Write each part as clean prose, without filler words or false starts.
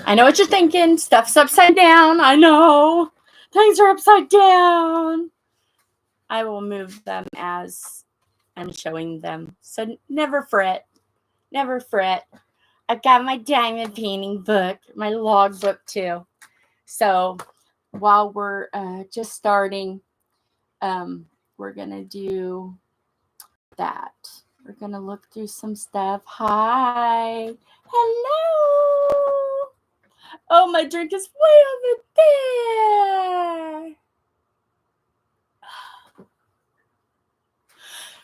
I know what you're thinking. Stuff's upside down. I know. Things are upside down. I will move them as I'm showing them. So never fret. Never fret. I got my diamond painting book, my log book too. So while we're just starting, we're going to do that. We're going to look through some stuff. Hi. Hello. Oh, my drink is way over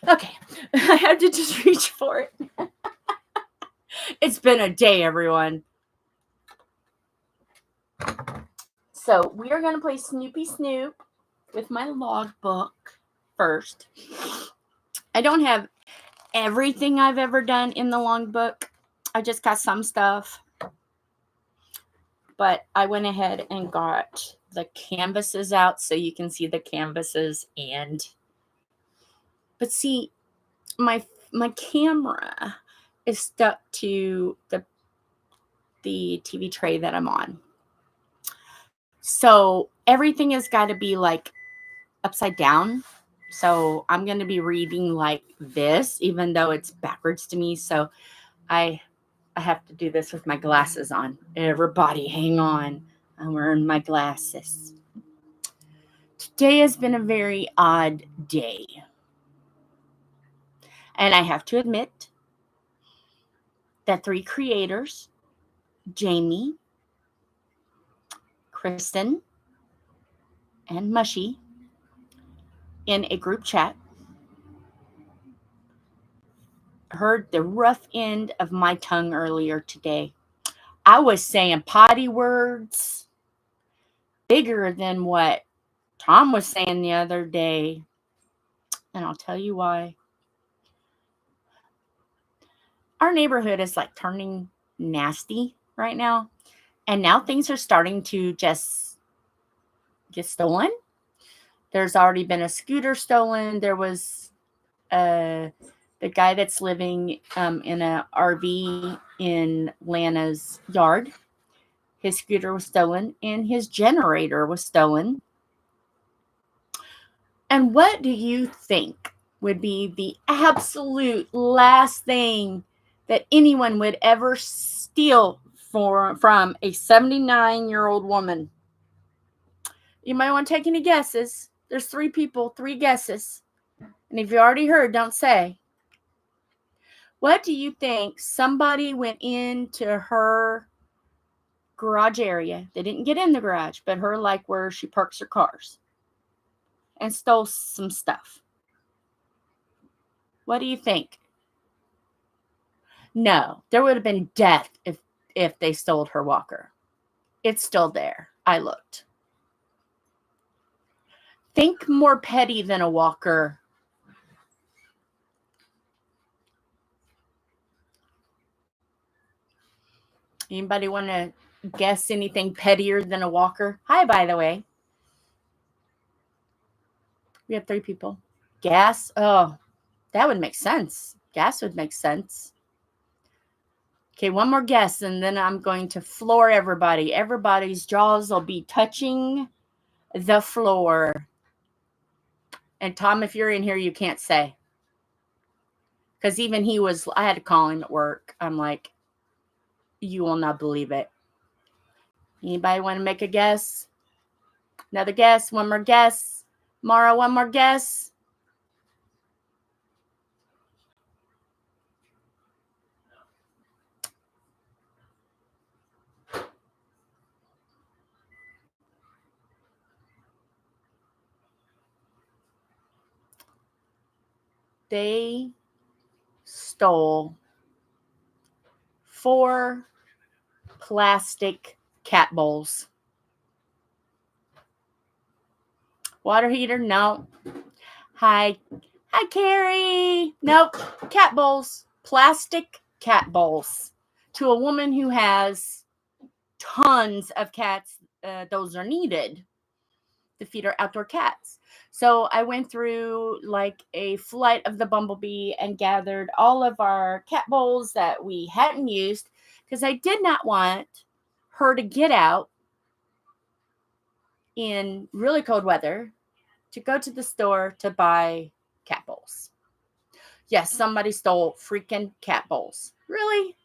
there. Okay. I have to just reach for it. It's been a day, everyone. So we are going to play Snoopy Snoop with my logbook first. I don't have everything I've ever done in the logbook. I just got some stuff. But I went ahead and got the canvases out so you can see the canvases. But see, my camera is stuck to the TV tray that I'm on. So everything has got to be like upside down. So I'm going to be reading like this, even though it's backwards to me. So I have to do this with my glasses on. Everybody hang on. I'm wearing my glasses. Today has been a very odd day. And I have to admit that 3 creators, Jamie, Kristen, and Mushy, in a group chat, heard the rough end of my tongue earlier today. I was saying potty words bigger than what Tom was saying the other day. And I'll tell you why. Our neighborhood is like turning nasty right now. And now things are starting to just get stolen. There's already been a scooter stolen. There was the guy that's living in an RV in Lana's yard. His scooter was stolen and his generator was stolen. And what do you think would be the absolute last thing that anyone would ever steal from a 79-year-old woman? You might want to take any guesses. There's 3 people, 3 guesses. And if you already heard, don't say. What do you think somebody went into her garage area? They didn't get in the garage, but her like where she parks her cars, and stole some stuff. What do you think? No, there would have been death if they stole her walker. It's still there. I looked. Think more petty than a walker. Anybody want to guess anything pettier than a walker? Hi, by the way. We have 3 people. Gas? Oh, that would make sense. Gas would make sense. Okay, one more guess, and then I'm going to floor everybody. Everybody's jaws will be touching the floor. And Tom, if you're in here, you can't say. Because even I had to call him at work. I'm like, you will not believe it. Anybody want to make a guess? Another guess? One more guess? Mara, one more guess? They stole 4 plastic cat bowls. Water heater? No. Hi, Carrie. Nope. Cat bowls. Plastic cat bowls. To a woman who has tons of cats, those are needed to feed her outdoor cats. So I went through like a flight of the bumblebee and gathered all of our cat bowls that we hadn't used, because I did not want her to get out in really cold weather to go to the store to buy cat bowls. Yes, somebody stole freaking cat bowls. Really?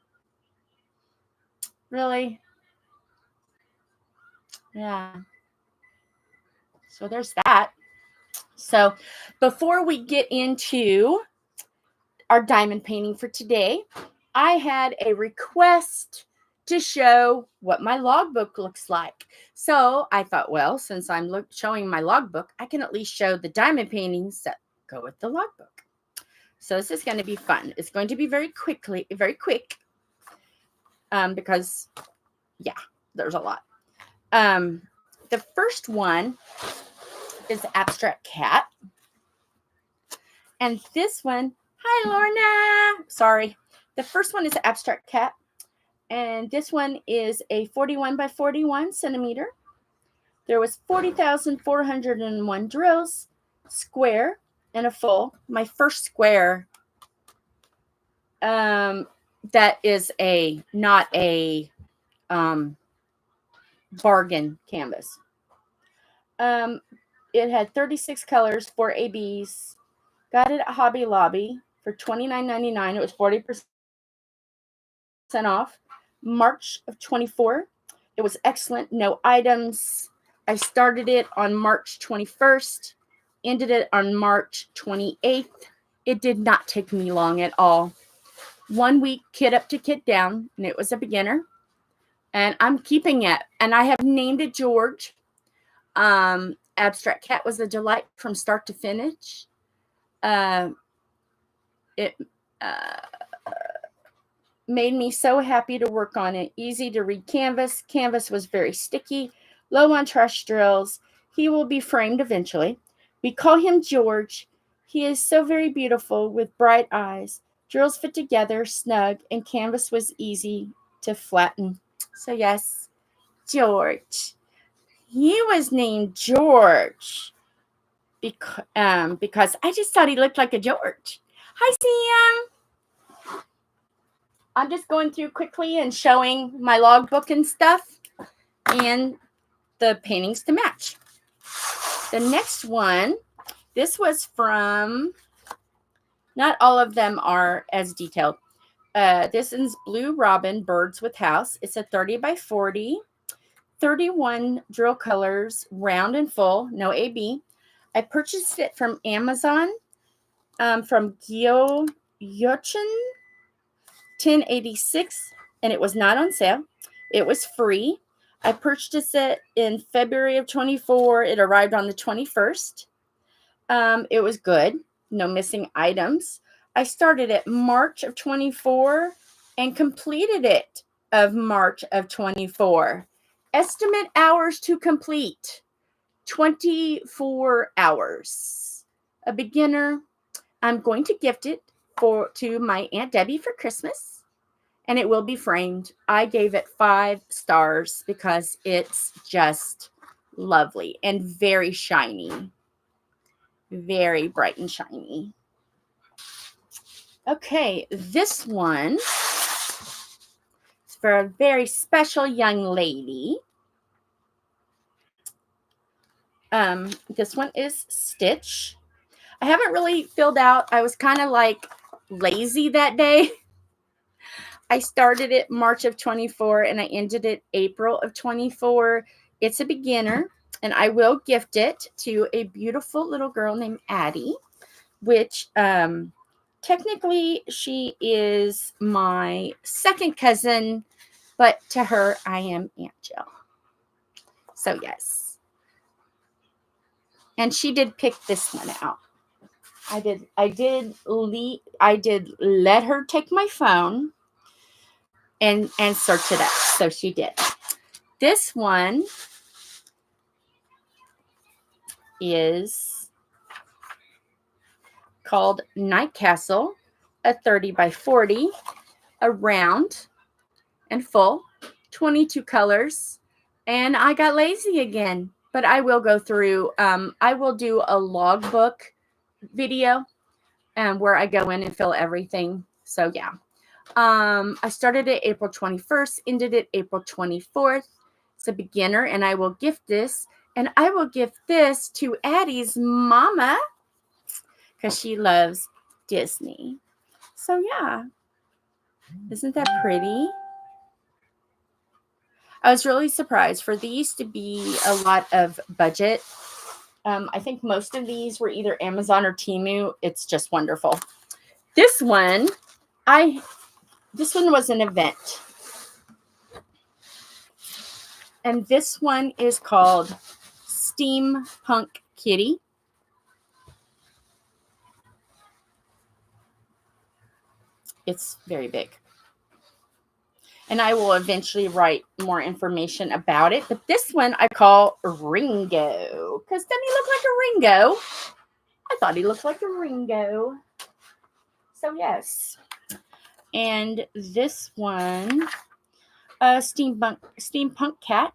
Really? Yeah. So there's that. So before we get into our diamond painting for today, I had a request to show what my logbook looks like. So I thought, well, since I'm showing my logbook, I can at least show the diamond paintings that go with the logbook. So this is going to be fun. It's going to be very quick, because, yeah, there's a lot. The first one is Abstract Cat. And this one, hi, Lorna. Sorry. The first one is Abstract Cat. And this one is a 41 by 41 centimeter. There was 40,401 drills, square, and a full. My first square, that is not a bargain canvas. It had 36 colors, 4 ABs. Got it at Hobby Lobby for $29.99. It was 40% off. March of 24. It was excellent. No items. I started it on March 21st. Ended it on March 28th. It did not take me long at all. 1 week kit up to kit down, and it was a beginner. And I'm keeping it. And I have named it George. Abstract Cat was a delight from start to finish. It made me so happy to work on it. Easy to read canvas. Canvas was very sticky. Low on trash drills. He will be framed eventually. We call him George. He is so very beautiful with bright eyes. Drills fit together, snug, and canvas was easy to flatten. So yes, George. He was named George because I just thought he looked like a George. Hi, Sam. I'm just going through quickly and showing my logbook and stuff and the paintings to match. The next one, this was from, not all of them are as detailed. This is Blue Robin Birds with House. It's a 30 by 40, 31 drill colors, round and full, no AB. I purchased it from Amazon, from Gyo Yochin, 1086, and it was not on sale. It was free. I purchased it in February of 24. It arrived on the 21st. It was good. No missing items. I started it March of 24 and completed it of March of 24. Estimate hours to complete, 24 hours. A beginner. I'm going to gift it to my Aunt Debbie for Christmas, and it will be framed. I gave it 5 stars because it's just lovely and very shiny. Very bright and shiny. Okay, this one is for a very special young lady. This one is Stitch. I haven't really filled out. I was kind of like lazy that day. I started it March of 24 and I ended it April of 24. It's a beginner, and I will gift it to a beautiful little girl named Addie, which technically she is my second cousin, but to her I am Aunt Jill. So yes. And she did pick this one out. I did let her take my phone and search it up. So she did. This one is called Night Castle, a 30 by 40, a round and full, 22 colors. And I got lazy again, but I will go through, I will do a logbook video where I go in and fill everything. So yeah, I started it April 21st, ended it April 24th. It's a beginner, and I will gift this. And I will gift this to Addie's mama because she loves Disney. So, yeah. Isn't that pretty? I was really surprised for these to be a lot of budget. I think most of these were either Amazon or Temu. It's just wonderful. This one was an event. And this one is called Steampunk Kitty. It's very big. And I will eventually write more information about it. But this one I call Ringo. Because doesn't he look like a Ringo? I thought he looked like a Ringo. So, yes. And this one, Steampunk Cat,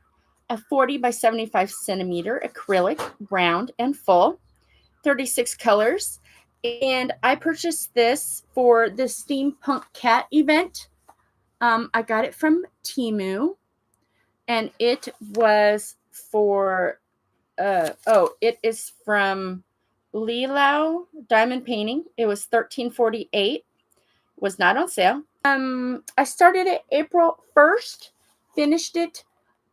a 40 by 75 centimeter acrylic, round and full, 36 colors. And I purchased this for the Steampunk Cat event. I got it from Temu, and it was for, it is from Lilau Diamond Painting. It was $13.48. Was not on sale. I started it April 1st, finished it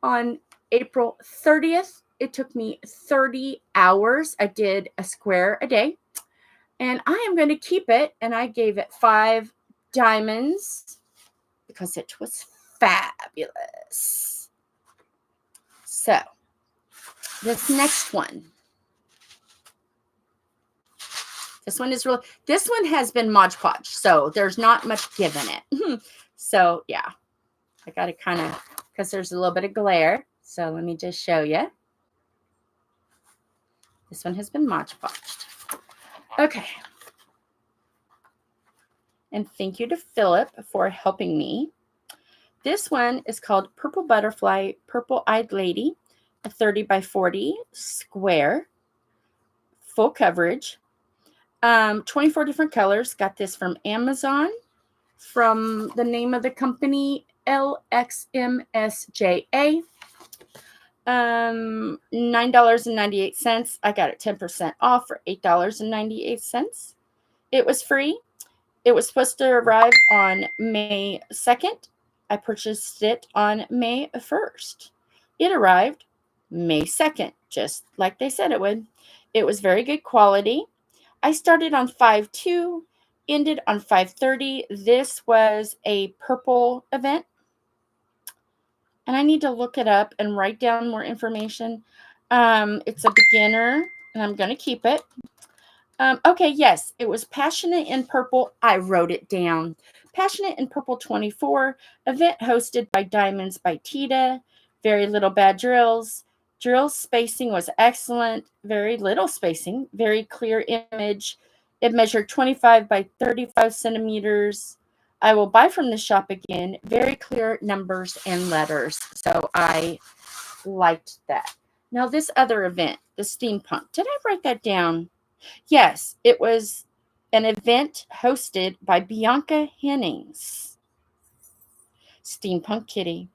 on April 30th. It took me 30 hours. I did a square a day, and I am going to keep it, and I gave it 5 diamonds because it was fabulous. So, this next one. This one has been Mod Podge, so there's not much give in it. So, yeah. I got to kind of, because there's a little bit of glare. So, let me just show you. This one has been Mod Podged. Okay. And thank you to Philip for helping me. This one is called Purple Butterfly, Purple Eyed Lady, a 30 by 40 square, full coverage. 24 different colors. Got this from Amazon, from the name of the company, LXMSJA. $9.98. I got it 10% off for $8.98. It was free. It was supposed to arrive on May 2nd. I purchased it on May 1st. It arrived May 2nd, just like they said it would. It was very good quality. I started on 5/2, ended on 5/30. This was a purple event. And I need to look it up and write down more information. It's a beginner, and I'm going to keep it. Okay, yes, it was Passionate in Purple. I wrote it down. Passionate in Purple 24, event hosted by Diamonds by Tita. Very little bad drills. Drill spacing was excellent. Very little spacing. Very clear image. It measured 25 by 35 centimeters. I will buy from the shop again. Very clear numbers and letters. So I liked that. Now this other event, the Steampunk. Did I write that down? Yes, it was an event hosted by Bianca Hennings. Steampunk Kitty.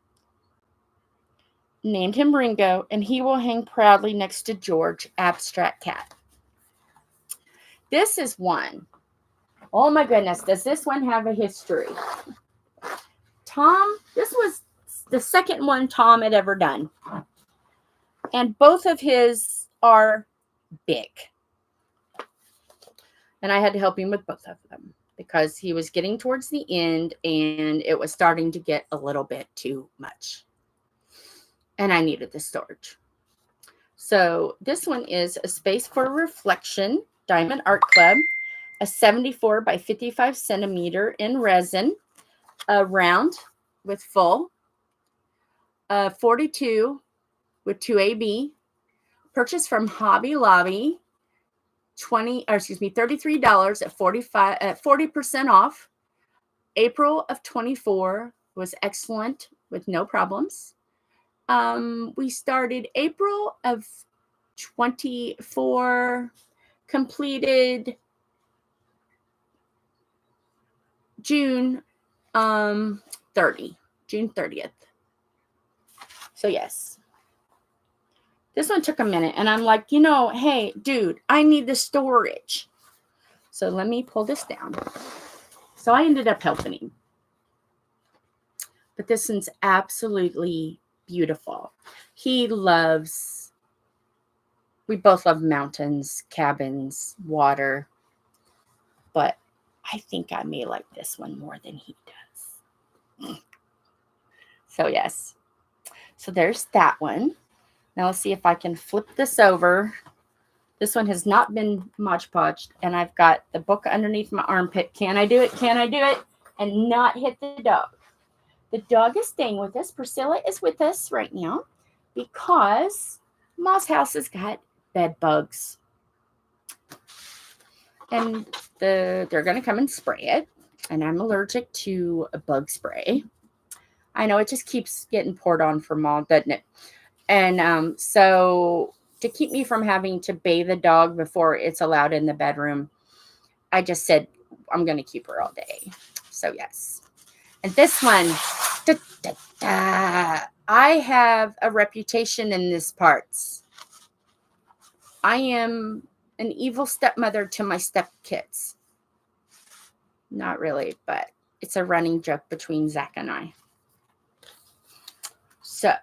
Named him Ringo, and he will hang proudly next to George, Abstract Cat. This is one. Oh my goodness, does this one have a history? Tom, this was the second one Tom had ever done. And both of his are big. And I had to help him with both of them because he was getting towards the end and it was starting to get a little bit too much. And I needed the storage. So this one is A Space for Reflection, Diamond Art Club, a 74 by 55 centimeter in resin, a round with full, 42 with 2AB, purchased from Hobby Lobby, $33 at 40% off. April of 24 was excellent with no problems. We started April of 24, completed June June 30th. So yes. This one took a minute, and I'm like, hey, dude, I need the storage. So let me pull this down. So I ended up helping him. But this one's absolutely beautiful. We both love mountains, cabins, water. But I think I may like this one more than he does. So yes. So there's that one. Now let's see if I can flip this over. This one has not been Mod Podged, and I've got the book underneath my armpit. Can I do it? Can I do it? And not hit the dog. The dog is staying with us. Priscilla is with us right now because Ma's house has got bed bugs. And they're going to come and spray it. And I'm allergic to a bug spray. I know it just keeps getting poured on for Ma, doesn't it? And so to keep me from having to bathe the dog before it's allowed in the bedroom, I just said I'm going to keep her all day. So yes. And this one, I have a reputation in these parts. I am an evil stepmother to my stepkids. Not really, but it's a running joke between Zach and I. So,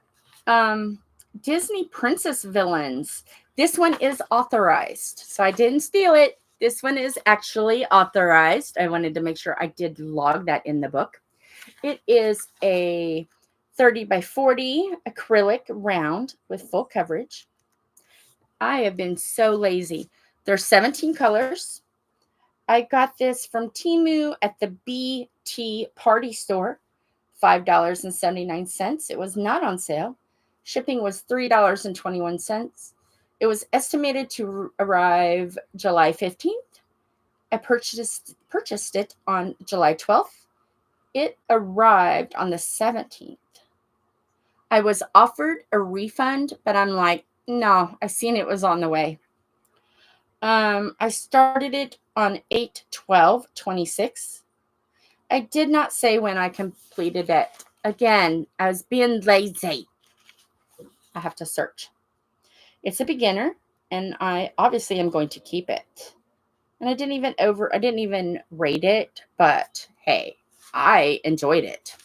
Disney Princess Villains. This one is authorized. So I didn't steal it. This one is actually authorized. I wanted to make sure I did log that in the book. It is a 30 by 40 acrylic round with full coverage. I have been so lazy. There's 17 colors. I got this from Temu at the BT Party Store, $5.79. It was not on sale. Shipping was $3.21. It was estimated to arrive July 15th. I purchased it on July 12th. It arrived on the 17th. I was offered a refund, but I'm like, no, I seen it was on the way. I started it on 8/12/26. I did not say when I completed it. Again, I was being lazy. I have to search. It's a beginner, and I obviously am going to keep it. And I didn't even rate it, but hey, I enjoyed it.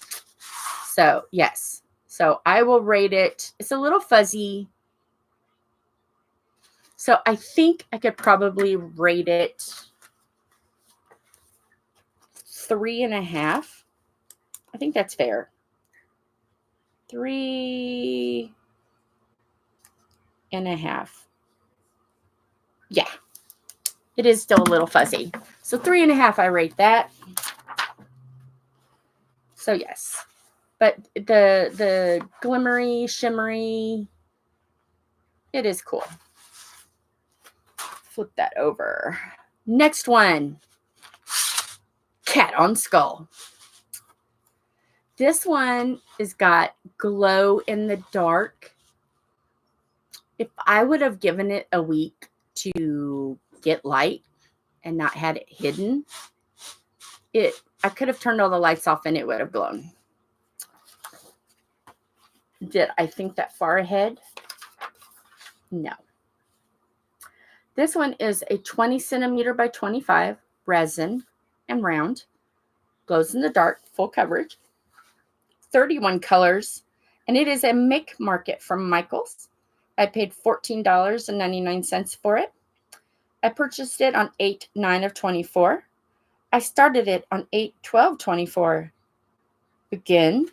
So yes. So I will rate it. It's a little fuzzy. So I think I could probably rate it 3.5. I think that's fair. 3.5. Yeah. It is still a little fuzzy. So 3.5, I rate that. So yes. But the glimmery, shimmery, it is cool. Flip that over. Next one. Cat on Skull. This one has got glow in the dark. If I would have given it a week to get light and not had it hidden, I could have turned all the lights off and it would have glown. Did I think that far ahead? No. This one is a 20 centimeter by 25 resin and round. Glows in the dark, full coverage. 31 colors. And it is a make market from Michael's. I paid $14.99 for it. I purchased it on 8/9/24. I started it on 8/12/24. Again,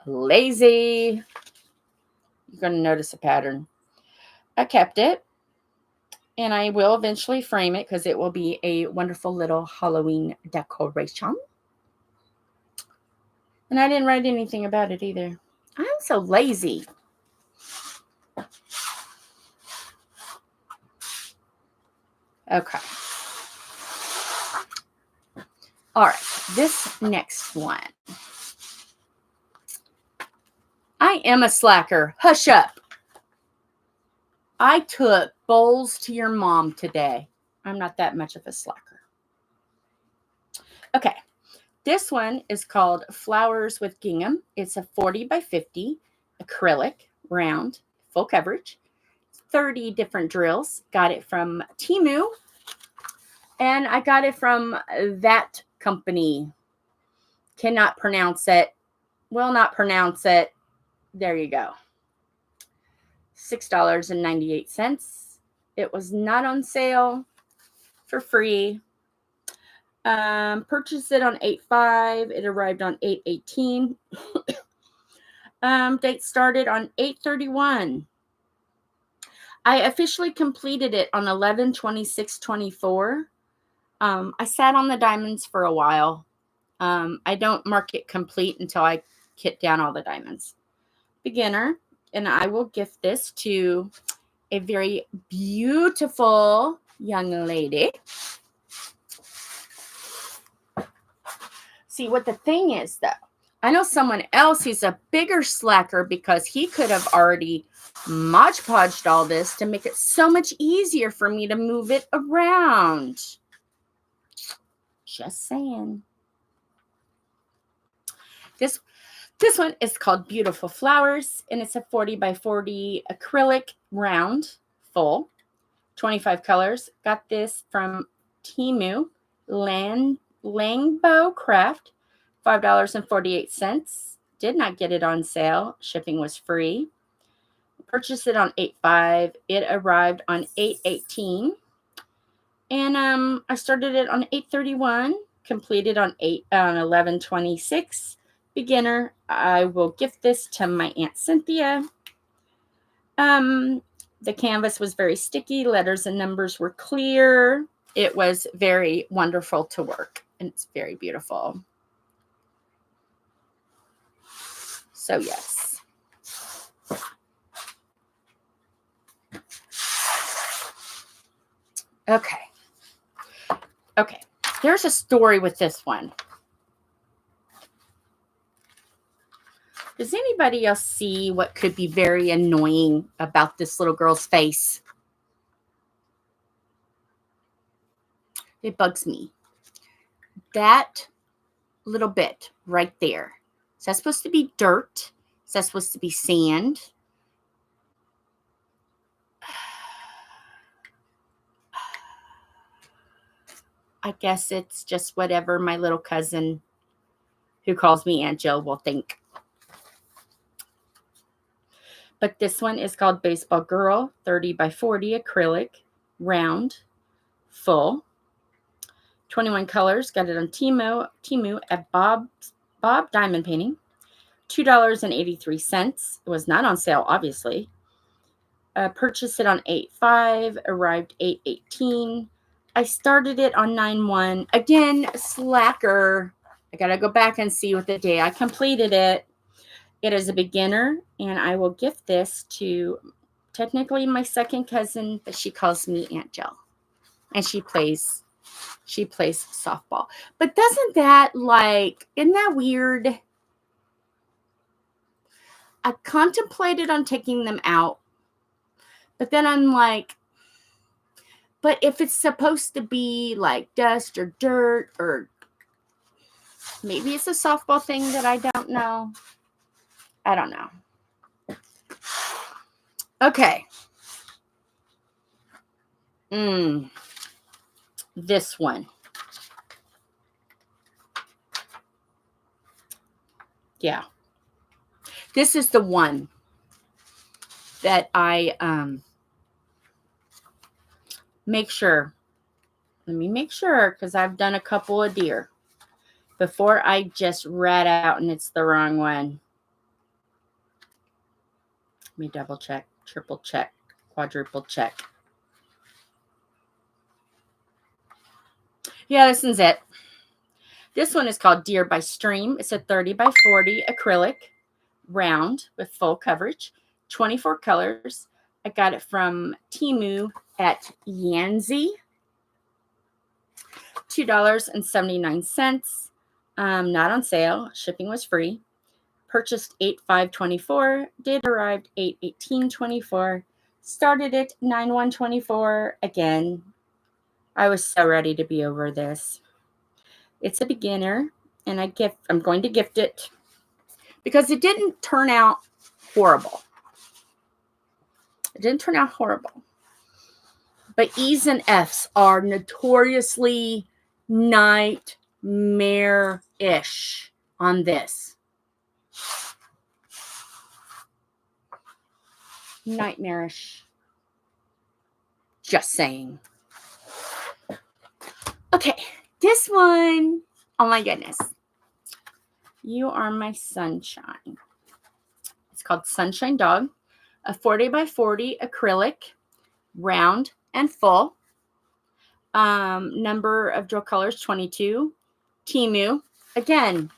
lazy. You're going to notice a pattern. I kept it. And I will eventually frame it because it will be a wonderful little Halloween decoration. And I didn't write anything about it either. I'm so lazy. Okay. All right. This next one. I am a slacker. Hush up. I took bowls to your mom today. I'm not that much of a slacker. Okay. This one is called Flowers with Gingham. It's a 40 by 50 acrylic, round, full coverage, 30 different drills. Got it from Temu, and I got it from that company. Cannot pronounce it. Will not pronounce it. There you go. $6.98. It was not on sale, for free. Purchased it on 8/5. It arrived on 8/18. Date started on 8/31. I officially completed it on 11/26/24. I sat on the diamonds for a while. I don't mark it complete until I kit down all the diamonds. Beginner, and I will gift this to a very beautiful young lady. See, what the thing is, though, I know someone else who's a bigger slacker because he could have already Mod Podged all this to make it so much easier for me to move it around. Just saying. This one is called Beautiful Flowers, and it's a 40 by 40 acrylic, round, full, 25 colors. Got this from Temu, Langbo Craft, $5.48. Did not get it on sale. Shipping was free. Purchased it on 8/5. It arrived on 8/18. And I started it on 8/31. Completed on 11/26. Beginner. I will gift this to my Aunt Cynthia. The canvas was very sticky. Letters and numbers were clear. It was very wonderful to work, and it's very beautiful. So yes. Okay. There's a story with this one. Does anybody else see what could be very annoying about this little girl's face? It bugs me. That little bit right there. Is that supposed to be dirt? Is that supposed to be sand? I guess it's just whatever my little cousin who calls me Aunt Jill will think. But this one is called Baseball Girl, 30 by 40 acrylic, round, full, 21 colors. Got it on Temu at Bob Diamond Painting, $2.83. It was not on sale, obviously. Purchased it on 8/5, arrived 8/18. I started it on 9/1. Again, slacker. I got to go back and see what the day I completed it. It is a beginner, and I will gift this to technically my second cousin, but she calls me Aunt Jill. And she plays softball. But doesn't that, isn't that weird? I contemplated on taking them out, but then I'm like, but if it's supposed to be like dust or dirt, or maybe it's a softball thing that I don't know. I don't know. Okay. This one. Yeah. This is the one that I make sure. Let me make sure, because I've done a couple of deer before I just rat out and it's the wrong one. Let me double check, triple check, quadruple check. Yeah, this one's it. This one is called Deer by Stream. It's a 30 by 40 acrylic, round with full coverage, 24 colors. I got it from Temu at Yanzi, $2.79. Not on sale. Shipping was free. Purchased 8/5/24. Date arrived 8/18/24. Started it 9/1/24. Again, I was so ready to be over this. It's a beginner. and I'm going to gift it because it didn't turn out horrible. It didn't turn out horrible. But E's and F's are notoriously nightmare-ish on this. Nightmarish. Just saying. Okay, this one. Oh my goodness. You are my sunshine. It's called Sunshine Dog. A 40 by 40 acrylic, round and full. Number of drill colors, 22. Temu. Again,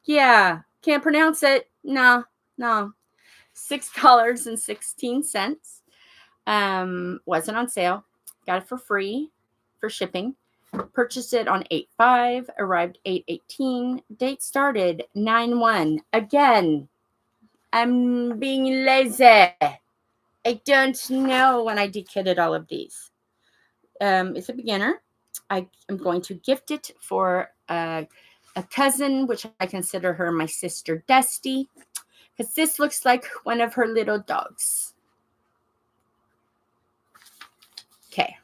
yeah, can't pronounce it. No. $6.16. Wasn't on sale. Got it for free for shipping. Purchased it on 8/5, arrived 8/18. Date started 9/1. Again, I'm being lazy. I don't know when I dekitted all of these. It's a beginner. I am going to gift it for a cousin, which I consider her my sister Dusty, because this looks like one of her little dogs. Okay.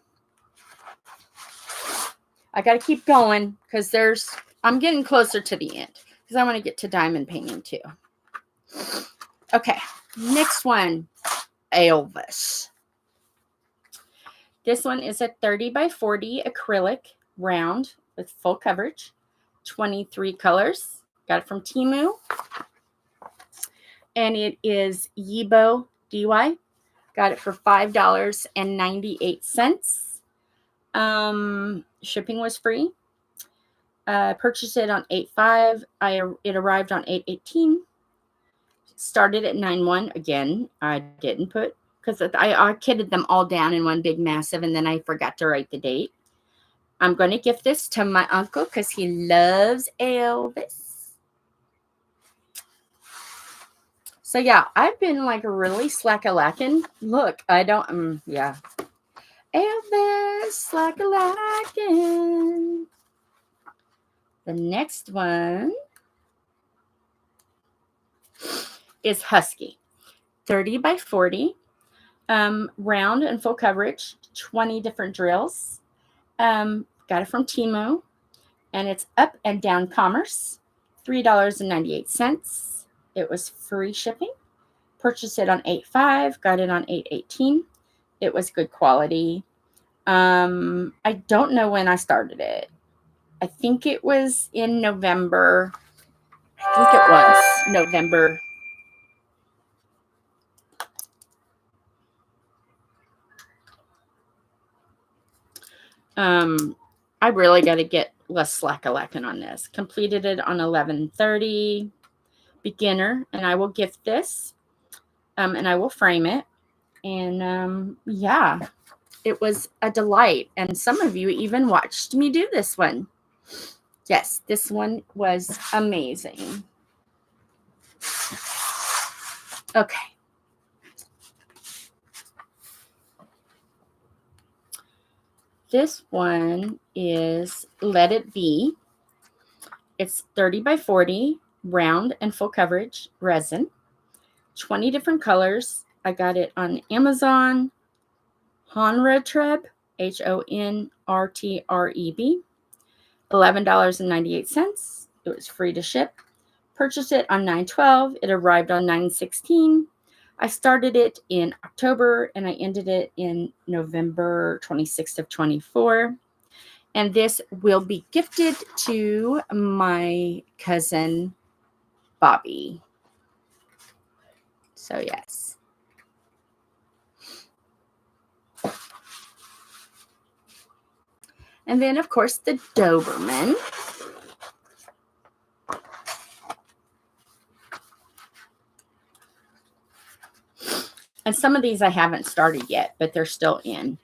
I got to keep going because I'm getting closer to the end because I want to get to diamond painting too. Okay. Next one, Elvis. This one is a 30 by 40 acrylic round with full coverage, 23 colors. Got it from Temu. And it is Yibo DY. Got it for $5.98. Shipping was free. Purchased it on 8/5. It arrived on 8/18. Started at 9/1. Again, I didn't put, because I kitted them all down in one big massive, and then I forgot to write the date. I'm going to gift this to my uncle because he loves Elvis. So yeah, I've been like really slack-a-lacking. Look, I don't, yeah. Elvis, slack-a-lacking. The next one is Husky. 30 by 40, round and full coverage, 20 different drills. Got it from Temu, and it's up and down commerce, $3.98. It was free shipping. Purchased it on 8/5, got it on 8/18. It was good quality. I don't know when I started it. I think it was in November. I think it was November. I really got to get less slack-a-lacking on this. Completed it on 11/30. Beginner, and I will gift this. And I will frame it. And yeah, it was a delight. And some of you even watched me do this one. Yes, this one was amazing. Okay. This one is Let It Be. It's 30 by 40, round and full coverage, resin. 20 different colors. I got it on Amazon. Honretreb, Honrtreb, $11.98. It was free to ship. Purchased it on 9/12. It arrived on 9/16. I started it in October and I ended it in November 26th of 24. And this will be gifted to my cousin Bobby. So yes. And then, of course, the Doberman. And some of these I haven't started yet, but they're still in.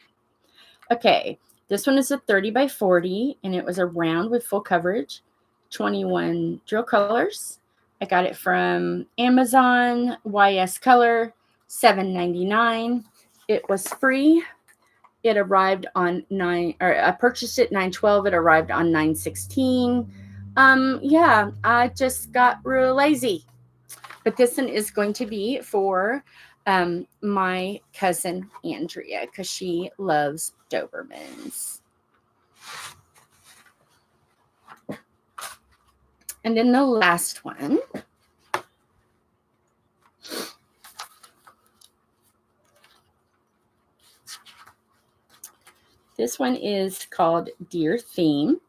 Okay, this one is a 30 by 40, and it was a round with full coverage, 21 drill colors. I got it from Amazon, YS Color, $7.99. It was free. It arrived on I purchased it 9/12. It arrived on 9/16. Yeah, I just got real lazy. But this one is going to be for my cousin Andrea because she loves Dobermans. And then the last one. This one is called Dear Theme.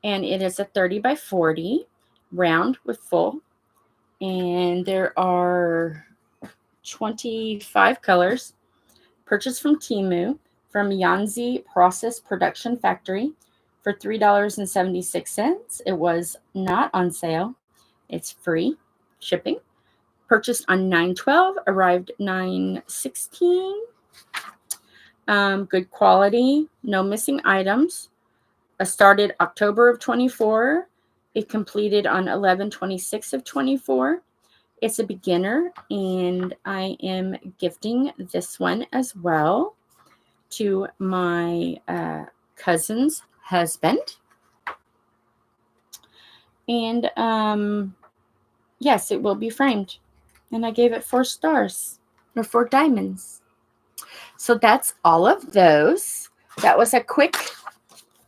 And it is a 30 by 40 round with full. And there are 25 colors. Purchased from Temu from Yanzi Process Production Factory for $3.76. It was not on sale. It's free shipping. Purchased on 9/12, arrived 9/16. Good quality, no missing items. Started October of 24. It completed on 11/26 of 24. It's a beginner, and I am gifting this one as well to my cousin's husband. And yes, it will be framed. And I gave it 4 stars, or 4 diamonds. So that's all of those. That was a quick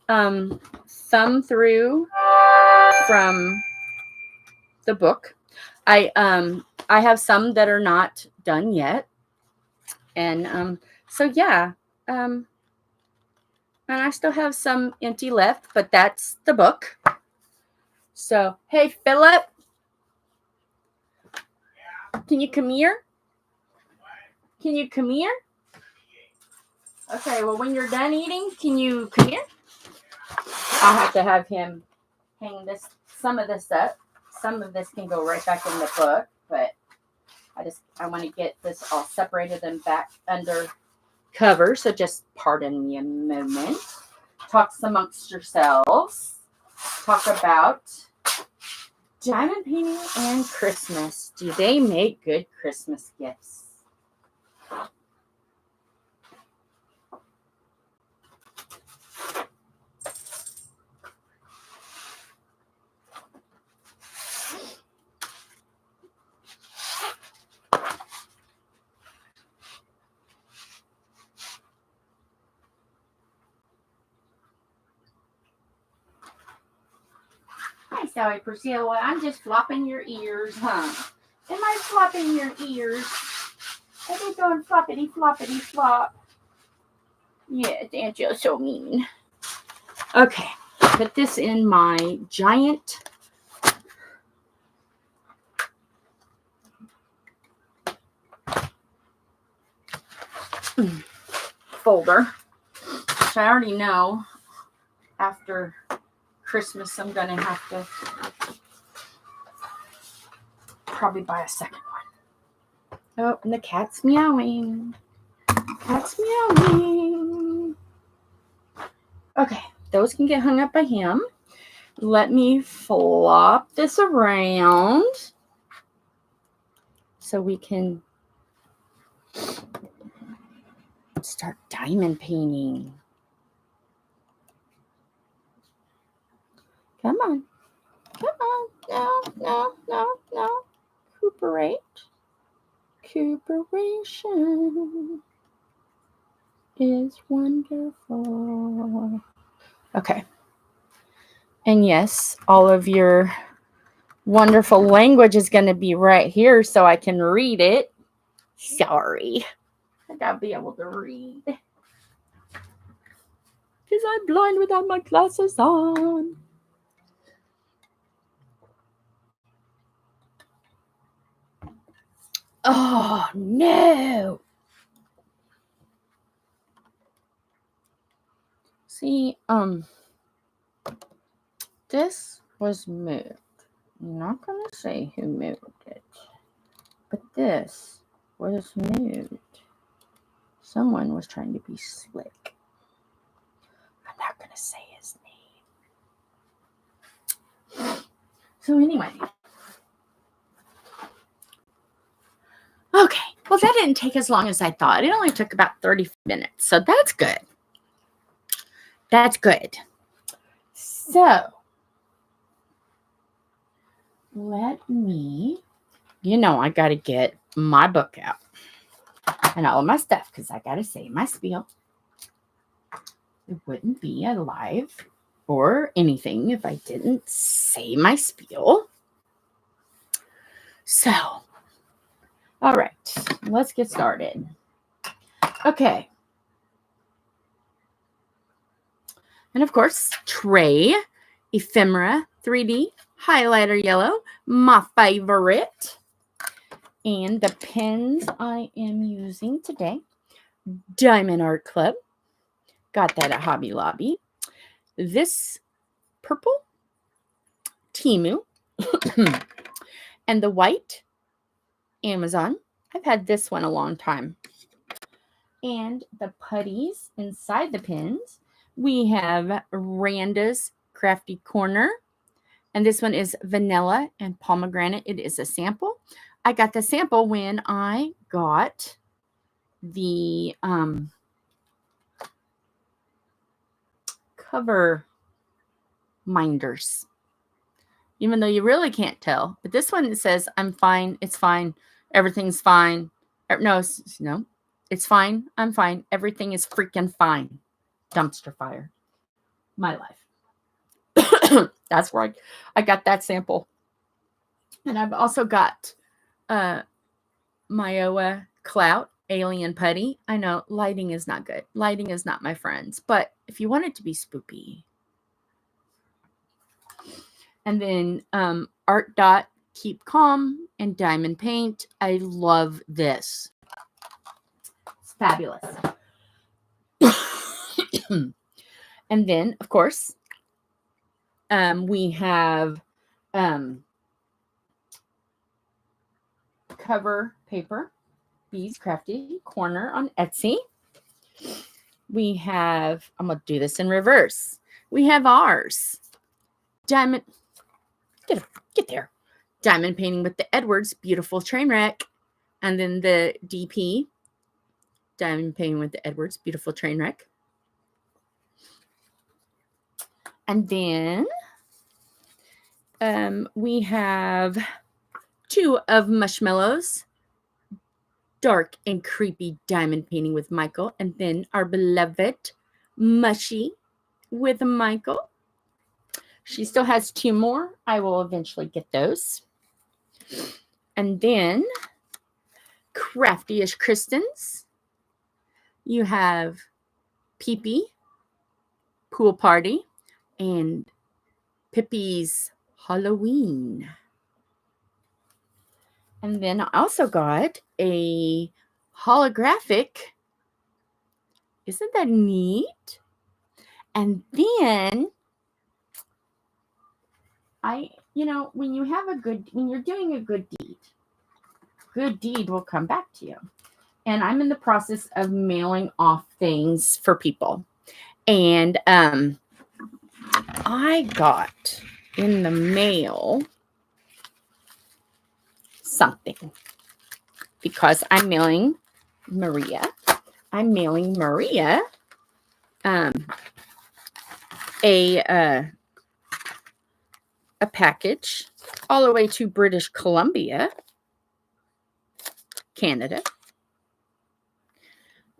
thumb through from the book. I have some that are not done yet. And so yeah. And I still have some empty left, but that's the book. So, hey, Philip. Can you come here? Can you come here? Okay, well, when you're done eating, can you come here? I'll have to have him hang some of this up. Some of this can go right back in the book, but I want to get this all separated and back under cover. So just pardon me a moment. Talk amongst yourselves. Talk about diamond painting and Christmas. Do they make good Christmas gifts? Hi, Sally Priscilla. I'm just flopping your ears, huh? Am I flopping your ears? Are they going floppity, floppity, flop? Yeah, Aunt Joe's so mean. Okay, put this in my giant folder, which I already know after Christmas I'm going to have to probably buy a second one. Oh, and the cat's meowing. Cat's meowing. Okay, those can get hung up by him. Let me flop this around so we can start diamond painting. Come on. Come on. No. Cooperate. Cooperation is wonderful. Okay. And yes, all of your wonderful language is going to be right here so I can read it. Sorry. I gotta be able to read. Because I'm blind without my glasses on. Oh, no. See, this was moved. I'm not going to say who moved it. But this was moved. Someone was trying to be slick. I'm not going to say his name. So anyway. Okay. Well, that didn't take as long as I thought. It only took about 30 minutes. So that's good. That's good. So let me, I got to get my book out and all of my stuff because I got to say my spiel. It wouldn't be alive or anything if I didn't say my spiel. So, all right, let's get started. Okay. And of course, Tray, Ephemera 3D, highlighter yellow, my favorite. And the pens I am using today, Diamond Art Club. Got that at Hobby Lobby. This purple, Temu. And the white, Amazon. I've had this one a long time. And the putties inside the pins, we have Randa's Crafty Corner. And this one is vanilla and pomegranate. It is a sample. I got the sample when I got the cover minders. Even though you really can't tell. But this one, it says, I'm fine. It's fine. Everything's fine. No, it's fine. I'm fine. Everything is freaking fine. Dumpster fire. My life. That's where I got that sample. And I've also got MYOWA CLOUT Alien Putty. I know lighting is not good. Lighting is not my friends. But if you want it to be spoopy. And then Art Dot Keep Calm and Diamond Paint. I love this. It's fabulous. And then, of course, we have cover paper, Bees Crafty Corner on Etsy. We have, I'm going to do this in reverse. We have ours. Diamond, get there. Diamond Painting with the Edwards, Beautiful Trainwreck. And then the DP, Diamond Painting with the Edwards, Beautiful Trainwreck. And then we have 2 of Marshmallows, Dark and Creepy Diamond Painting with Micheal. And then our beloved Mushy with Micheal. She still has 2 more. I will eventually get those. And then Crafty-Ish Kristen's. You have Pippy, Pool Party, and Pippy's Halloween. And then I also got a holographic. Isn't that neat? And then when you're doing a good deed will come back to you. And I'm in the process of mailing off things for people. And I got in the mail something because I'm mailing Maria. A package all the way to British Columbia, Canada.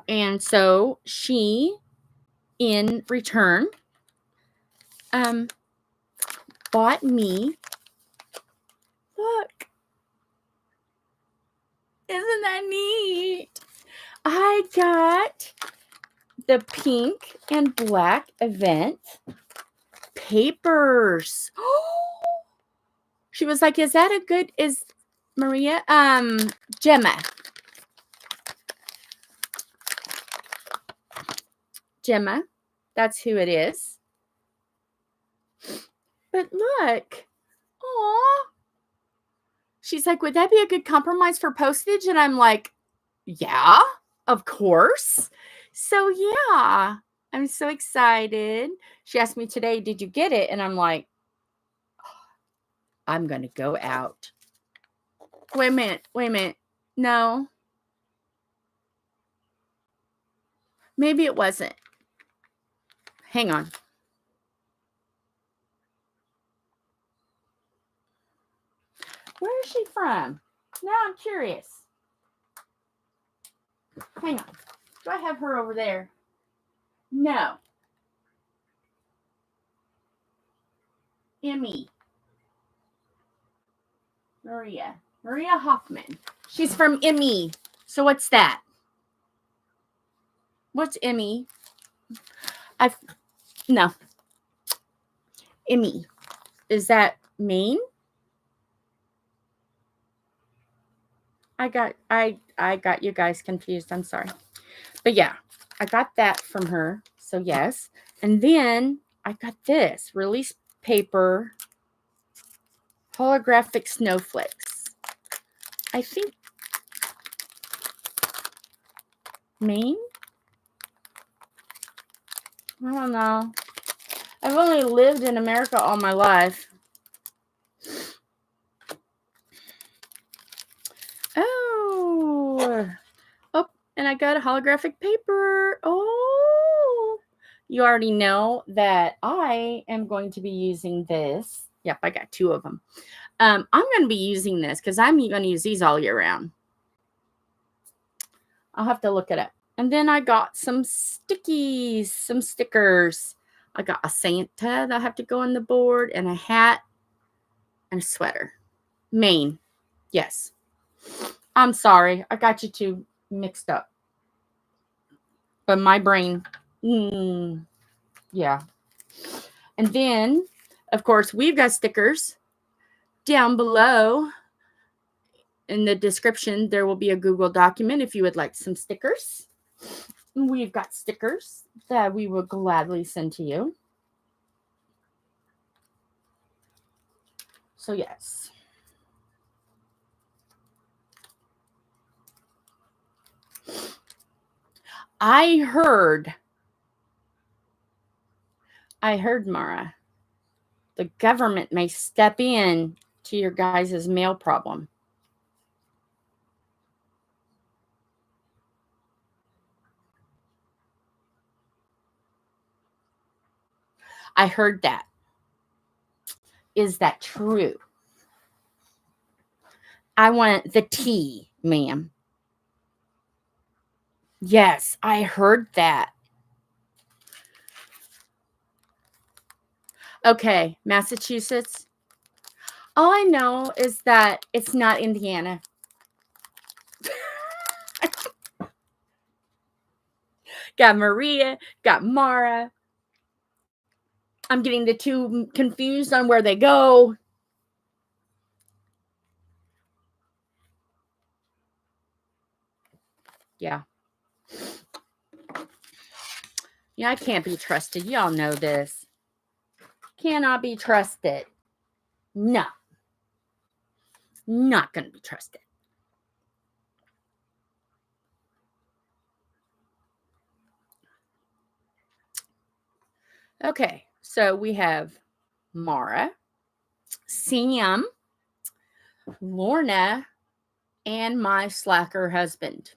And so she, in return, bought me, look, isn't that neat? I got the pink and black event papers. She was like, is Maria? Gemma, that's who it is. But look, aw. She's like, would that be a good compromise for postage? And I'm like, yeah, of course. So yeah, I'm so excited. She asked me today, did you get it? And I'm like, I'm going to go out. Wait a minute. No. Maybe it wasn't. Hang on. Where is she from? Now I'm curious. Hang on. Do I have her over there? No. Emmy. Maria Hoffman. She's from Emmy. So what's that? What's Emmy? No. Emmy. Is that Maine? I got you guys confused. I'm sorry. But yeah, I got that from her. So yes. And then I got this release paper holographic snowflakes. I think Maine? I don't know. I've only lived in America all my life. Oh, and I got a holographic paper. Oh, you already know that I am going to be using this. Yep, I got 2 of them. I'm going to be using this because I'm going to use these all year round. I'll have to look it up. And then I got some stickies, some stickers. I got a Santa that I have to go on the board, and a hat and a sweater. Maine. Yes. I'm sorry. I got you 2 mixed up. But my brain, yeah. And then, of course, we've got stickers. Down below in the description, there will be a Google document if you would like some stickers. We've got stickers that we will gladly send to you. So, yes. I heard, Mara, the government may step in to your guys' mail problem. I heard that. Is that true? I want the tea, ma'am. Yes, I heard that. Okay, Massachusetts. All I know is that it's not Indiana. Got Maria, got Mara. I'm getting the 2 confused on where they go. Yeah. Yeah, I can't be trusted. Y'all know this. Cannot be trusted. No. Not going to be trusted. Okay, so we have Mara, Sam, Lorna, and my slacker husband.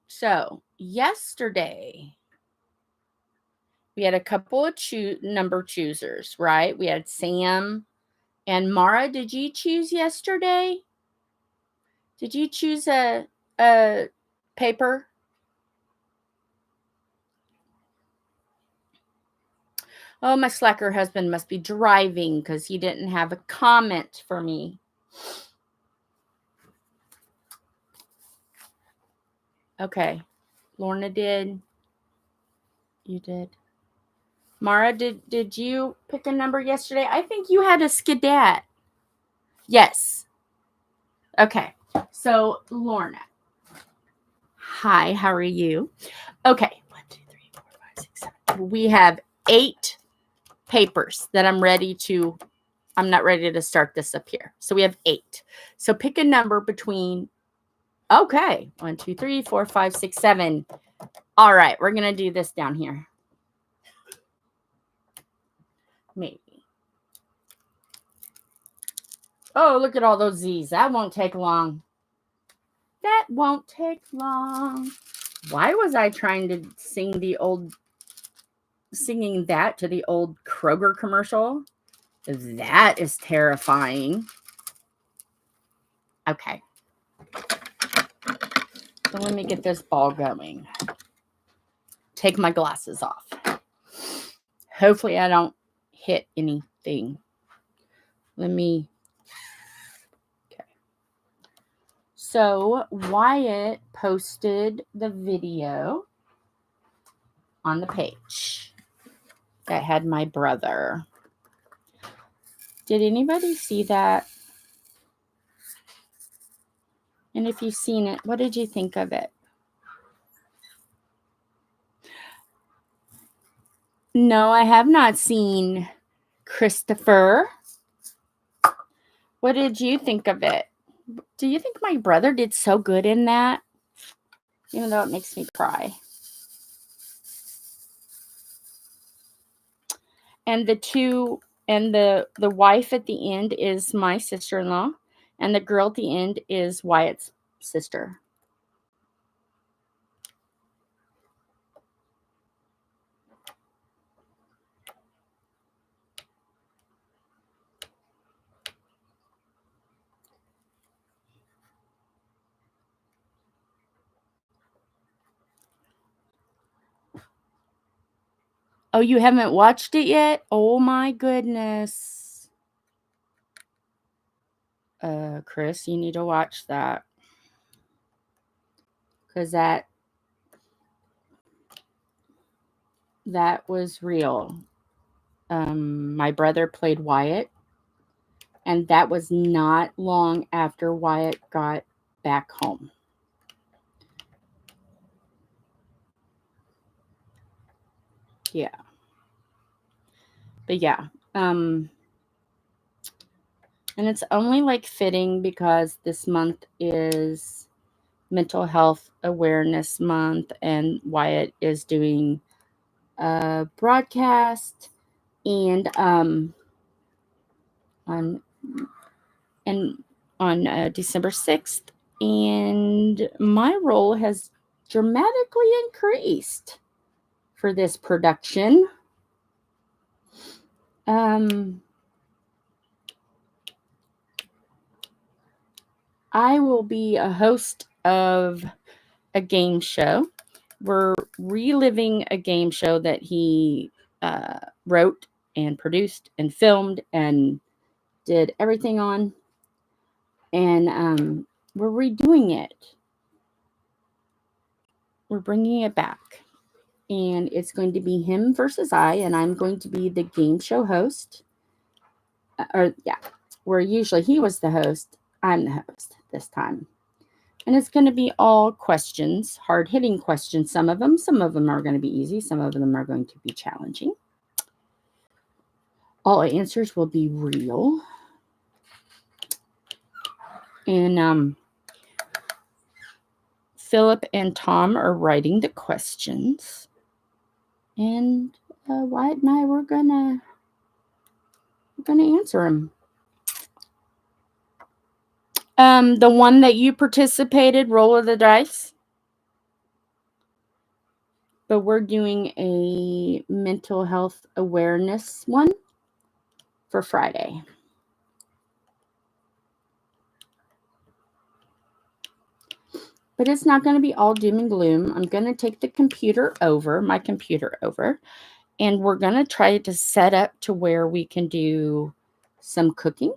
So yesterday, we had a couple of number choosers, right? We had Sam and Mara. Did you choose yesterday? Did you choose a paper? Oh, my slacker husband must be driving because he didn't have a comment for me. Okay. Lorna did. You did. Mara, did you pick a number yesterday? I think you had a skedat. Yes. Okay. So, Lorna. Hi, how are you? Okay. 1, 2, 3, 4, 5, 6, 7. We have 8 papers that I'm not ready to start this up here. So we have 8. So pick a number between, okay, 1, 2, 3, 4, 5, 6, 7. All right, we're going to do this down here. Maybe. Oh, look at all those Z's. That won't take long. That won't take long. Why was I trying to sing the old singing that to the old Kroger commercial. That is terrifying. Okay. So let me get this ball going. Take my glasses off. Hopefully I don't hit anything. Let me. Okay. So Wyatt posted the video on the page that had my brother. Did anybody see that? And if you've seen it, what did you think of it? No, I have not seen Christopher. What did you think of it? Do you think my brother did so good in that? Even though it makes me cry. And the wife at the end is my sister-in-law, and the girl at the end is Wyatt's sister. Oh, you haven't watched it yet? Oh my goodness. Chris, you need to watch that. Because that was real. My brother played Wyatt, and that was not long after Wyatt got back home. Yeah. But yeah. And it's only like fitting because this month is Mental Health Awareness Month, and Wyatt is doing a broadcast and on December 6th, and my role has dramatically increased for this production. I will be a host of a game show. We're reliving a game show that he wrote and produced and filmed and did everything on. And we're redoing it. We're bringing it back. And it's going to be him versus I, and I'm going to be the game show host. Where usually he was the host, I'm the host this time. And it's going to be all questions, hard-hitting questions. Some of them are going to be easy. Some of them are going to be challenging. All answers will be real. And Philip and Tom are writing the questions. And Wyatt and I, we're gonna answer them. The one that you participated, roll of the dice. But we're doing a mental health awareness one for Friday. But it's not going to be all doom and gloom. I'm going to take my computer over, and we're going to try to set up to where we can do some cooking.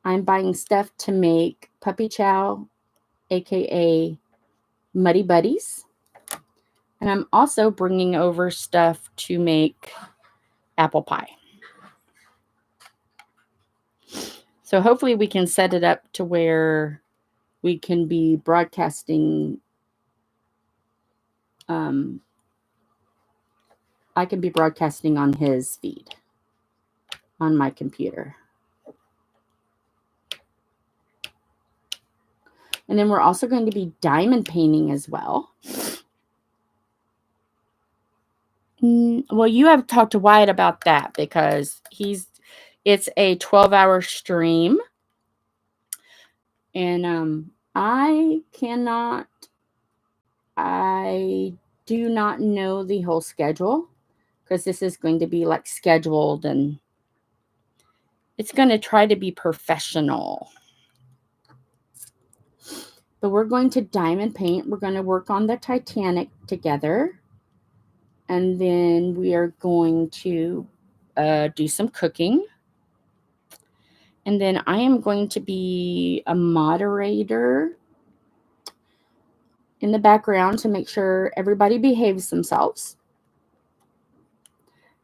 I'm buying stuff to make puppy chow, aka Muddy Buddies. And I'm also bringing over stuff to make apple pie. So hopefully we can set it up to where we can be broadcasting. I can be broadcasting on his feed on my computer. And then we're also going to be diamond painting as well. Well, you have talked to Wyatt about that because it's a 12-hour stream. And I do not know the whole schedule. because this is going to be like scheduled and it's going to try to be professional. But we're going to diamond paint. We're going to work on the Titanic together. And then we are going to do some cooking. And then I am going to be a moderator in the background to make sure everybody behaves themselves.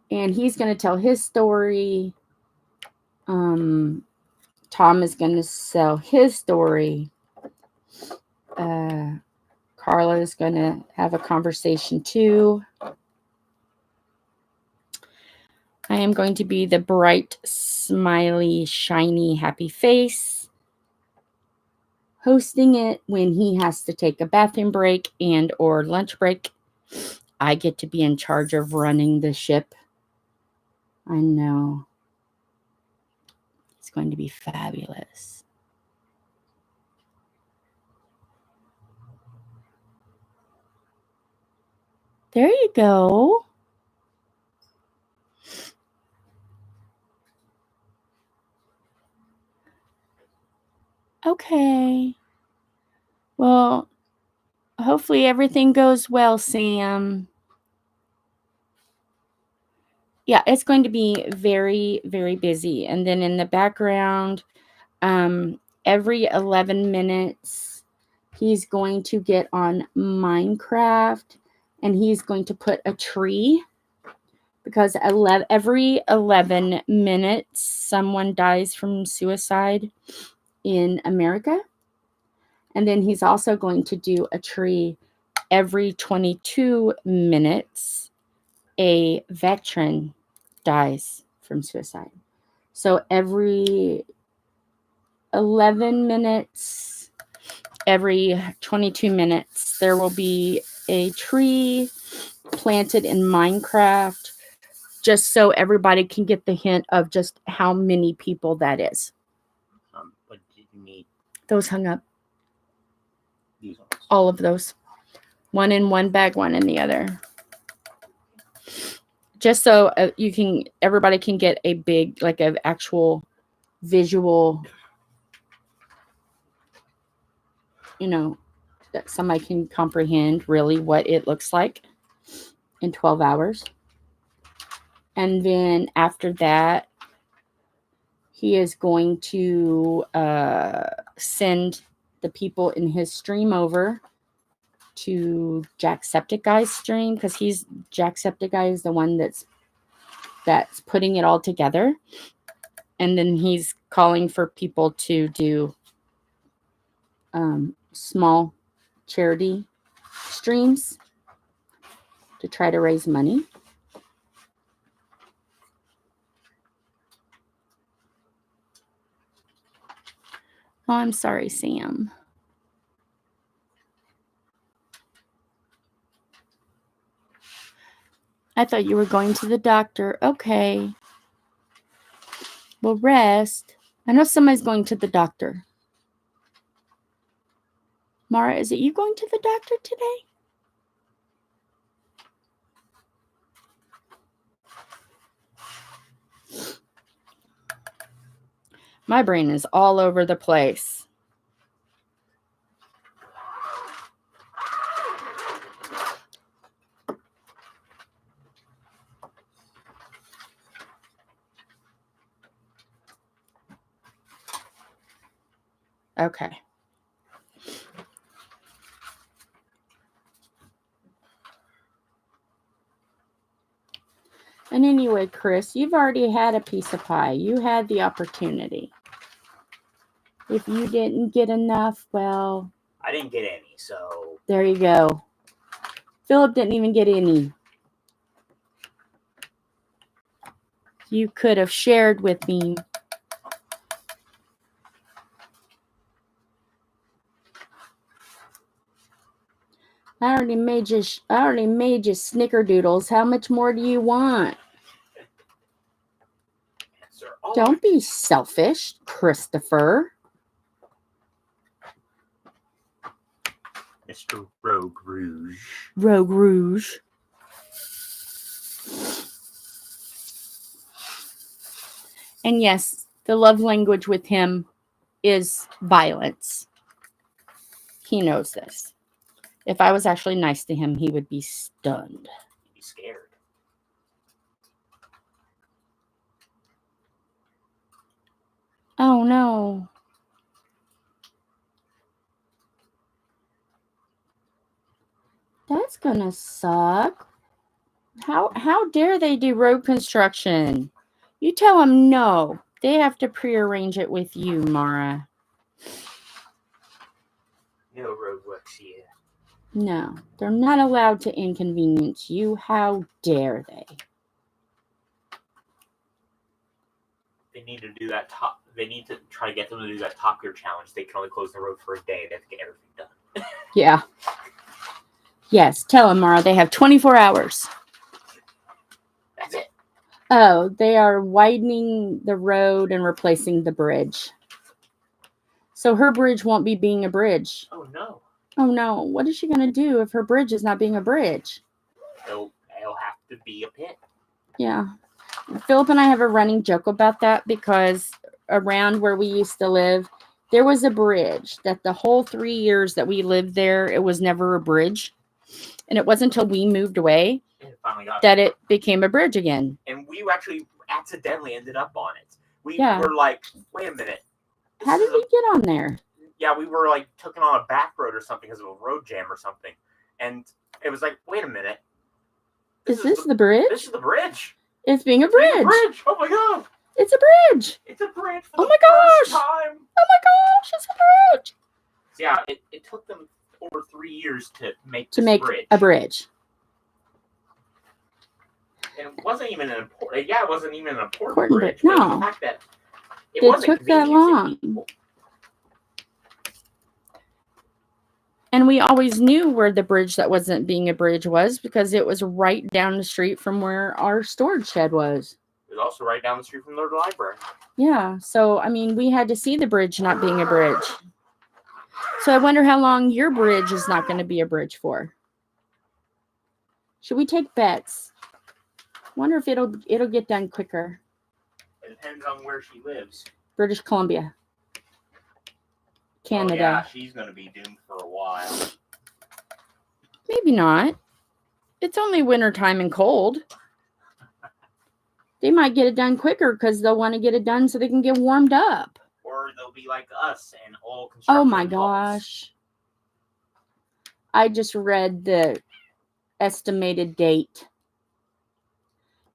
And he's going to tell his story. Tom is going to sell his story. Carla is going to have a conversation too. I am going to be the bright, smiley, shiny, happy face, hosting it when he has to take a bathroom break and or lunch break. I get to be in charge of running the ship. I know. It's going to be fabulous. There you go. Okay. Well, hopefully everything goes well, Sam. Yeah, it's going to be very, very busy. And then in the background, every 11 minutes, he's going to get on Minecraft and he's going to put a tree because every 11 minutes, someone dies from suicide in America. And then he's also going to do a tree every 22 minutes. A veteran dies from suicide. So every 11 minutes, every 22 minutes, there will be a tree planted in Minecraft, just so everybody can get the hint of just how many people that is. What did you need? Those hung up. These ones. All of those. One in one bag, one in the other. Just so everybody can get a big, like an actual visual, that somebody can comprehend really what it looks like in 12 hours. And then after that, he is going to send the people in his stream over to Jacksepticeye's stream, because Jacksepticeye is the one that's putting it all together. And then he's calling for people to do small charity streams to try to raise money. Oh, I'm sorry, Sam. I thought you were going to the doctor. Okay. Well, rest. I know somebody's going to the doctor. Mara, is it you going to the doctor today? My brain is all over the place. Okay. And anyway, Chris, you've already had a piece of pie. You had the opportunity. If you didn't get enough, well... I didn't get any, so... There you go. Philip didn't even get any. You could have shared with me. I already made you snickerdoodles. How much more do you want? Don't be selfish, Christopher. Mr. Rogue Rouge. Rogue Rouge. And yes, the love language with him is violence. He knows this. If I was actually nice to him, he would be stunned. He'd be scared. Oh no. That's gonna suck. How dare they do road construction? You tell them no. They have to prearrange it with you, Mara. No roadworks here. No, they're not allowed to inconvenience you. How dare they? They need to do that top. They need to try to get them to do that Top Gear challenge. They can only close the road for a day. They have to get everything done. Yeah. Yes, tell them, Mara. They have 24 hours. That's it. Oh, they are widening the road and replacing the bridge. So her bridge won't be being a bridge. Oh no. Oh no. What is she going to do if her bridge is not being a bridge? It'll have to be a pit. Yeah. Philip and I have a running joke about that because around where we used to live, there was a bridge that the whole 3 years that we lived there, it was never a bridge. And it wasn't until we moved away that it became a bridge again. And we actually accidentally ended up on it. We Yeah. were like, wait a minute. How did we get on there? Yeah, we were like taken on a back road or something because of a road jam or something. And it was like, wait a minute. Is this the bridge? This is the bridge. It's being a bridge. Oh my god. It's a bridge. It's a bridge for oh the my first gosh. time. Oh my gosh, it's a bridge. Yeah, it took them over 3 years to make bridge. A bridge. And it wasn't even an important. Yeah, it wasn't even an important bridge. No. But the fact that it took that long. And we always knew where the bridge that wasn't being a bridge was because it was right down the street from where our storage shed was. It was also right down the street from their library. Yeah. So, I mean, we had to see the bridge not being a bridge. So I wonder how long your bridge is not going to be a bridge for. Should we take bets? Wonder if it'll get done quicker. It depends on where she lives. British Columbia. Canada. Oh, yeah, she's going to be doomed for a while. Maybe not. It's only wintertime and cold. They might get it done quicker because they'll want to get it done so they can get warmed up. Or they'll be like us and all construction. Oh my gosh. I just read the estimated date.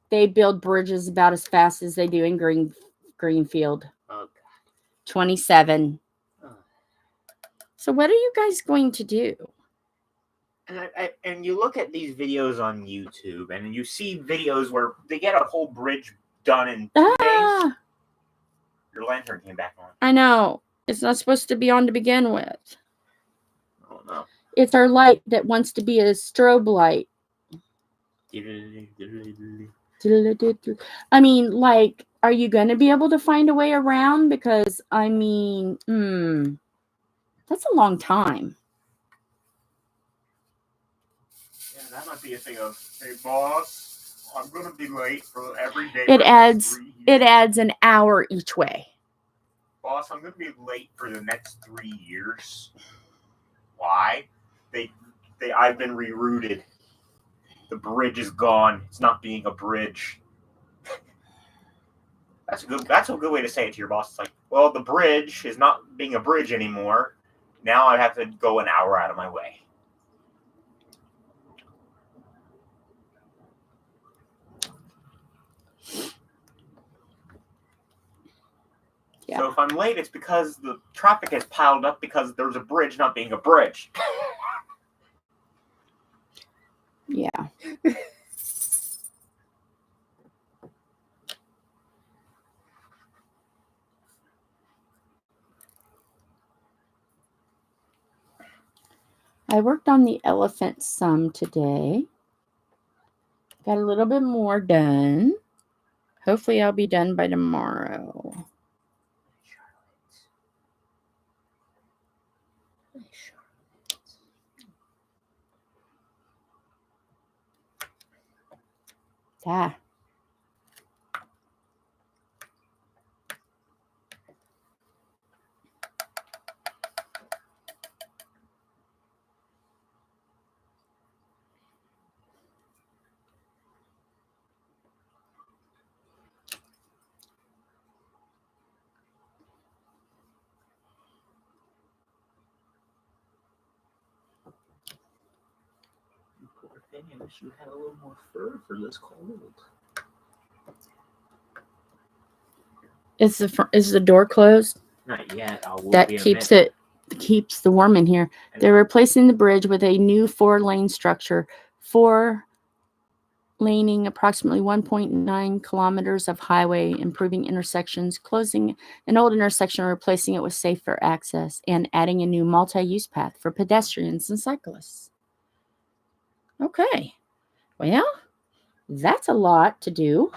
They build bridges about as fast as they do in Greenfield. Oh, God. 27. So what are you guys going to do? And you look at these videos on YouTube, and you see videos where they get a whole bridge done in 2 days. Your lantern came back on. I know. It's not supposed to be on to begin with. Oh, no. It's our light that wants to be a strobe light. I mean, like, are you going to be able to find a way around? Because, I mean, that's a long time. Yeah, that might be a thing of, hey, boss, I'm going to be late for every day. It adds an hour each way. Boss, I'm going to be late for the next 3 years. Why? I've been rerouted. The bridge is gone. It's not being a bridge. That's a good way to say it to your boss. It's like, well, the bridge is not being a bridge anymore. Now I have to go an hour out of my way. Yeah. So if I'm late, it's because the traffic has piled up because there's a bridge not being a bridge. Yeah. I worked on the elephant some today. Got a little bit more done. Hopefully I'll be done by tomorrow. Yeah. Dang, I wish you had a little more fur for this cold. Is the door closed? Not yet. That keeps the warm in here. They're replacing the bridge with a new 4-lane structure. 4-laning approximately 1.9 kilometers of highway, improving intersections, closing an old intersection, replacing it with safer access, and adding a new multi-use path for pedestrians and cyclists. Okay. Well, that's a lot to do.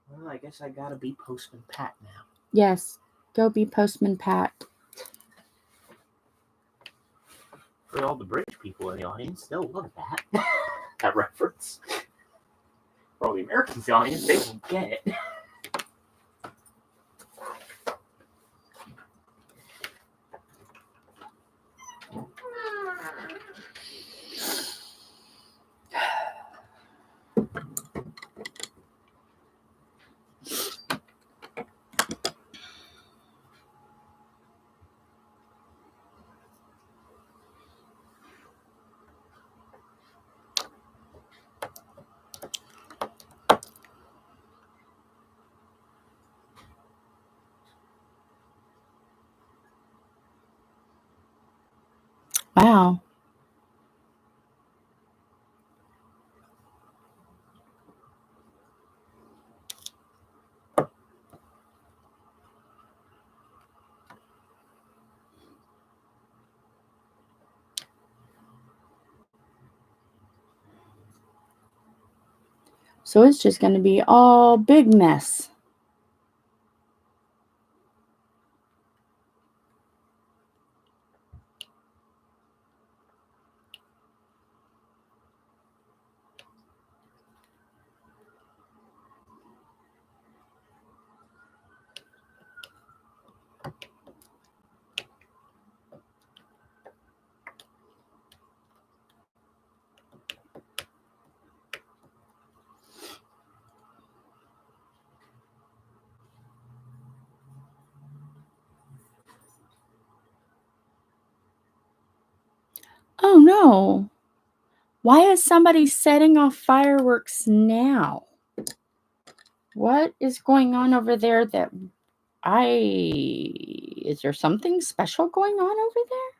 Well, I guess I gotta be Postman Pat now. Yes. Go be Postman Pat. For all the British people in the audience, they'll love that. That reference. For all the Americans in the audience, they won't get it. Wow. So it's just going to be all big mess. Oh no. Why is somebody setting off fireworks now? What is going on over there that is there something special going on over there?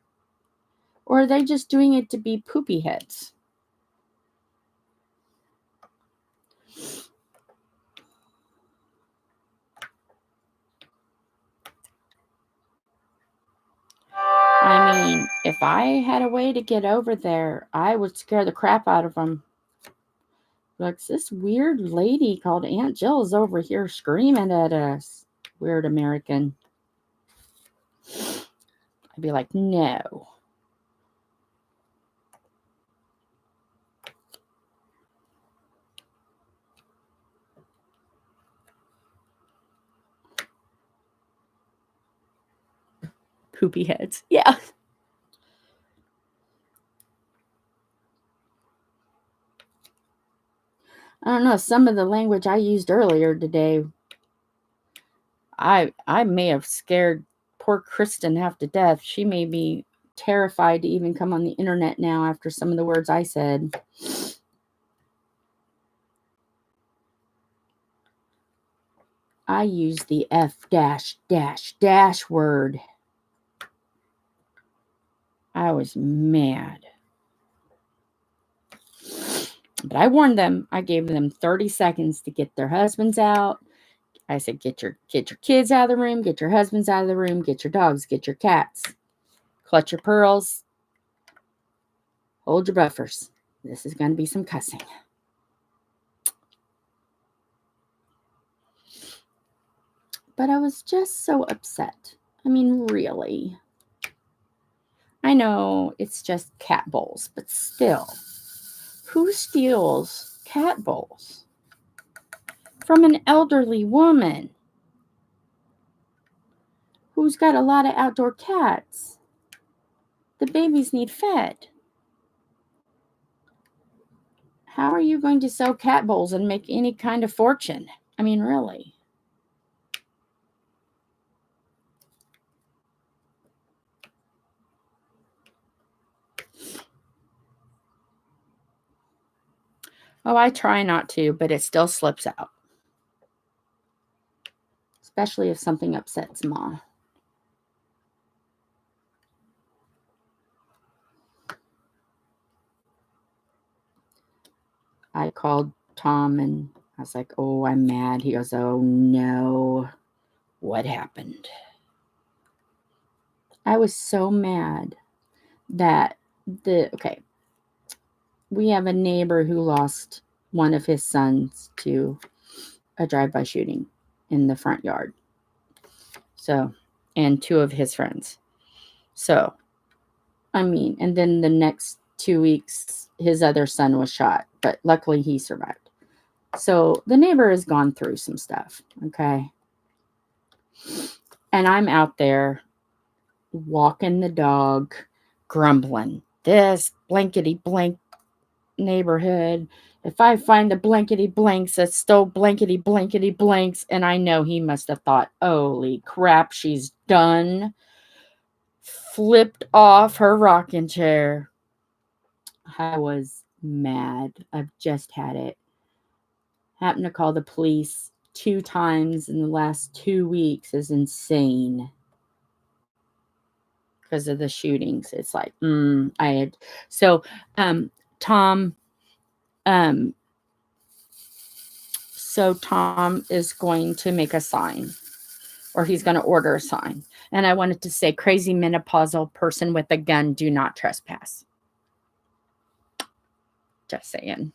Or are they just doing it to be poopy heads? I mean, if I had a way to get over there, I would scare the crap out of them. Like, this weird lady called Aunt Jill is over here screaming at us. Weird American. I'd be like, no. Poopy heads. Yeah. I don't know. Some of the language I used earlier today, I may have scared poor Kristen half to death. She may be terrified to even come on the internet now after some of the words I said. I use the F dash word. I was mad. But I warned them. I gave them 30 seconds to get their husbands out. I said, get your kids out of the room, get your husbands out of the room, get your dogs, get your cats. Clutch your pearls. Hold your buffers. This is going to be some cussing. But I was just so upset. I mean, really. I know it's just cat bowls, but still. Who steals cat bowls from an elderly woman who's got a lot of outdoor cats? The babies need fed. How are you going to sell cat bowls and make any kind of fortune? I mean, really. Oh, I try not to, but it still slips out. Especially if something upsets Ma. I called Tom and I was like, oh, I'm mad. He goes, oh, no. What happened? I was so mad that we have a neighbor who lost one of his sons to a drive-by shooting in the front yard. So, and 2 of his friends. So, I mean, and then the next 2 weeks, his other son was shot, but luckily he survived. So the neighbor has gone through some stuff, okay? And I'm out there walking the dog, grumbling. This blankety blank neighborhood. If I find the blankety blanks that stole blankety blankety blanks, and I know he must have thought, holy crap, she's done. Flipped off her rocking chair. I was mad. I've just had it. Happened to call the police 2 times in the last 2 weeks is insane. Because of the shootings. It's like, Tom is going to make a sign, or he's going to order a sign. And I wanted to say, crazy menopausal person with a gun, do not trespass. Just saying.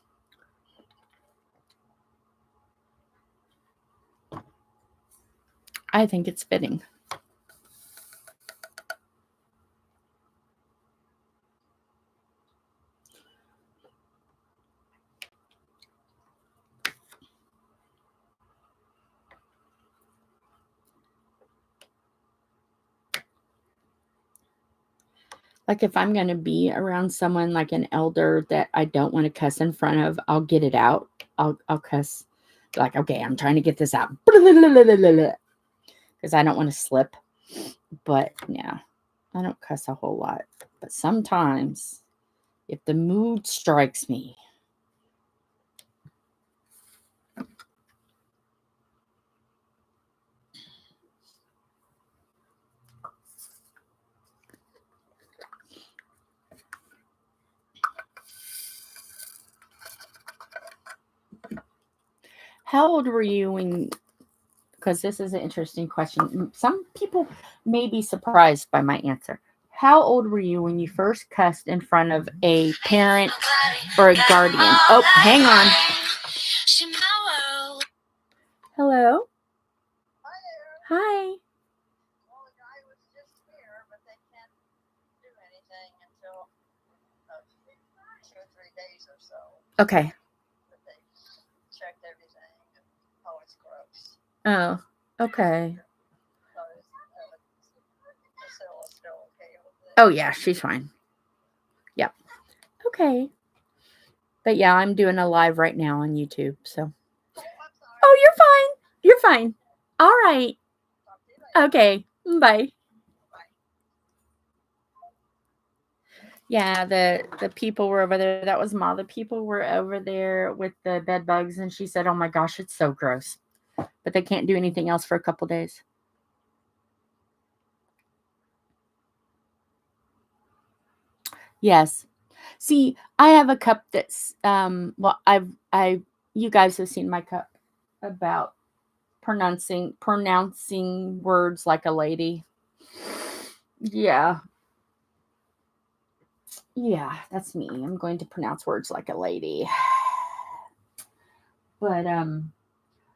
I think it's fitting. Like if I'm going to be around someone like an elder that I don't want to cuss in front of, I'll get it out. I'll cuss. Like, okay, I'm trying to get this out. Because I don't want to slip. But yeah, I don't cuss a whole lot. But sometimes, if the mood strikes me, how old were you when, because this is an interesting question. Some people may be surprised by my answer. How old were you when you first cussed in front of a parent or a guardian? Oh, hang on. Hello? Hi. Well, the guy was just here, but they can't do anything until 2 or 3 days or so. Okay. But they checked everything. And, it's gross. Oh, okay. Priscilla's still okay with it. Oh, yeah, she's fine. Yep. Okay. But yeah, I'm doing a live right now on YouTube, so. Oh, you're fine. You're fine. All right. Okay. Bye. Yeah, the people were over there. That was Ma. The people were over there with the bed bugs, and she said, oh my gosh, it's so gross. But they can't do anything else for a couple days. Yes. See, I have a cup that's you guys have seen my cup about pronouncing words like a lady. Yeah. Yeah, that's me. I'm going to pronounce words like a lady. But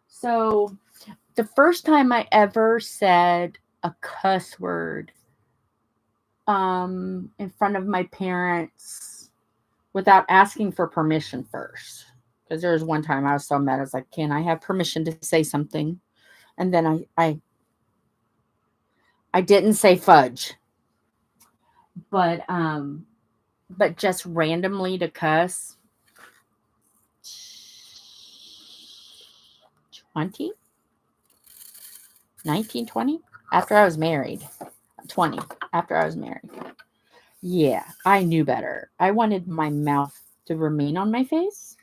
so the first time I ever said a cuss word in front of my parents without asking for permission first. Because there was one time I was so mad, I was like, can I have permission to say something? And then I didn't say fudge. But just randomly to cuss. 1920 after I was married. 20 after I was married. Yeah, I knew better. I wanted my mouth to remain on my face.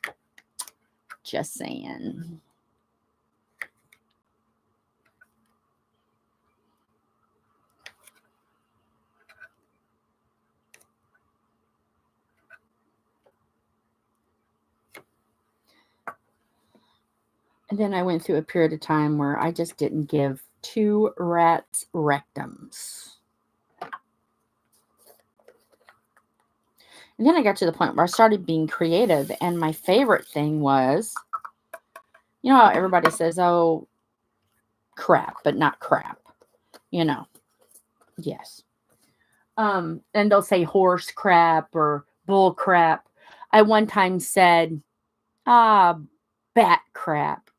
Just saying. And then I went through a period of time where I just didn't give two rats rectums. And then I got to the point where I started being creative. And my favorite thing was, you know how everybody says, oh, crap, but not crap. You know. Yes. And they'll say horse crap or bull crap. I one time said, bat crap.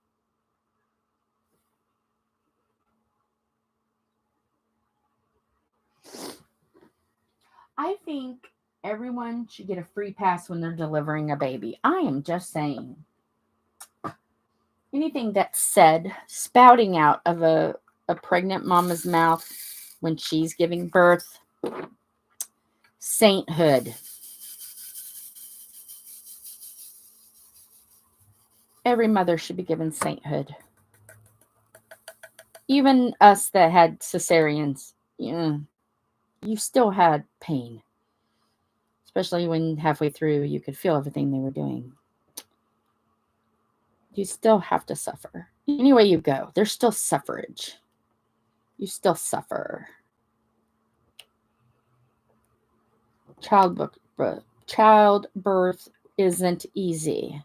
I think everyone should get a free pass when they're delivering a baby. I am just saying. Anything that's said, spouting out of a pregnant mama's mouth when she's giving birth, sainthood. Every mother should be given sainthood. Even us that had cesareans, you still had pain. Especially when halfway through you could feel everything they were doing. You still have to suffer. Anyway you go, there's still suffrage. You still suffer. Childbirth isn't easy.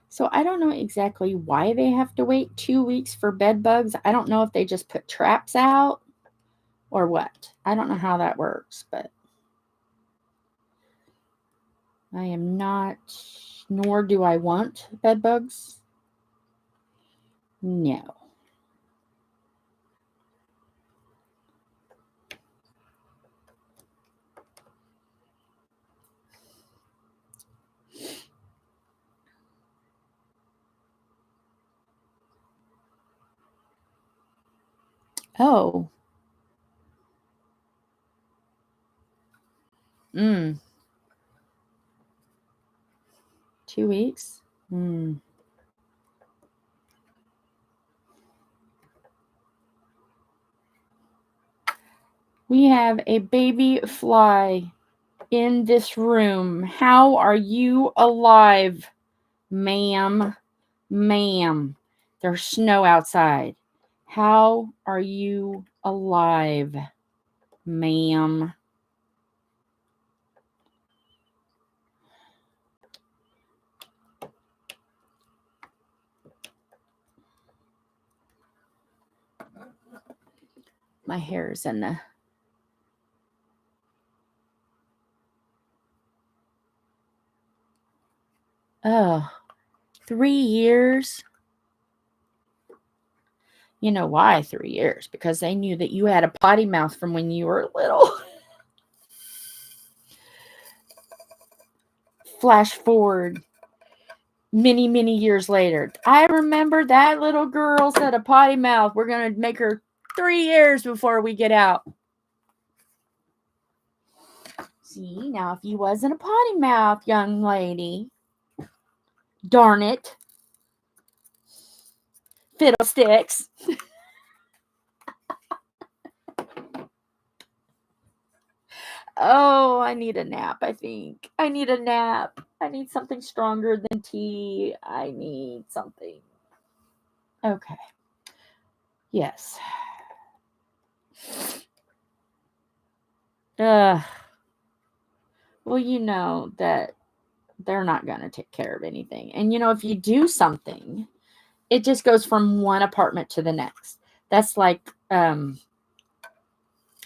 So I don't know exactly why they have to wait 2 weeks for bed bugs. I don't know if they just put traps out or what. I don't know how that works, but I am not, nor do I want bed bugs. No. Oh. 2 weeks? We have a baby fly in this room. How are you alive, ma'am? Ma'am, there's snow outside. How are you alive, ma'am? My hair is in the... Oh, 3 years? You know why 3 years? Because they knew that you had a potty mouth from when you were little. Flash forward many, many years later. I remember that little girl said a potty mouth. We're going to make her 3 years before we get out. See, now if you wasn't a potty mouth, young lady, darn it, fiddlesticks. Oh, I need a nap, I think. I need a nap. I need something stronger than tea. I need something. Okay. Yes. Well, you know that they're not going to take care of anything. And, you know, if you do something, it just goes from one apartment to the next. That's like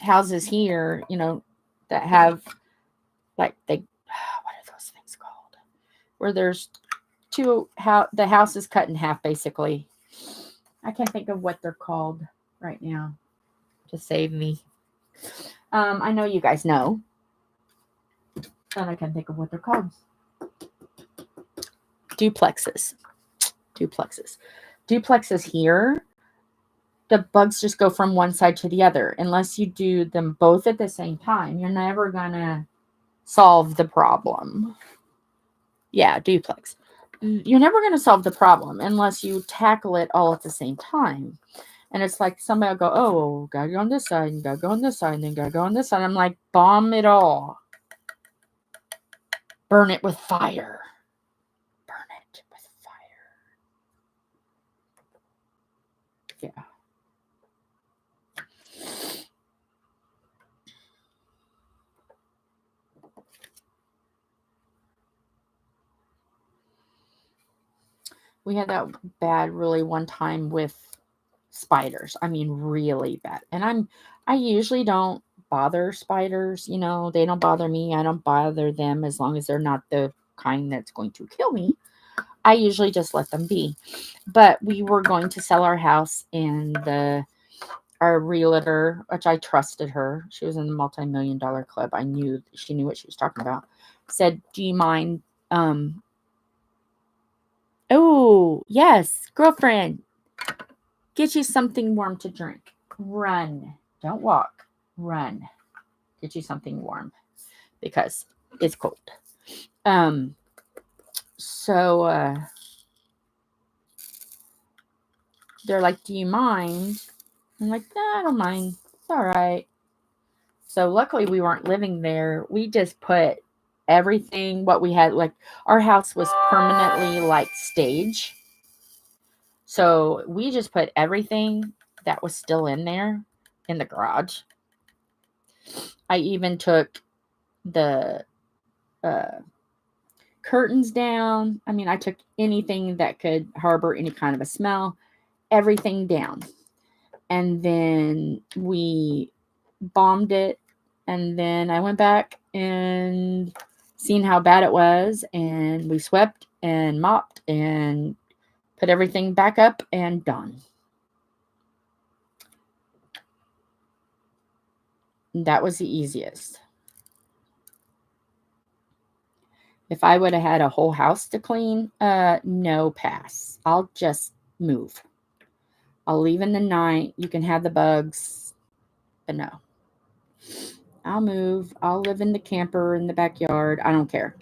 houses here, you know, that have like what are those things called? where there's the house is cut in half, basically. I can't think of what they're called right now to save me. I know you guys know. And I can't think of what they're called. Duplexes. Duplexes here, the bugs just go from one side to the other. Unless you do them both at the same time, you're never going to solve the problem. Yeah, duplex. You're never going to solve the problem unless you tackle it all at the same time. And it's like somebody will go, oh, gotta go on this side, and gotta go on this side, and then gotta go on this side. I'm like, bomb it all. Burn it with fire. Burn it with fire. Yeah. We had that bad really one time with spiders. I mean, really bad. And I usually don't bother spiders. You know, they don't bother me. I don't bother them as long as they're not the kind that's going to kill me. I usually just let them be. But we were going to sell our house, and our realtor, which I trusted her, she was in the multi-million-dollar club. I knew she knew what she was talking about. Said, do you mind? Oh, yes, girlfriend. Get you something warm to drink. Run. Don't walk. Run. Get you something warm because it's cold. So they're like, do you mind? I'm like, nah, I don't mind. It's all right. So luckily we weren't living there. We just put everything, what we had, like our house was permanently like stage. So we just put everything that was still in there in the garage. I even took the curtains down. I mean, I took anything that could harbor any kind of a smell, everything down. And then we bombed it. And then I went back and seen how bad it was. And we swept and mopped and put everything back up and done. That was the easiest. If I would have had a whole house to clean, no, pass. I'll just move. I'll leave in the night. You can have the bugs, but no. I'll move. I'll live in the camper in the backyard. I don't care.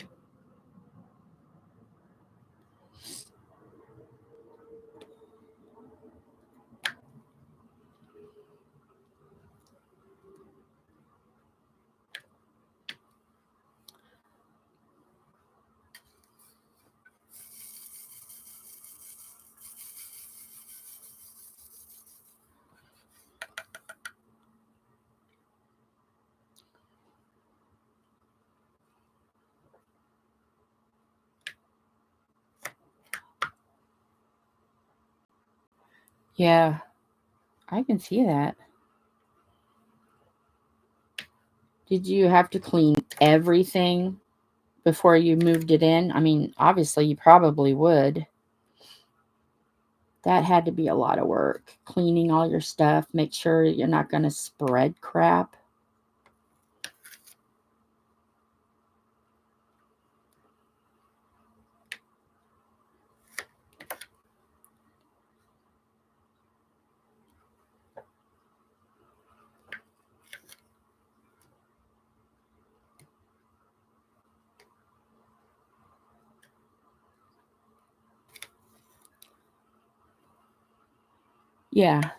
Yeah, I can see that. Did you have to clean everything before you moved it in? I mean, obviously you probably would. That had to be a lot of work. Cleaning all your stuff. Make sure you're not going to spread crap. Yeah.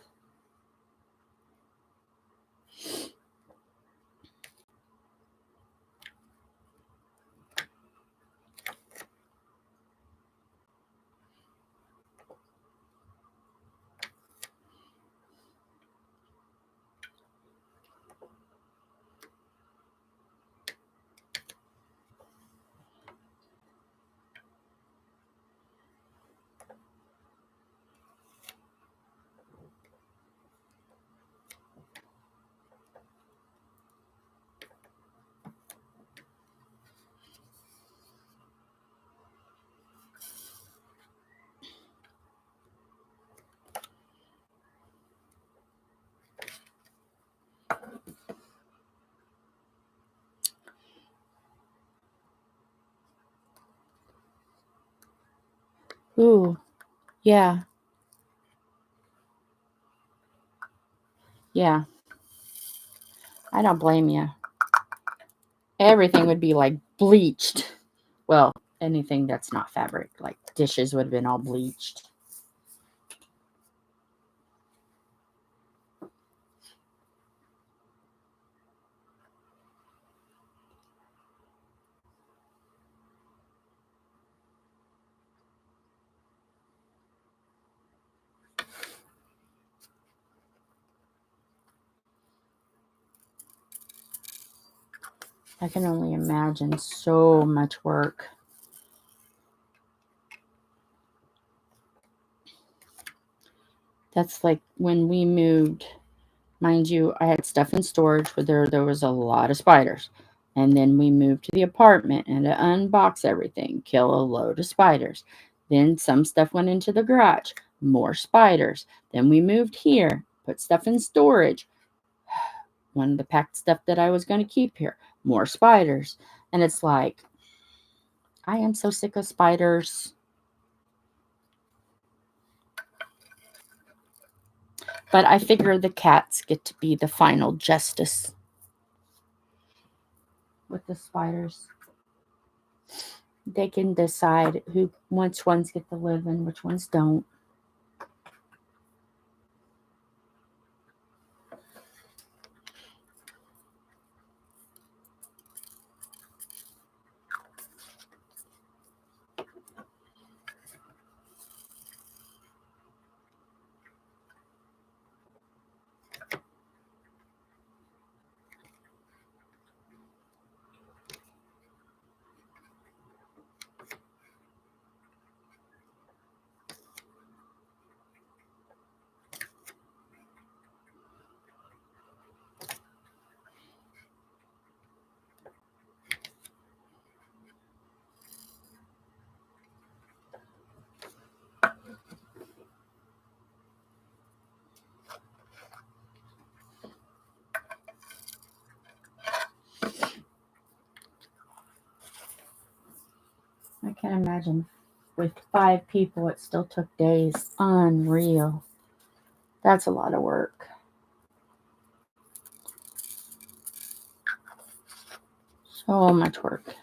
Ooh, yeah. Yeah. I don't blame you. Everything would be like bleached. Well, anything that's not fabric, like dishes would have been all bleached. I can only imagine so much work. That's like when we moved. Mind you, I had stuff in storage where there was a lot of spiders. And then we moved to the apartment and to unbox everything, kill a load of spiders. Then some stuff went into the garage, more spiders. Then we moved here, put stuff in storage. One of the packed stuff that I was going to keep here, more spiders. And it's like, I am so sick of spiders. But I figure the cats get to be the final justice with the spiders. They can decide which ones get to live and which ones don't. I can't imagine with 5 people it still took days. Unreal. That's a lot of work. So much work.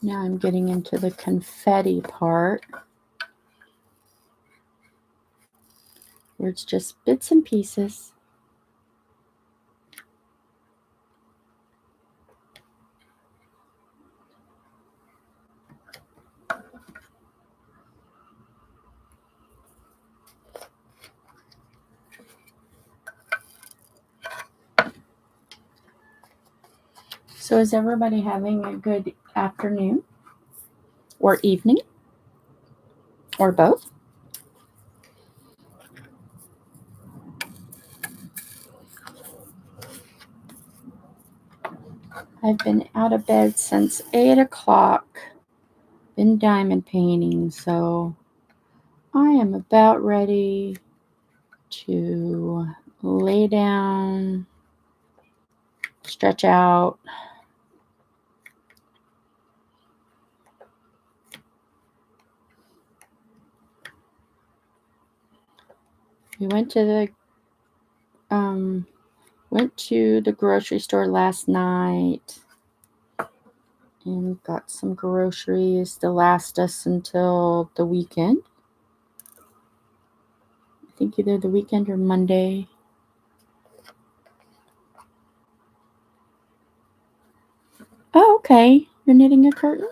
Now I'm getting into the confetti part, where it's just bits and pieces. So is everybody having a good afternoon or evening or both? I've been out of bed since 8 o'clock. Been diamond painting, so I am about ready to lay down, stretch out. We went to the grocery store last night and got some groceries to last us until the weekend. I think either the weekend or Monday. Oh, okay. You're knitting a curtain?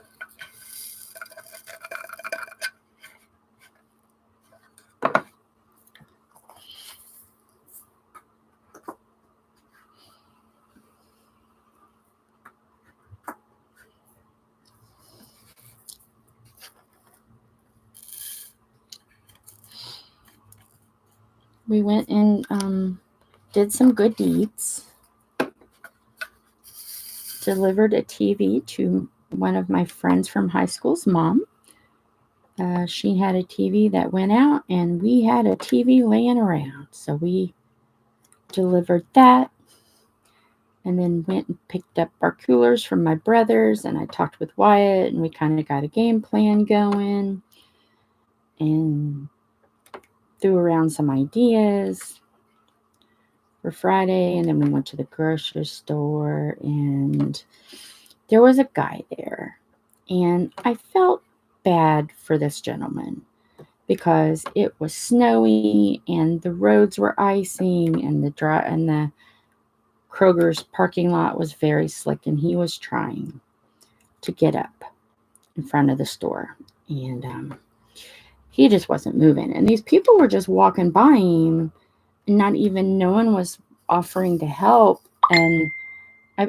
We went and did some good deeds. Delivered a TV to one of my friends from high school's mom. She had a TV that went out, and we had a TV laying around. So we delivered that, and then went and picked up our coolers from my brothers, and I talked with Wyatt, and we kind of got a game plan going and threw around some ideas for Friday. And then we went to the grocery store, and there was a guy there, and I felt bad for this gentleman because it was snowy and the roads were icing, and the Kroger's parking lot was very slick, and he was trying to get up in front of the store, and he just wasn't moving. And these people were just walking by him, and no one was offering to help. And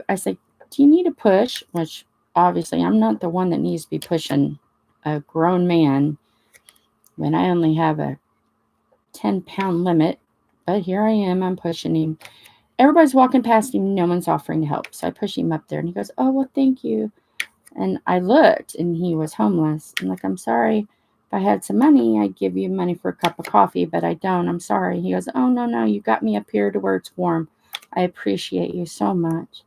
I said, "Do you need a push?" Which obviously I'm not the one that needs to be pushing a grown man when I only have a 10-pound limit. But here I am, I'm pushing him. Everybody's walking past him, no one's offering to help. So I push him up there, and he goes, "Oh, well, thank you." And I looked, and he was homeless. I'm like, "I'm sorry. If I had some money, I'd give you money for a cup of coffee, but I don't. I'm sorry." He goes, "Oh, no, you got me up here to where it's warm. I appreciate you so much."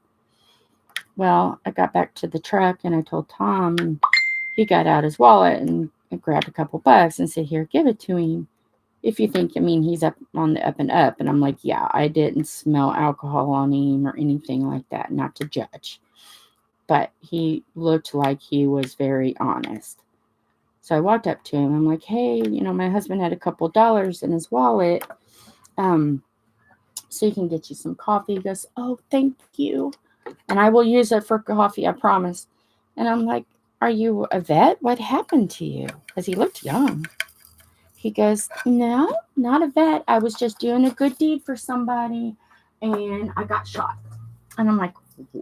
Well, I got back to the truck, and I told Tom, and he got out his wallet and grabbed a couple bucks and said, "Here, give it to him. If you think, he's up on the up and up." And I'm like, yeah, I didn't smell alcohol on him or anything like that, not to judge. But he looked like he was very honest. So I walked up to him. I'm like, "Hey, my husband had a couple dollars in his wallet. So he can get you some coffee." He goes, "Oh, thank you. And I will use it for coffee, I promise." And I'm like, "Are you a vet? What happened to you?" Because he looked young. He goes, "No, not a vet. I was just doing a good deed for somebody, and I got shot." And I'm like,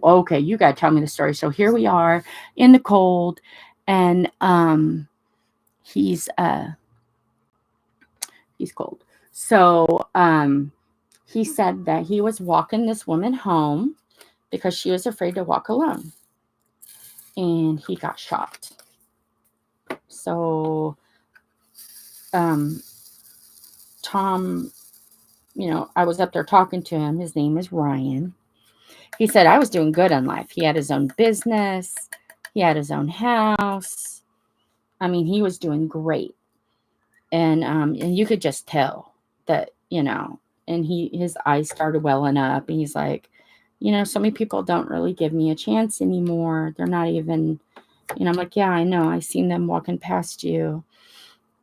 "Okay, you got to tell me the story." So here we are in the cold, and he's cold. So he said that he was walking this woman home because she was afraid to walk alone, and he got shot. So Tom, I was up there talking to him. His name is Ryan. He said I was doing good in life. He had his own business. He had his own house. He was doing great. And you could just tell that, and his eyes started welling up, and he's like, "So many people don't really give me a chance anymore. They're not even," I'm like, "Yeah, I know. I seen them walking past you."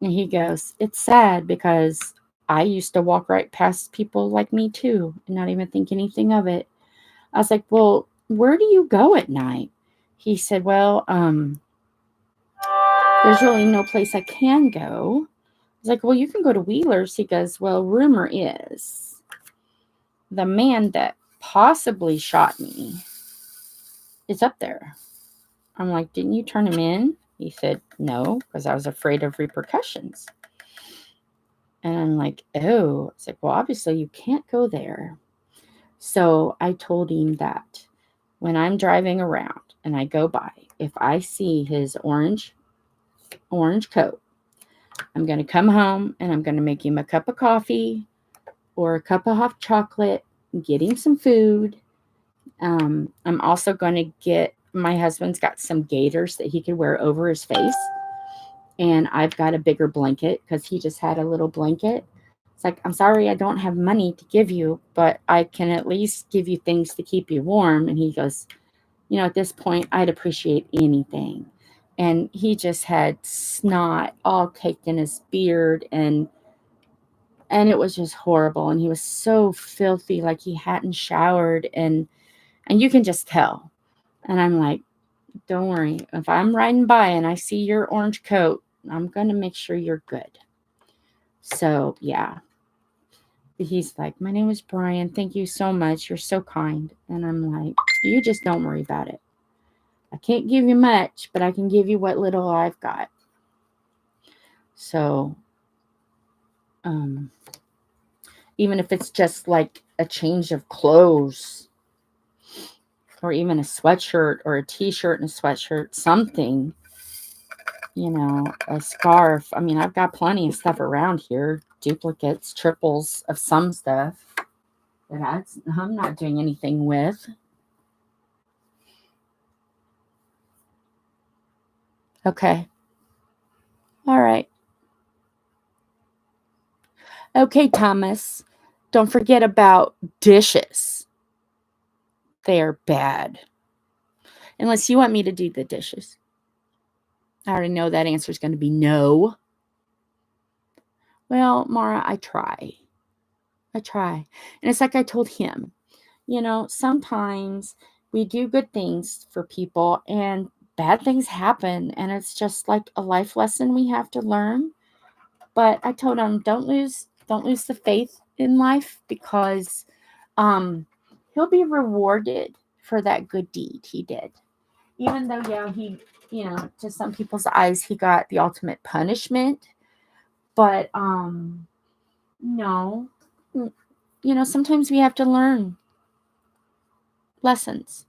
And he goes, "It's sad because I used to walk right past people like me too and not even think anything of it." I was like, "Well, where do you go at night?" He said, "Well, there's really no place I can go." I was like, "Well, you can go to Wheeler's." He goes, "Well, rumor is the man that possibly shot me it's up there. I'm like, didn't you turn him in? He said, no, because I was afraid of repercussions. And I'm like, oh. It's like, well, obviously you can't go there. So I told him that when I'm driving around and I go by, if I see his orange coat, I'm going to come home and I'm going to make him a cup of coffee or a cup of hot chocolate, get him some food. I'm also going to get, my husband's got some gaiters that he could wear over his face. And I've got a bigger blanket because he just had a little blanket. It's like, I'm sorry, I don't have money to give you, but I can at least give you things to keep you warm. And he goes, you know, at this point, I'd appreciate anything. And he just had snot all caked in his beard, and it was just horrible. And he was so filthy, like he hadn't showered, and you can just tell. And I'm like, don't worry. If I'm riding by and I see your orange coat, I'm going to make sure you're good. So, yeah. He's like, my name is Brian. Thank you so much. You're so kind. And I'm like, you just don't worry about it. I can't give you much, but I can give you what little I've got. So, even if it's just like a change of clothes, or even a sweatshirt or a t-shirt and a sweatshirt, something, you know, a scarf. I mean, I've got plenty of stuff around here, duplicates, triples of some stuff that I'm not doing anything with. Okay. All right. Okay, Thomas. Don't forget about dishes. They are bad. Unless you want me to do the dishes. I already know that answer is going to be no. Well, Mara, I try. And it's like I told him, you know, sometimes we do good things for people and bad things happen. And it's just like a life lesson we have to learn. But I told him, don't lose the faith in life, because he'll be rewarded for that good deed he did. Even though, yeah, he, you know, to some people's eyes, he got the ultimate punishment. But no, you know, sometimes we have to learn lessons.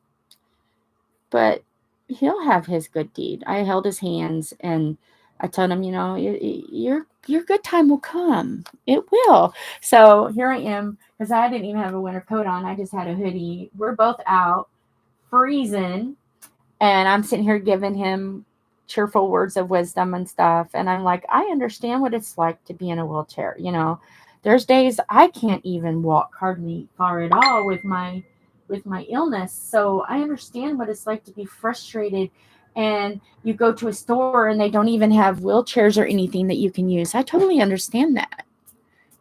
But he'll have his good deed. I held his hands and I told him, you know, your good time will come. It will. So here I am, because I didn't even have a winter coat on. I just had a hoodie. We're both out, freezing, and I'm sitting here giving him cheerful words of wisdom and stuff. And I'm like, I understand what it's like to be in a wheelchair. You know, there's days I can't even walk hardly far at all with my illness. So I understand what it's like to be frustrated. And you go to a store and they don't even have wheelchairs or anything that you can use. I totally understand that.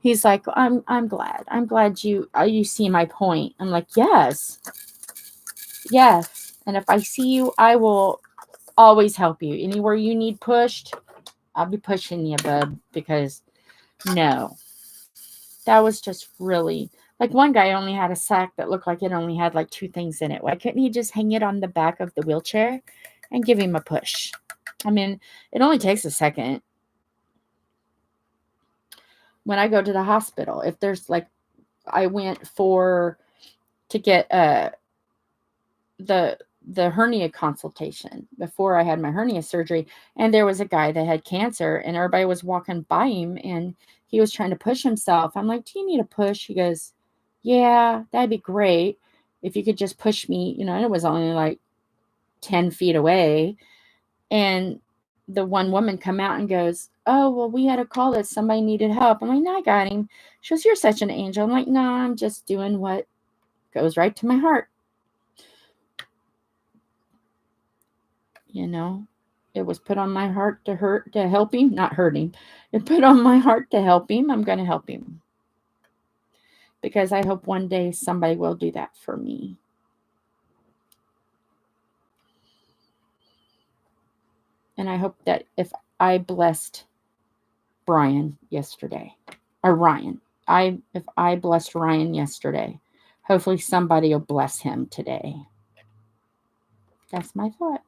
He's like, I'm glad. I'm glad you see my point. I'm like, yes. And if I see you, I will always help you. Anywhere you need pushed, I'll be pushing you, bub, because no. That was just really, like, one guy only had a sack that looked like it only had like 2 things in it. Why couldn't he just hang it on the back of the wheelchair and give him a push? I mean, it only takes a second. When I go to the hospital, if there's like, I went to get the hernia consultation before I had my hernia surgery, and there was a guy that had cancer, and everybody was walking by him, and he was trying to push himself. I'm like, do you need a push? He goes, yeah, that'd be great if you could just push me, you know. And it was only like 10 feet away, and the one woman come out and goes, oh, well, we had a call that somebody needed help. I'm like, no, I got him. She goes, you're such an angel. I'm like, no, I'm just doing what goes right to my heart. You know, it was put on my heart to help him, not hurt him. It put on my heart to help him. I'm going to help him, because I hope one day somebody will do that for me. And I hope that if I blessed Brian yesterday, or Ryan, if I blessed Ryan yesterday, hopefully somebody will bless him today. That's my thought.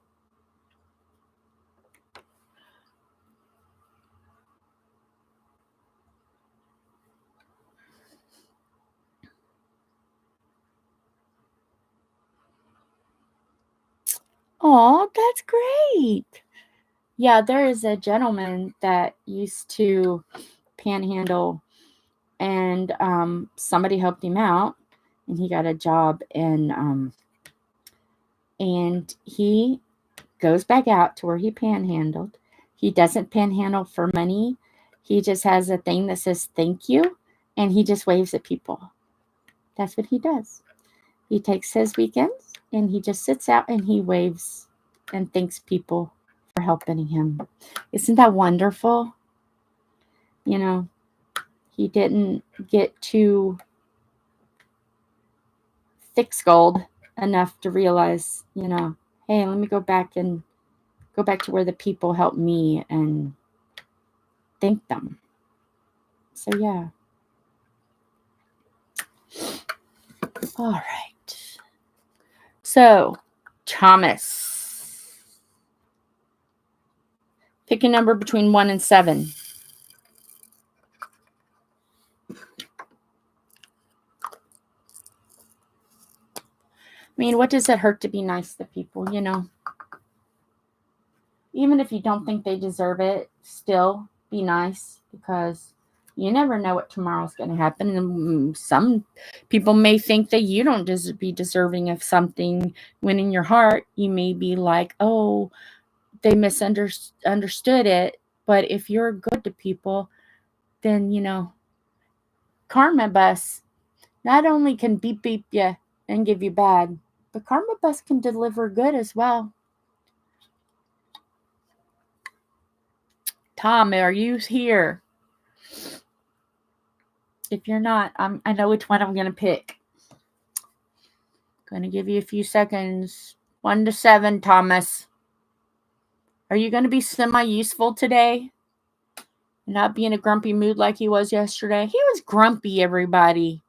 Oh, that's great. Yeah, there is a gentleman that used to panhandle, and somebody helped him out, and he got a job, and he goes back out to where he panhandled. He doesn't panhandle for money. He just has a thing that says thank you, and he just waves at people. That's what he does. He takes his weekends, and he just sits out, and he waves and thanks people for helping him. Isn't that wonderful? You know, he didn't get too thick-skulled enough to realize, hey, let me go back to where the people help me and thank them. So, yeah. All right. So, Thomas. Pick a number between 1 and 7. I mean, what does it hurt to be nice to people, Even if you don't think they deserve it, still be nice, because you never know what tomorrow's going to happen. And some people may think that you don't be deserving of something, when in your heart you may be like, oh, they misunderstood it. But if you're good to people, then, Karma Bus not only can beep you and give you bad, but Karma Bus can deliver good as well. Tom, are you here? If you're not, I know which one I'm going to pick. Going to give you a few seconds. 1 to 7, Thomas. Are you going to be semi-useful today? Not be in a grumpy mood like he was yesterday? He was grumpy, everybody.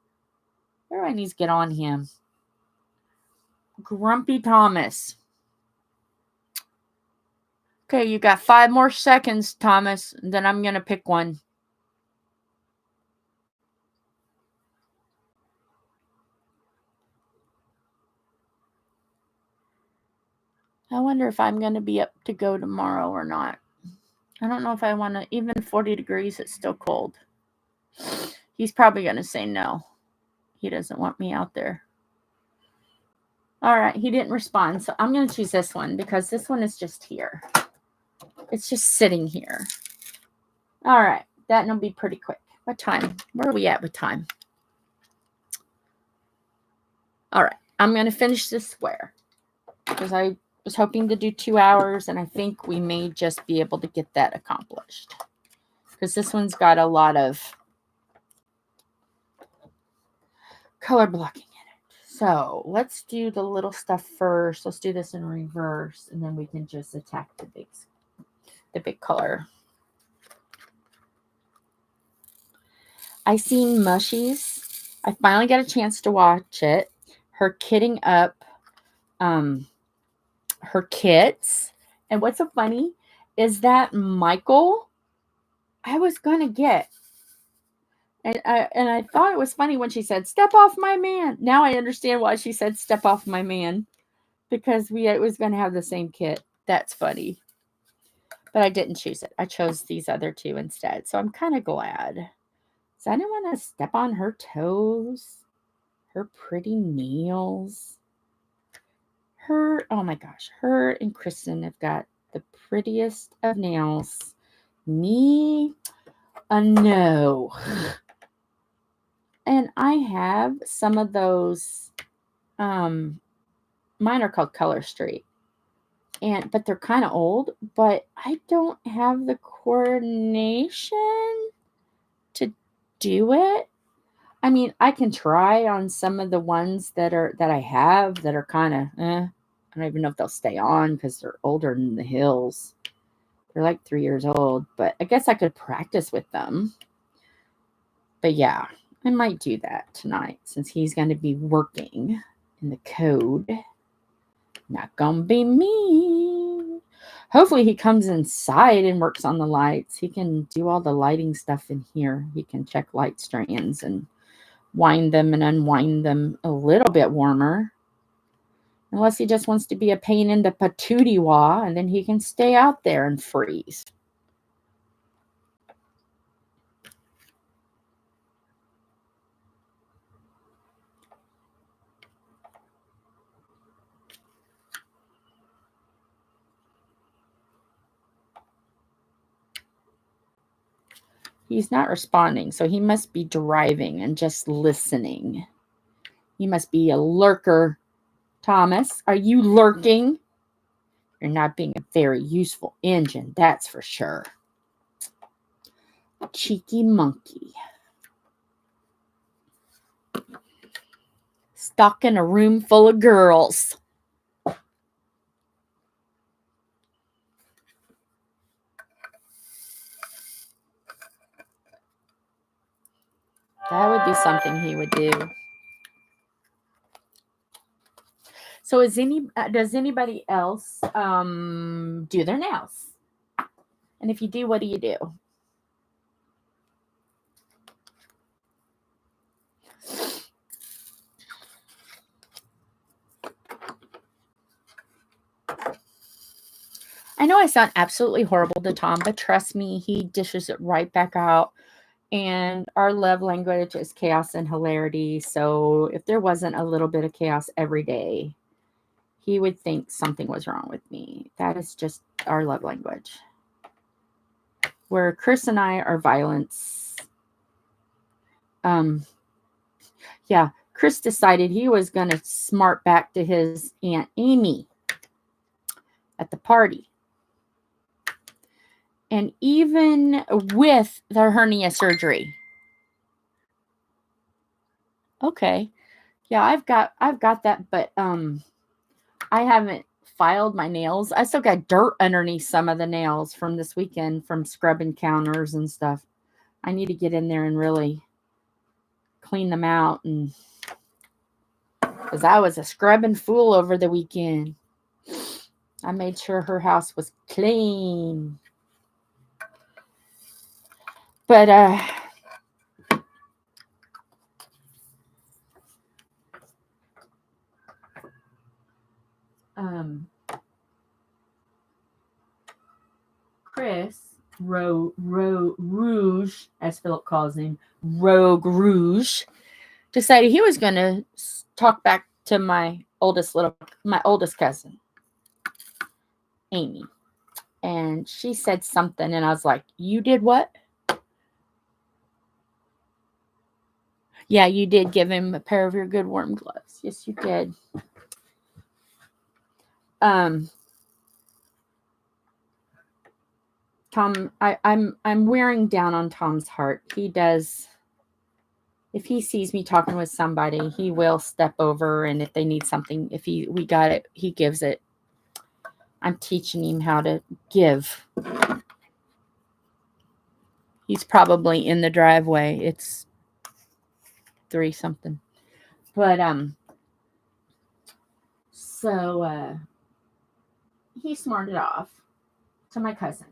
Everybody needs to get on him. Grumpy Thomas. Okay, you got 5 more seconds, Thomas. And then I'm going to pick one. I wonder if I'm going to be up to go tomorrow or not. I don't know if I want to. Even 40 degrees, it's still cold. He's probably going to say no. He doesn't want me out there. All right, he didn't respond. So I'm going to choose this one, because this one is just here. It's just sitting here. All right, that will be pretty quick. What time? Where are we at with time? All right, I'm going to finish this square, because I was hoping to do 2 hours, and I think we may just be able to get that accomplished, because this one's got a lot of color blocking in it. So let's do the little stuff first. Let's do this in reverse, and then we can just attack the big color. I seen Mushies. I finally got a chance to watch it. Her kitting up her kits. And what's so funny is that Michael, I was going to get. And I thought it was funny when she said, step off my man. Now I understand why she said, step off my man. Because it was going to have the same kit. That's funny. But I didn't choose it. I chose these other 2 instead. So I'm kind of glad. So I didn't want to step on her toes. Her pretty nails. Oh my gosh. Her and Kristen have got the prettiest of nails. Me, no. And I have some of those, mine are called Color Street. But they're kind of old, but I don't have the coordination to do it. I mean, I can try on some of the ones that I have that are kind of, I don't even know if they'll stay on, because they're older than the hills. They're like 3 years old, but I guess I could practice with them. But yeah, I might do that tonight, since he's going to be working in the code. Not gonna be me. Hopefully he comes inside and works on the lights. He can do all the lighting stuff in here. He can check light strands and wind them and unwind them a little bit warmer. Unless he just wants to be a pain in the patootie-wah, and then he can stay out there and freeze. He's not responding, so he must be driving and just listening. He must be a lurker. Thomas, are you lurking? You're not being a very useful engine, that's for sure. Cheeky monkey. Stuck in a room full of girls. That would be something he would do. So does anybody else do their nails? And if you do, what do you do? I know I sound absolutely horrible to Tom, but trust me, he dishes it right back out. And our love language is chaos and hilarity. So if there wasn't a little bit of chaos every day, he would think something was wrong with me. That is just our love language. Where Chris and I are violence. Yeah, Chris decided he was going to smart back to his Aunt Amy at the party. And even with the hernia surgery. Okay. Yeah, I've got that, but I haven't filed my nails. I still got dirt underneath some of the nails from this weekend from scrubbing counters and stuff. I need to get in there and really clean them out, and because I was a scrubbing fool over the weekend. I made sure her house was clean. But Chris Rouge, as Philip calls him, Rogue Rouge, decided he was going to talk back to my oldest cousin, Amy. And she said something, and I was like, "You did what?" Yeah, you did give him a pair of your good warm gloves. Yes, you did. Tom, I'm wearing down on Tom's heart. He does. If he sees me talking with somebody, he will step over, and if they need something, we got it, he gives it. I'm teaching him how to give. He's probably in the driveway. It's 3-something. But so he smarted off to my cousin.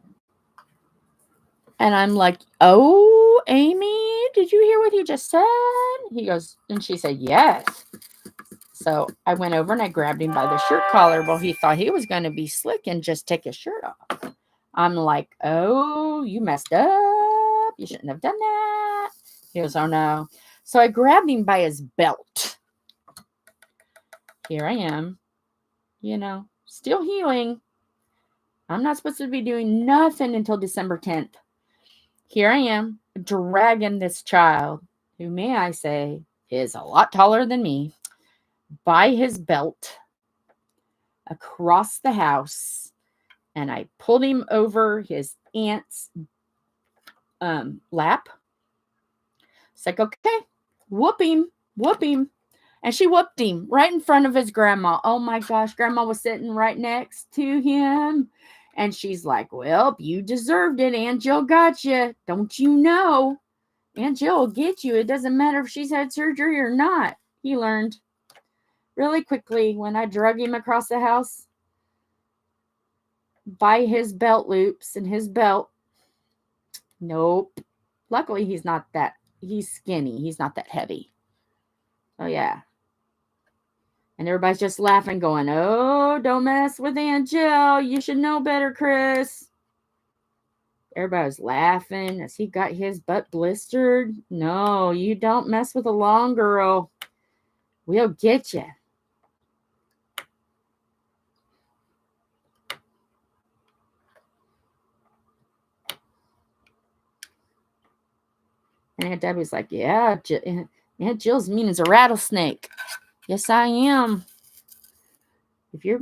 And I'm like, "Oh, Amy, did you hear what he just said?" He goes, and she said, "Yes." So I went over and I grabbed him by the shirt collar. Well, he thought he was going to be slick and just take his shirt off. I'm like, "Oh, you messed up. You shouldn't have done that." He goes, "Oh, no." So I grabbed him by his belt. Here I am, still healing. I'm not supposed to be doing nothing until December 10th. Here I am, dragging this child, who, may I say, is a lot taller than me, by his belt across the house, and I pulled him over his aunt's lap. It's like, "Okay, whoop him. And she whooped him right in front of his grandma. Oh my gosh, grandma was sitting right next to him. And she's like, "Well, you deserved it. Aunt Jill got you. Don't you know? Aunt Jill will get you. It doesn't matter if she's had surgery or not." He learned. really quickly when I drug him across the house by his belt loops and his belt. Nope. Luckily, he's skinny. He's not that heavy. Oh, yeah. And everybody's just laughing, going, oh, don't mess with Aunt Jill. You should know better, Chris. Everybody was laughing as he got his butt blistered. No, you don't mess with a long girl. We'll get you. And Aunt Debbie's like, yeah, Aunt Jill's mean as a rattlesnake. Yes, I am. If you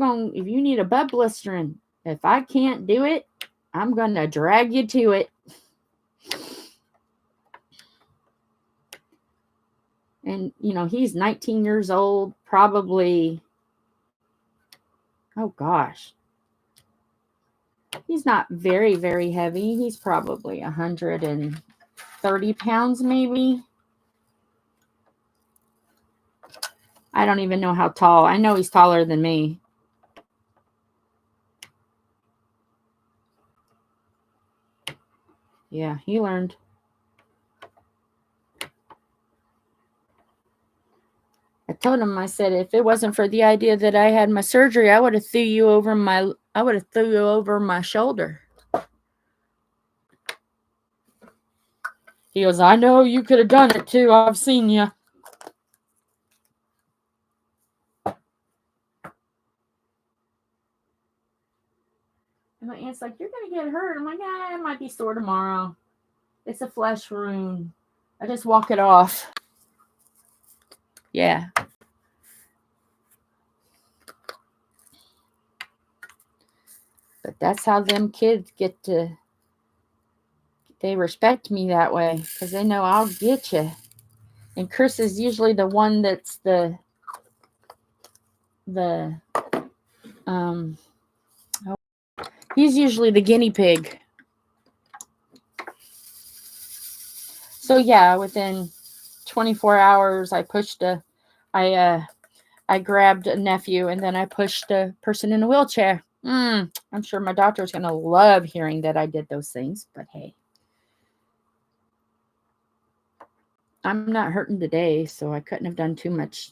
need a butt blistering, if I can't do it, I'm going to drag you to it. And, he's 19 years old, probably, oh gosh. He's not very, very heavy. He's probably 130 pounds, maybe. I don't even know how tall. I know he's taller than me. Yeah, he learned. I told him, I said, if it wasn't for the idea that I had my surgery, I would have threw you over my shoulder. He goes, I know you could have done it too. I've seen you. And my aunt's like, you're going to get hurt. I'm like, it might be sore tomorrow. It's a flesh wound. I just walk it off. Yeah. But that's how them kids they respect me that way. Because they know I'll get you. And Chris is usually the one that's he's usually the guinea pig. So yeah, within 24 hours, I grabbed a nephew and then I pushed a person in a wheelchair. I'm sure my doctor's going to love hearing that I did those things, but hey. I'm not hurting today, so I couldn't have done too much.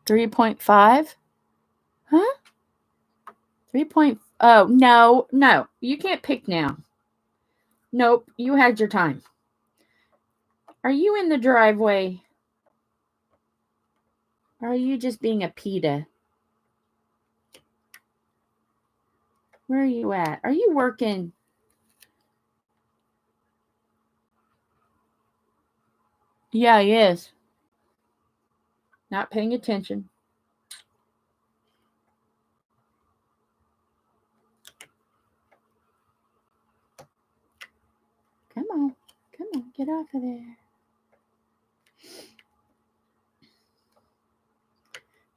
$3.5? Huh? 3. Oh, no. You can't pick now. Nope, you had your time. Are you in the driveway? Or are you just being a PETA? Where are you at? Are you working? Yeah, he is. Not paying attention. Come on, get off of there.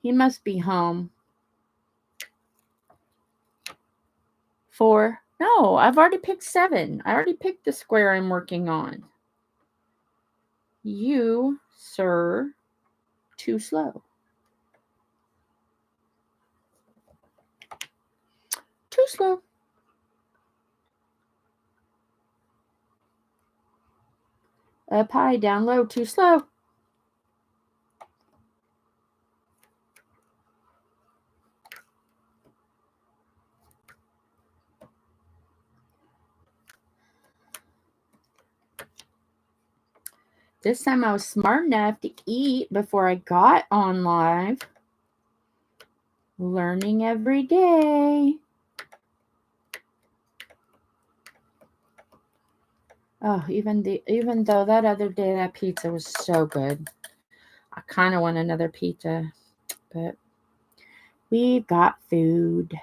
He must be home. 4. No, I've already picked 7. I already picked the square I'm working on. You, sir, too slow. Too slow. Up high, down low, too slow. This time I was smart enough to eat before I got on live. Learning every day. Oh, even though that other day that pizza was so good. I kind of want another pizza, but we've got food.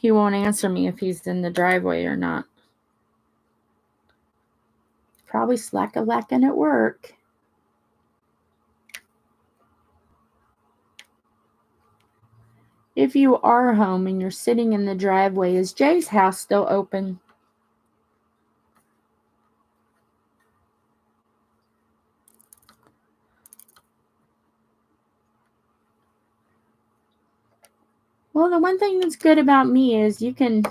He won't answer me if he's in the driveway or not. Probably slack-a-lacking at work. If you are home and you're sitting in the driveway, is Jay's house still open? Well, the one thing that's good about me is you can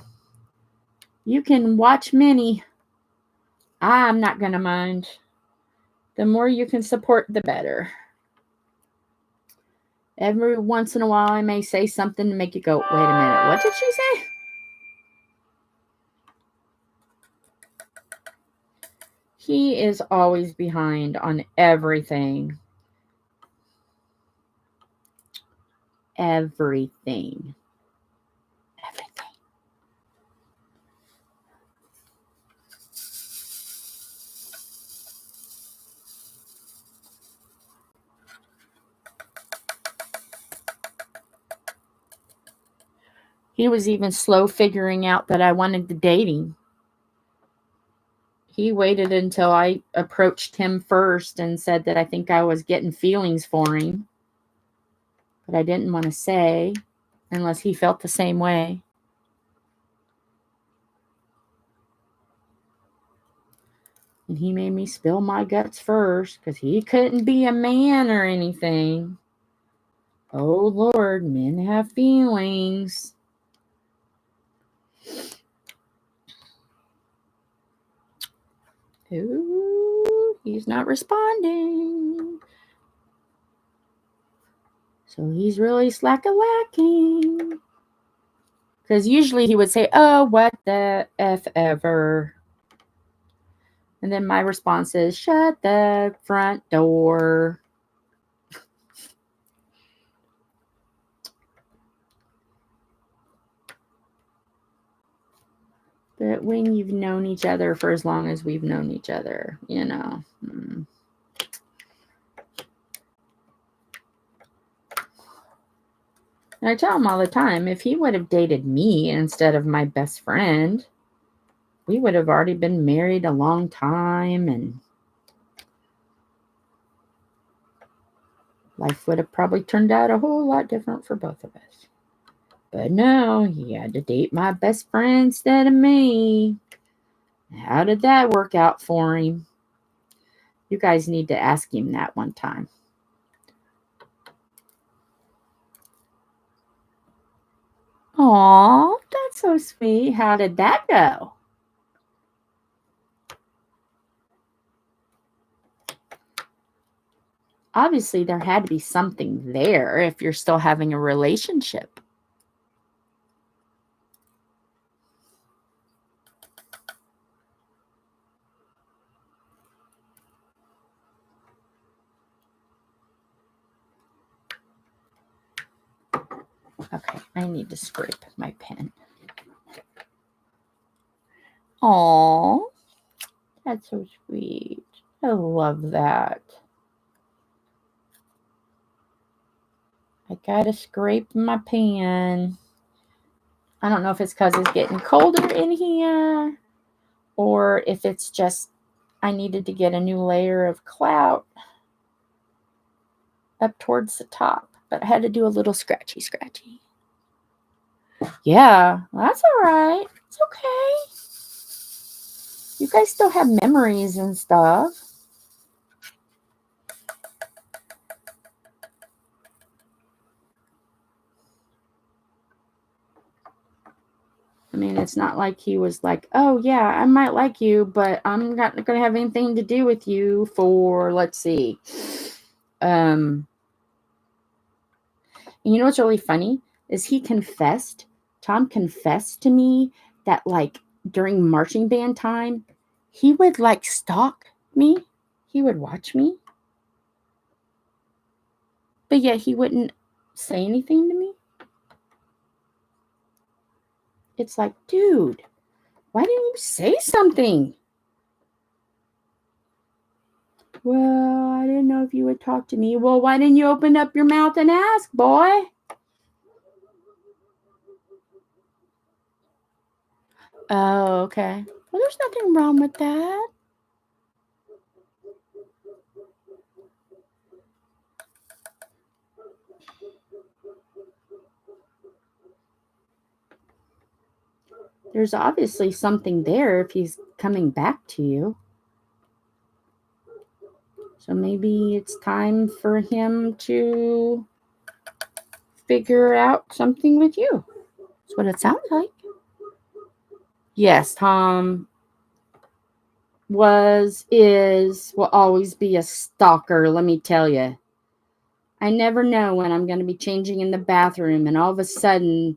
watch many. I'm not going to mind. The more you can support, the better. Every once in a while, I may say something to make you go, wait a minute, what did she say? He is always behind on everything. Everything. He was even slow figuring out that I wanted the dating. He waited until I approached him first and said that I think I was getting feelings for him. But I didn't want to say unless he felt the same way. And he made me spill my guts first because he couldn't be a man or anything. Oh, Lord, men have feelings. Ooh, he's not responding. So he's really slack-a-lacking. Because usually he would say, oh, what the F ever. And then my response is, shut the front door. But when you've known each other for as long as we've known each other, you know. And I tell him all the time, if he would have dated me instead of my best friend, we would have already been married a long time and life would have probably turned out a whole lot different for both of us. But no, he had to date my best friend instead of me. How did that work out for him? You guys need to ask him that one time. Aw, that's so sweet. How did that go? Obviously, there had to be something there if you're still having a relationship. Okay, I need to scrape my pen. Aw, that's so sweet. I love that. I gotta scrape my pen. I don't know if it's because it's getting colder in here or if it's just I needed to get a new layer of clout up towards the top. But I had to do a little scratchy. Yeah, that's all right. It's okay. You guys still have memories and stuff. I mean, it's not like he was like, oh, yeah, I might like you, but I'm not going to have anything to do with you for, let's see. You know what's really funny is Tom confessed to me that like during marching band time, he would like stalk me. He would watch me. But yet he wouldn't say anything to me. It's like, dude, why didn't you say something? Well, I didn't know if you would talk to me. Well, why didn't you open up your mouth and ask, boy? Oh, okay. Well, there's nothing wrong with that. There's obviously something there if he's coming back to you. So maybe it's time for him to figure out something with you. That's what it sounds like. Yes, Tom will always be a stalker, let me tell you. I never know when I'm going to be changing in the bathroom and all of a sudden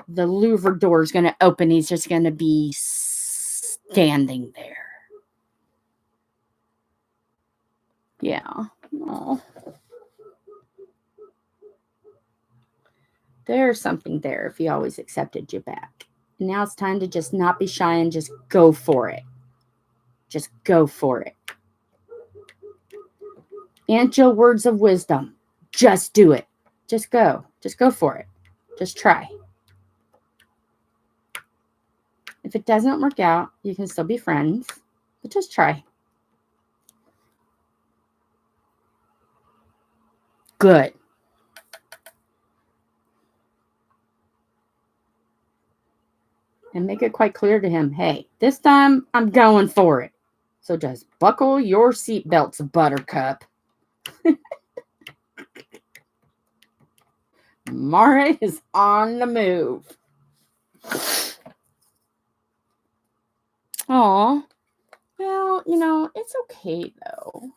the louver door is going to open. He's just going to be standing there. Yeah. Oh. There's something there if he always accepted you back. And now it's time to just not be shy and just go for it. Just go for it. Aunt Jill words of wisdom. Just do it. Just go. Just go for it. Just try. If it doesn't work out, you can still be friends. But just try. Good. And make it quite clear to him, hey, this time I'm going for it. So just buckle your seatbelts, Buttercup. Mara is on the move. Aw. Well, it's okay, though.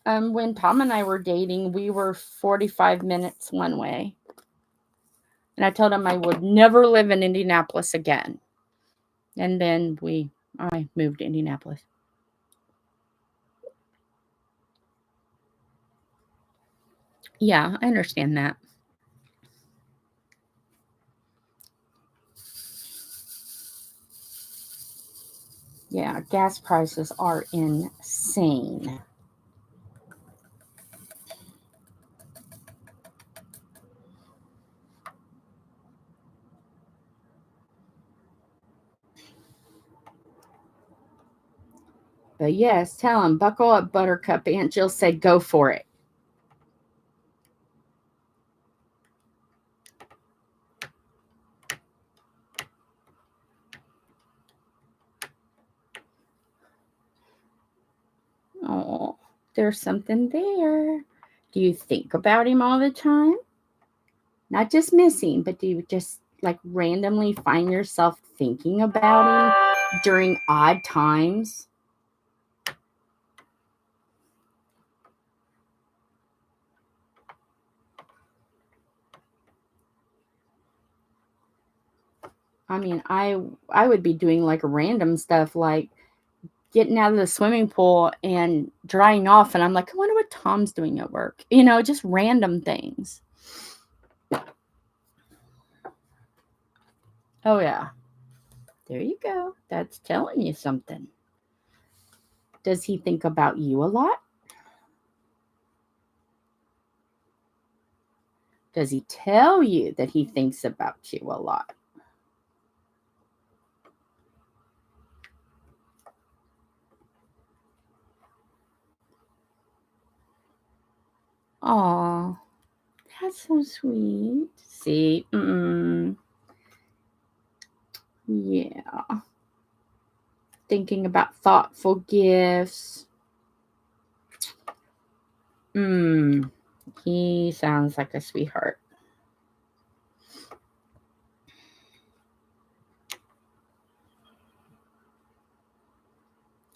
When Tom and I were dating, we were 45 minutes one way. And I told him I would never live in Indianapolis again. And then I moved to Indianapolis. Yeah, I understand that. Yeah, gas prices are insane. But yes, tell him, buckle up, Buttercup. Aunt Jill said, go for it. Oh, there's something there. Do you think about him all the time? Not just missing, but do you just like randomly find yourself thinking about him during odd times? I mean, I would be doing like random stuff like getting out of the swimming pool and drying off. And I'm like, I wonder what Tom's doing at work. Just random things. Oh, yeah. There you go. That's telling you something. Does he think about you a lot? Does he tell you that he thinks about you a lot? Aw, that's so sweet. See? Yeah. Thinking about thoughtful gifts. He sounds like a sweetheart.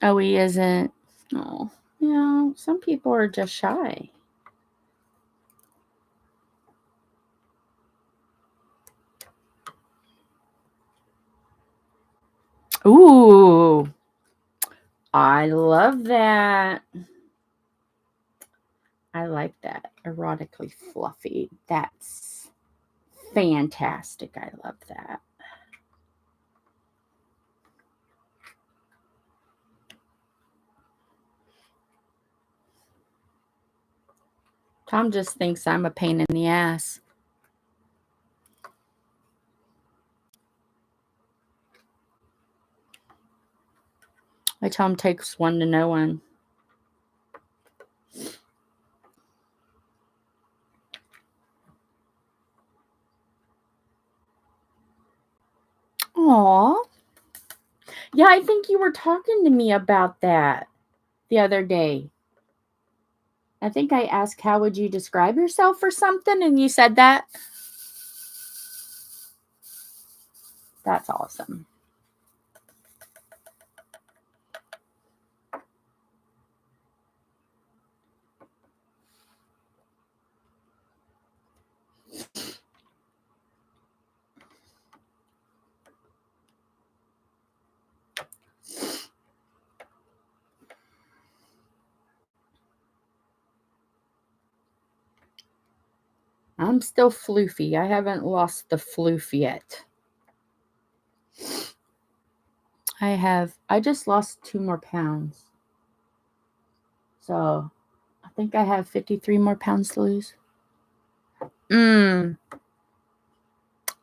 Oh, he isn't. Oh, some people are just shy. Ooh, I love that. I like that. Erotically fluffy. That's fantastic. I love that. Tom just thinks I'm a pain in the ass. I tell them takes one to know one. Aw. Yeah, I think you were talking to me about that the other day. I think I asked, how would you describe yourself or something? And you said that. That's awesome. I'm still floofy. I haven't lost the floof yet. I just lost 2 more pounds. So I think I have 53 more pounds to lose. I'm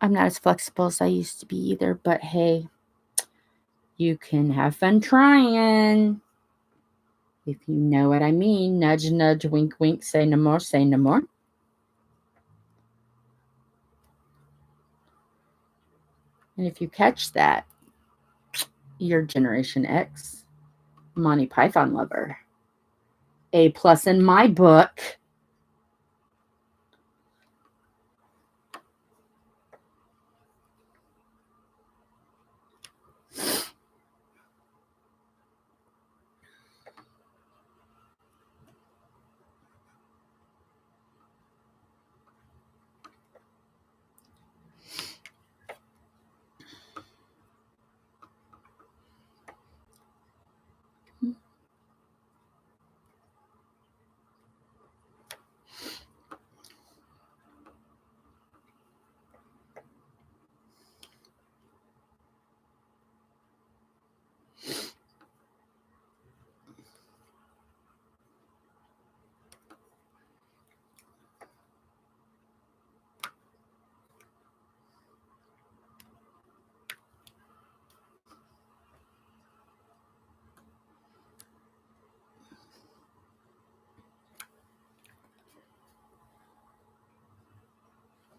not as flexible as I used to be either, but hey, you can have fun trying. If you know what I mean. Nudge, nudge, wink, wink, say no more, say no more. And if you catch that, you're Generation X, Monty Python lover. A+ in my book.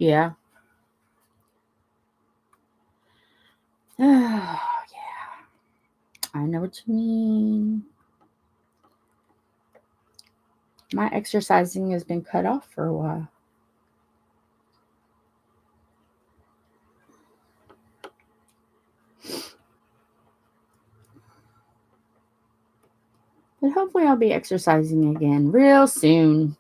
Yeah. Oh, yeah. I know what you mean. My exercising has been cut off for a while. But hopefully I'll be exercising again real soon.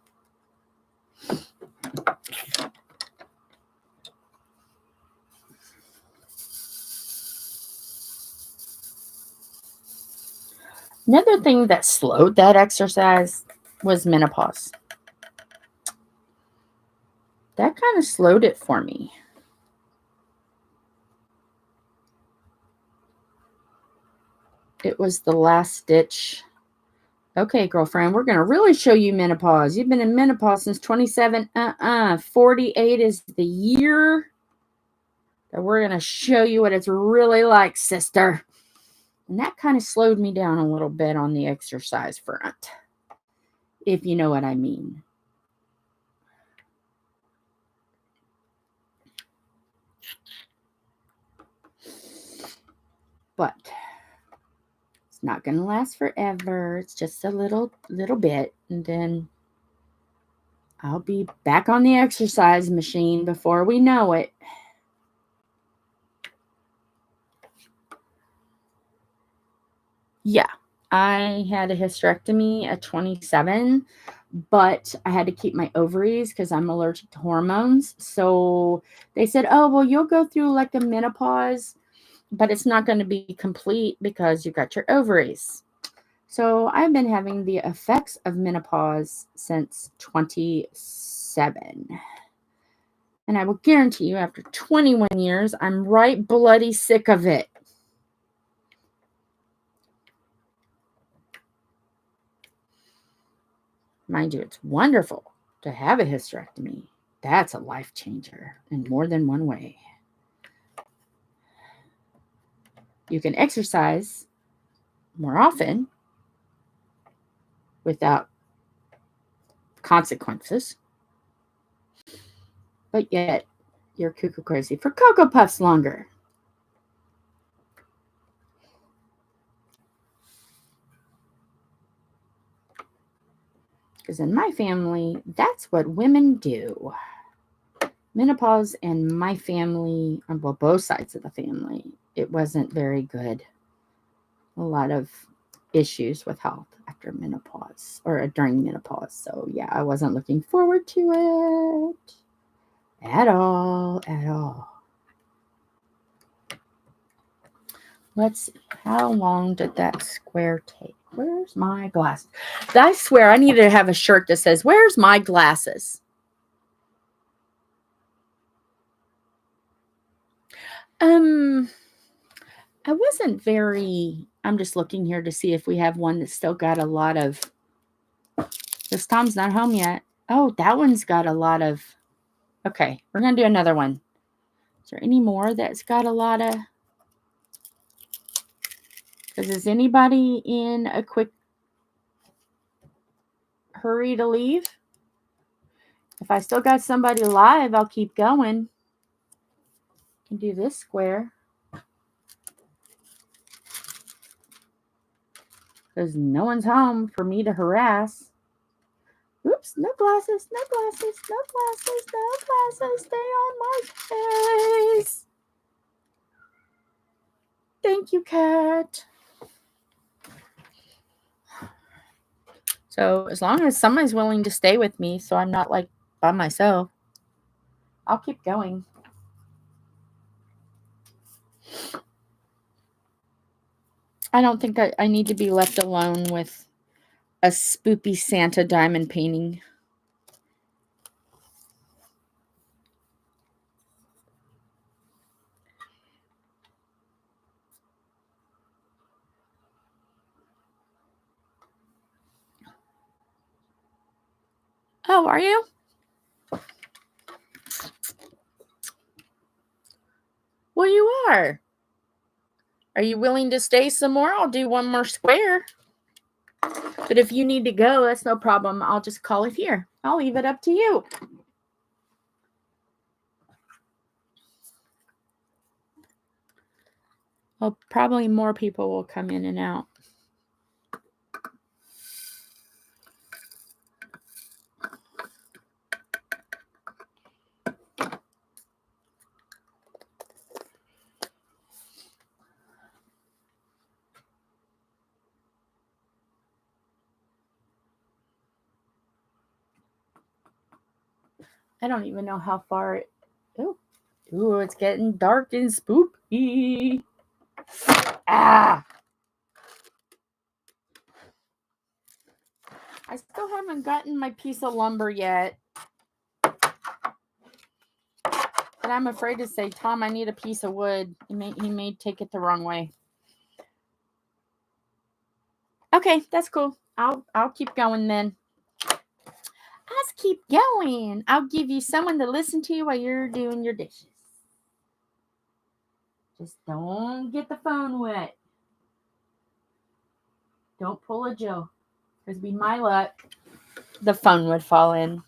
Another thing that slowed that exercise was menopause. That kind of slowed it for me. It was the last ditch. Okay, girlfriend, we're going to really show you menopause. You've been in menopause since 27. 48 is the year that we're going to show you what it's really like, sister. And that kind of slowed me down a little bit on the exercise front, if you know what I mean. But it's not going to last forever. It's just a little bit. And then I'll be back on the exercise machine before we know it. Yeah, I had a hysterectomy at 27, but I had to keep my ovaries because I'm allergic to hormones. So they said, oh, well, you'll go through like a menopause, but it's not going to be complete because you got your ovaries. So I've been having the effects of menopause since 27. And I will guarantee you, after 21 years, I'm right bloody sick of it. Mind you, it's wonderful to have a hysterectomy. That's a life changer in more than one way. You can exercise more often without consequences. But yet, you're cuckoo crazy for Cocoa Puffs longer. Because in my family, that's what women do. Menopause in my family, well, both sides of the family, it wasn't very good. A lot of issues with health after menopause or during menopause. So yeah, I wasn't looking forward to it at all. Let's see. How long did that square take? Where's my glasses? I swear I need to have a shirt that says, "Where's my glasses?" I wasn't very, I'm just looking here to see if we have one that's still got a lot of, this Tom's not home yet. Oh, that one's got a lot of, okay, we're going to do another one. Is there any more that's got a lot of, because is anybody in a quick hurry to leave? If I still got somebody alive, I'll keep going. Can do this square. Because no one's home for me to harass. Oops, no glasses, no glasses, no glasses, no glasses. Stay on my face. Thank you, Kat. So as long as somebody's willing to stay with me so I'm not like by myself, I'll keep going. I don't think I need to be left alone with a spoopy Santa diamond painting. Oh, are you? Well, you are. Are you willing to stay some more? I'll do one more square. But if you need to go, that's no problem. I'll just call it here. I'll leave it up to you. Well, probably more people will come in and out. I don't even know how far it... Ooh, it's getting dark and spooky. Ah! I still haven't gotten my piece of lumber yet. But I'm afraid to say, Tom, I need a piece of wood. He may take it the wrong way. Okay, that's cool. I'll keep going then. Let's keep going. I'll give you someone to listen to while you're doing your dishes. Just don't get the phone wet. Don't pull a Joe. Because be my luck, the phone would fall in.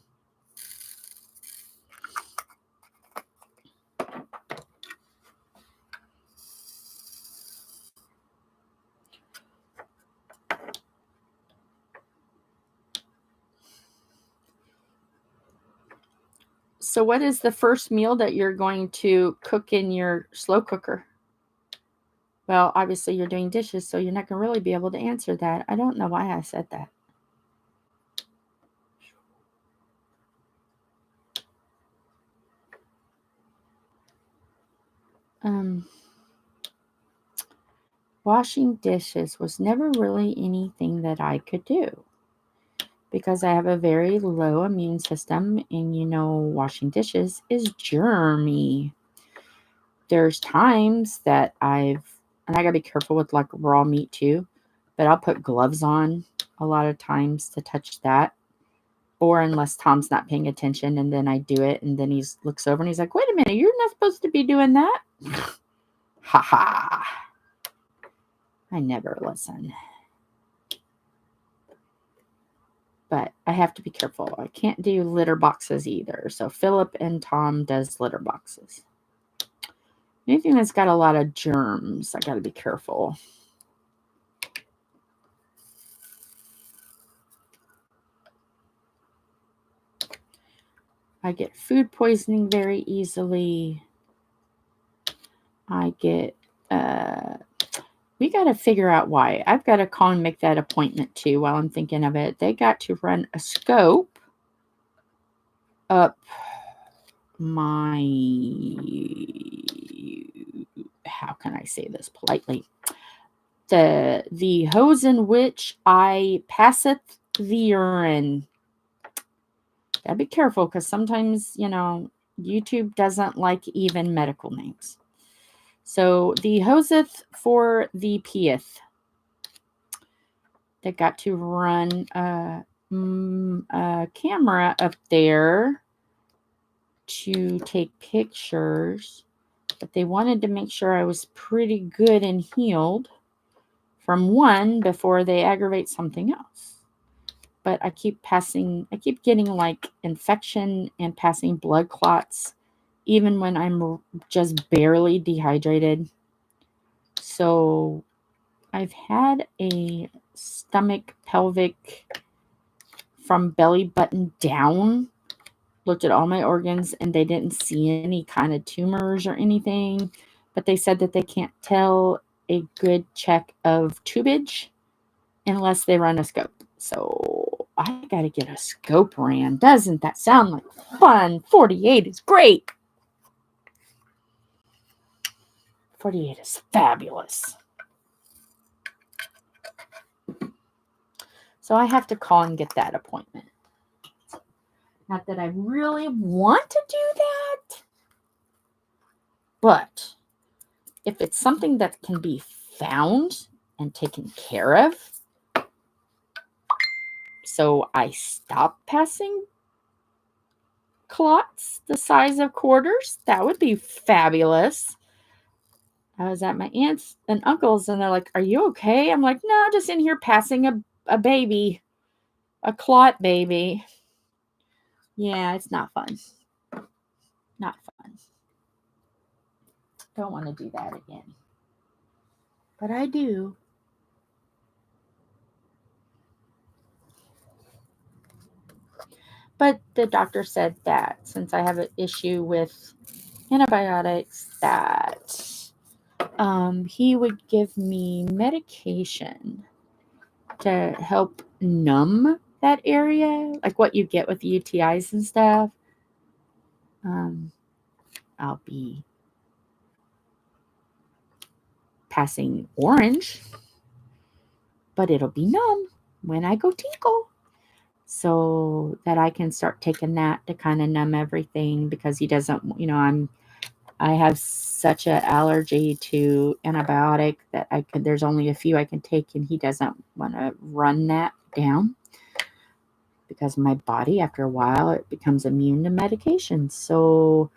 So what is the first meal that you're going to cook in your slow cooker? Well, obviously you're doing dishes, so you're not going to really be able to answer that. I don't know why I said that. Washing dishes was never really anything that I could do. Because I have a very low immune system, and you know, washing dishes is germy. There's times that and I gotta be careful with like raw meat too, but I'll put gloves on a lot of times to touch that. Or unless Tom's not paying attention, and then I do it, and then he looks over and he's like, wait a minute, you're not supposed to be doing that. Ha ha. I never listen. But I have to be careful. I can't do litter boxes either. So Philip and Tom does litter boxes. Anything that's got a lot of germs, I got to be careful. I get food poisoning very easily. I get, we got to figure out why. I've got to call and make that appointment too while I'm thinking of it. They got to run a scope up my, how can I say this politely? The hose in which I passeth the urine. Gotta be careful because sometimes, you know, YouTube doesn't like even medical names. So the hoseth for the peeth. They got to run a camera up there to take pictures, but they wanted to make sure I was pretty good and healed from one before they aggravate something else. But I keep getting like infection and passing blood clots, even when I'm just barely dehydrated. So I've had a stomach, pelvic, from belly button down, looked at all my organs, and they didn't see any kind of tumors or anything. But they said that they can't tell a good check of tubage unless they run a scope. So I got to get a scope ran. Doesn't that sound like fun? 48 is great. 48 is fabulous. So I have to call and get that appointment. Not that I really want to do that, but if it's something that can be found and taken care of, so I stop passing clots the size of quarters, that would be fabulous. I was at my aunt's and uncle's, and they're like, "Are you okay?" I'm like, "No, just in here passing a baby, a clot baby." Yeah, it's not fun. Not fun. Don't want to do that again. But I do. But the doctor said that since I have an issue with antibiotics, that he would give me medication to help numb that area, like what you get with UTIs and stuff. I'll be passing orange, but it'll be numb when I go tinkle. So that I can start taking that to kind of numb everything, because he doesn't, you know, I have such an allergy to antibiotic that there's only a few I can take, and he doesn't want to run that down because my body, after a while, it becomes immune to medication. So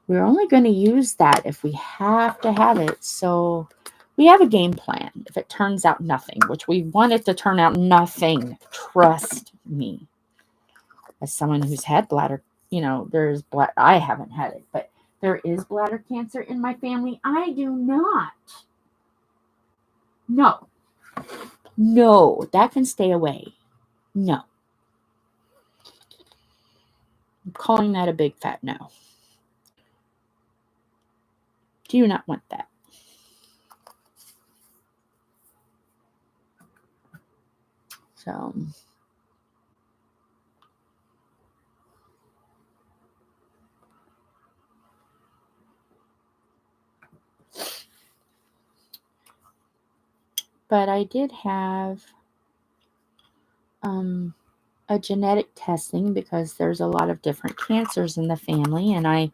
we're only going to use that if we have to have it. So we have a game plan. If it turns out nothing, which we want it to turn out nothing, trust me. As someone who's had bladder, you know, I haven't had it, but there is bladder cancer in my family. I do not. No, that can stay away. No. I'm calling that a big fat no. Do not want that. So, but I did have a genetic testing because there's a lot of different cancers in the family, and I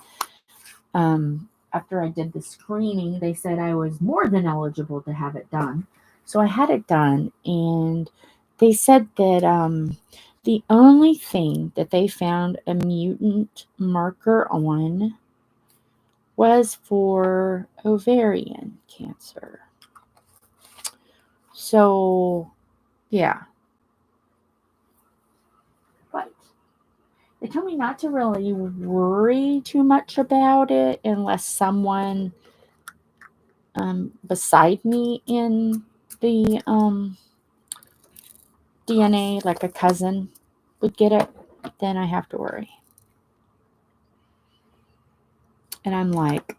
after I did the screening, they said I was more than eligible to have it done. So I had it done, and they said that the only thing that they found a mutant marker on was for ovarian cancer. So, yeah. But they told me not to really worry too much about it unless someone beside me in the DNA, like a cousin, would get it. Then I have to worry. And I'm like,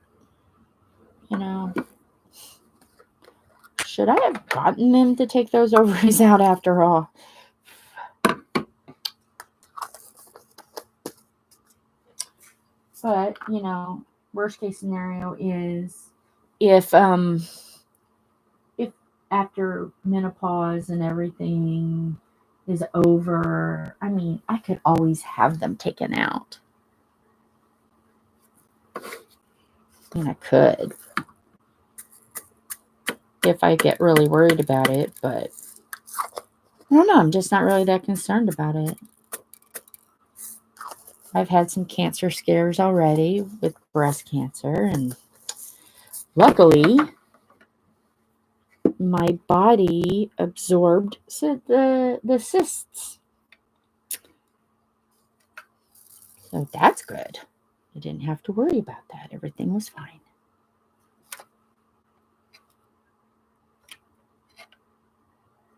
you know, should I have gotten them to take those ovaries out after all? But, you know, worst case scenario is if after menopause and everything is over, I mean, I could always have them taken out. And I could. If I get really worried about it, but I don't know, I'm just not really that concerned about it. I've had some cancer scares already with breast cancer, and luckily my body absorbed the cysts. So that's good. I didn't have to worry about that. Everything was fine.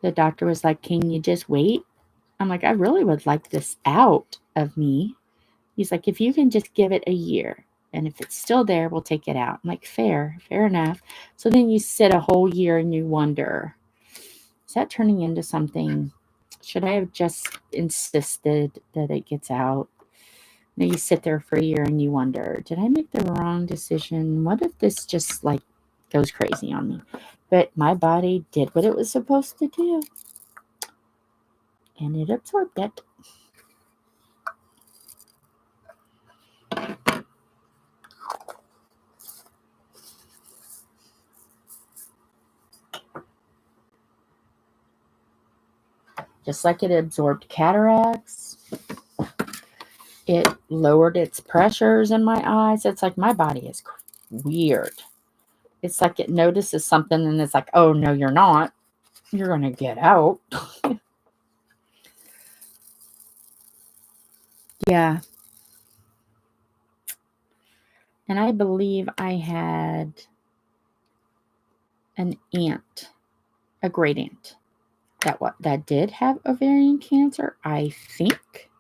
The doctor was like, can you just wait? I'm like, I really would like this out of me. He's like, if you can just give it a year, and if it's still there, we'll take it out. I'm like, fair enough. So then you sit a whole year and you wonder, is that turning into something? Should I have just insisted that it gets out? Now you sit there for a year and you wonder, did I make the wrong decision? What if this just like goes crazy on me? But my body did what it was supposed to do. And it absorbed it. Just like it absorbed cataracts. It lowered its pressures in my eyes. It's like my body is weird. It's like it notices something and it's like, oh, no, you're not. You're going to get out. Yeah. And I believe I had an aunt, a great aunt, that did have ovarian cancer, I think.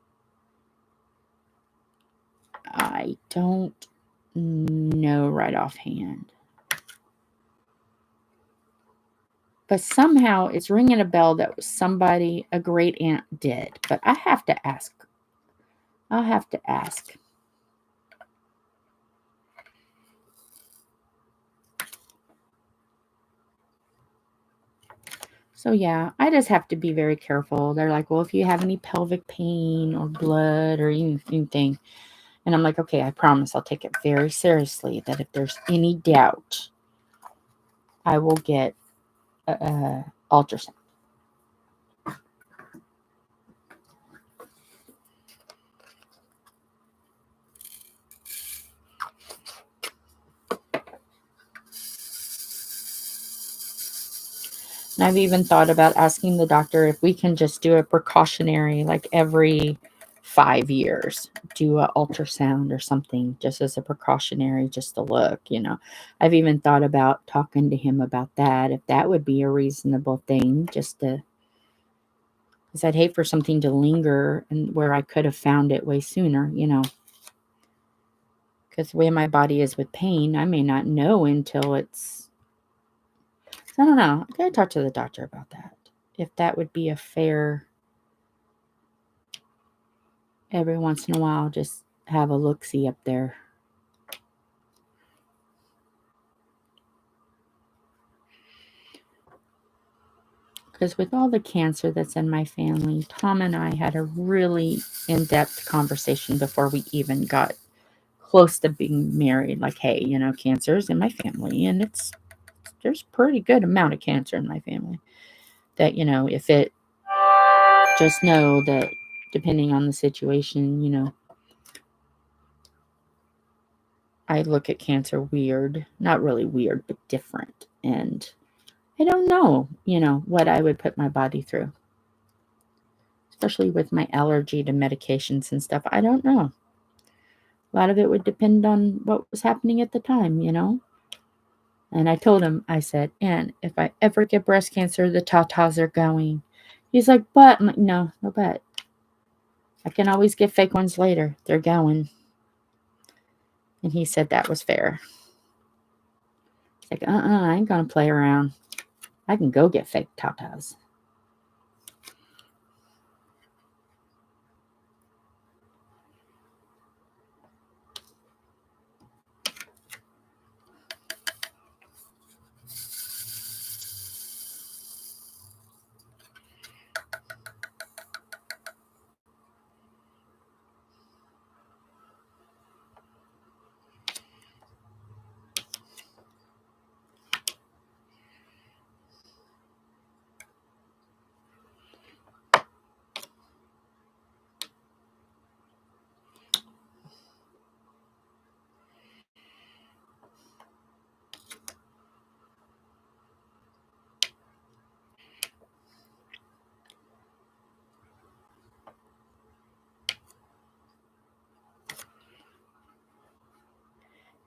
I don't know right offhand. But somehow it's ringing a bell that was somebody, a great aunt did. But I have to ask. I'll have to ask. So yeah, I just have to be very careful. They're like, well, if you have any pelvic pain or blood or anything. And I'm like, okay, I promise I'll take it very seriously that if there's any doubt, I will get ultrasound. And I've even thought about asking the doctor if we can just do a precautionary, like every 5 years, do an ultrasound or something, just as a precautionary, just to look, you know. I've even thought about talking to him about that, if that would be a reasonable thing, just to, because I'd hate for something to linger and where I could have found it way sooner, you know. Because the way my body is with pain, I may not know until it's, I don't know. I gotta talk to the doctor about that. If that would be a fair, every once in a while, just have a look-see up there. Because with all the cancer that's in my family, Tom and I had a really in-depth conversation before we even got close to being married. Like, hey, you know, cancer's in my family, and there's a pretty good amount of cancer in my family. That, you know, if it, just know that depending on the situation, you know, I look at cancer weird. Not really weird, but different. And I don't know, what I would put my body through, especially with my allergy to medications and stuff. I don't know. A lot of it would depend on what was happening at the time. And I told him, I said, and if I ever get breast cancer, the tatas are going. He's like, but I'm like, no but. I can always get fake ones later. They're going. And he said that was fair. He's like, I ain't gonna play around. I can go get fake tatas.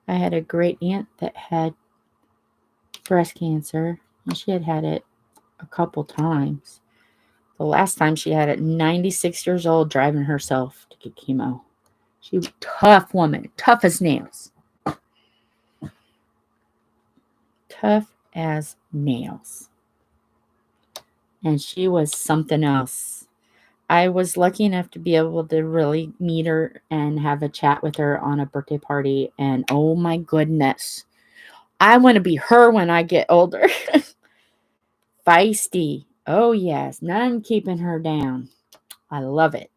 I had a great aunt that had breast cancer, and she had it a couple times. The last time she had it, 96 years old, driving herself to get chemo. She was a tough woman, tough as nails. Tough as nails. And she was something else. I was lucky enough to be able to really meet her and have a chat with her on a birthday party. And oh my goodness, I want to be her when I get older. Feisty. Oh yes, none keeping her down. I love it.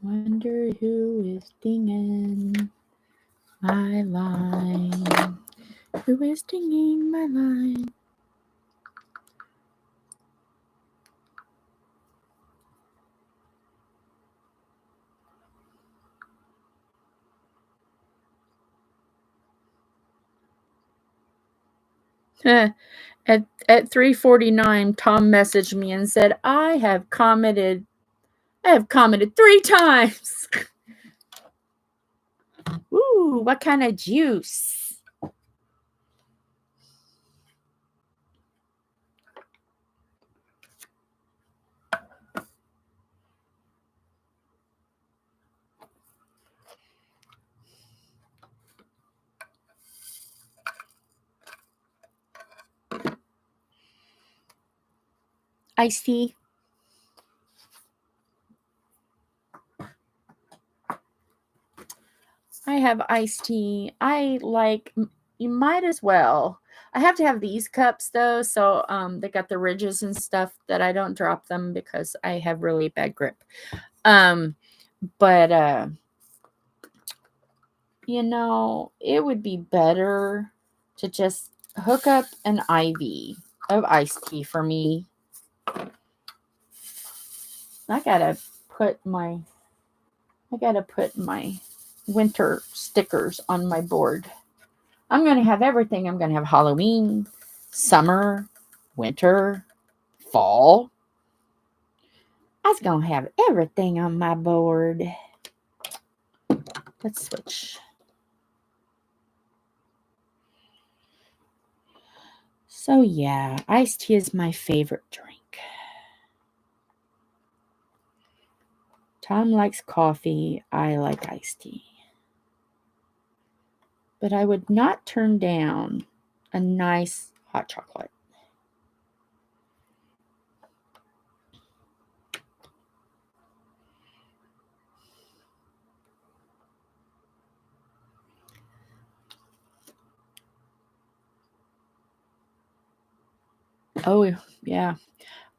Wonder who is dinging my line. Who is dinging my line? At 3:49, Tom messaged me and said, I have commented 3 times. Ooh, what kind of juice? Iced tea. I have iced tea. You might as well. I have to have these cups though, so they got the ridges and stuff that I don't drop them because I have really bad grip. But it would be better to just hook up an IV of iced tea for me. I gotta put my winter stickers on my board. I'm going to have everything. I'm going to have Halloween, summer, winter, fall. I was going to have everything on my board. Let's switch. So yeah, iced tea is my favorite drink. Tom likes coffee. I like iced tea. But I would not turn down a nice hot chocolate. Oh, yeah.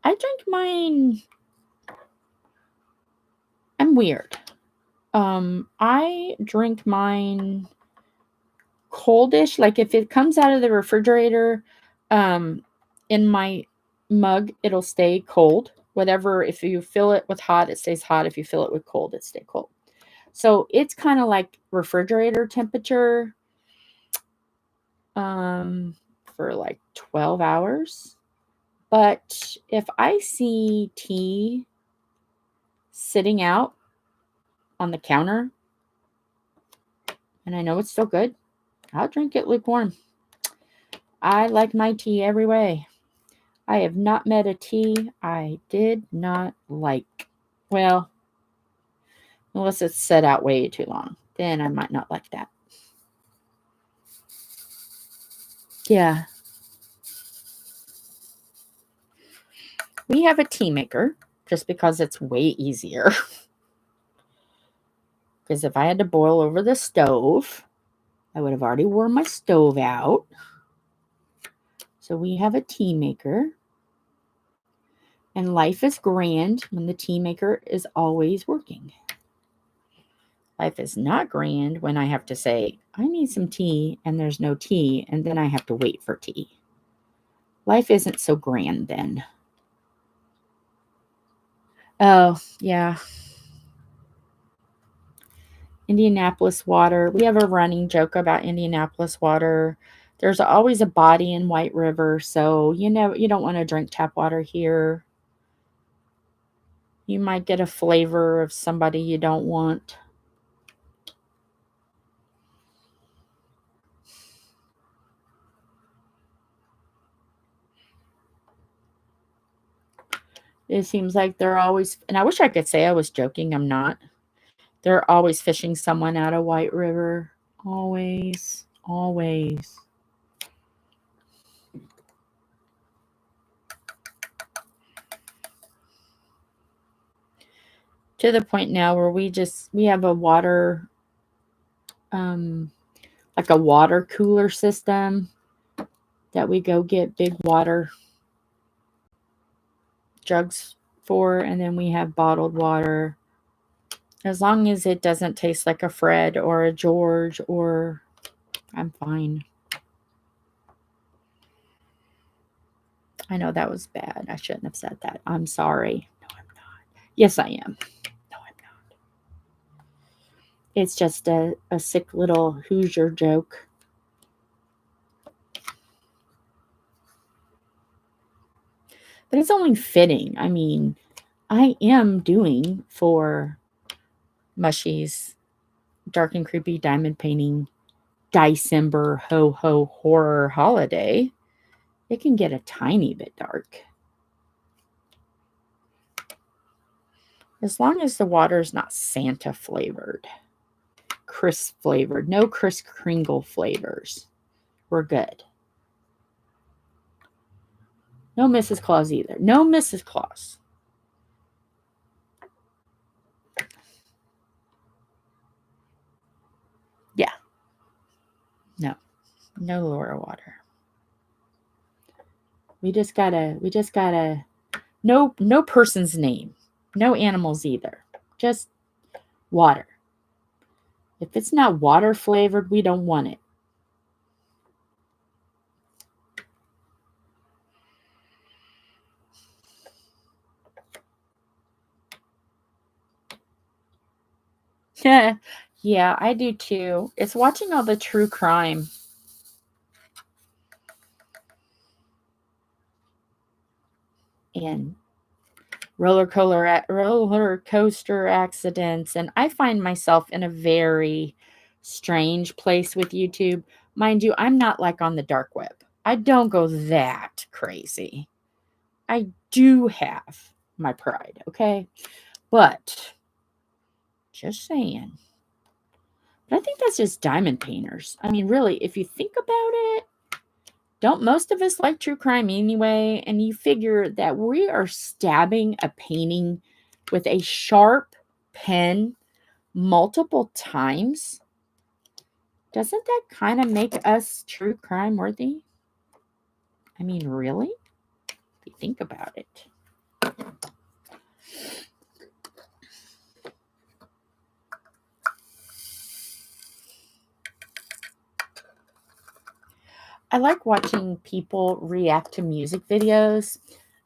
I drink mine. I'm weird. I drink mine coldish. Like if it comes out of the refrigerator, in my mug, it'll stay cold. Whatever, if you fill it with hot, it stays hot. If you fill it with cold, it stays cold. So it's kind of like refrigerator temperature for like 12 hours. But if I see tea sitting out on the counter and I know it's still good, I'll drink it lukewarm. I like my tea every way. I have not met a tea I did not like. Well, unless it's set out way too long. Then I might not like that. Yeah. We have a tea maker just because it's way easier. Because if I had to boil over the stove, I would have already worn my stove out. So we have a tea maker. And life is grand when the tea maker is always working. Life is not grand when I have to say, I need some tea, and there's no tea, and then I have to wait for tea. Life isn't so grand then. Oh, yeah. Indianapolis water. We have a running joke about Indianapolis water. There's always a body in White River, so you don't want to drink tap water here. You might get a flavor of somebody you don't want. It seems like they're always, and I wish I could say I was joking. I'm not. They're always fishing someone out of White River. Always. Always. To the point now where we have a water, like a water cooler system that we go get big water jugs for, and then we have bottled water. As long as it doesn't taste like a Fred or a George, or I'm fine. I know that was bad. I shouldn't have said that. I'm sorry. No, I'm not. Yes, I am. No, I'm not. It's just a sick little Hoosier joke. But it's only fitting. I mean, I am doing for Mushy's Dark and Creepy Diamond Painting Diecember ho-ho horror holiday. It can get a tiny bit dark. As long as the water is not Santa flavored, Chris flavored, no Kris Kringle flavors, we're good. No Mrs. Claus either. No Mrs. Claus. Yeah. No Laura water. We just gotta no person's name. No animals either. Just water. If it's not water flavored, we don't want it. Yeah, I do too. It's watching all the true crime. And roller coaster accidents. And I find myself in a very strange place with YouTube. Mind you, I'm not like on the dark web. I don't go that crazy. I do have my pride, okay? But Just saying. But I think that's just diamond painters. I mean, really, if you think about it, don't most of us like true crime anyway? And you figure that we are stabbing a painting with a sharp pen multiple times. Doesn't that kind of make us true crime worthy? I mean, really? If you think about it. I like watching people react to music videos,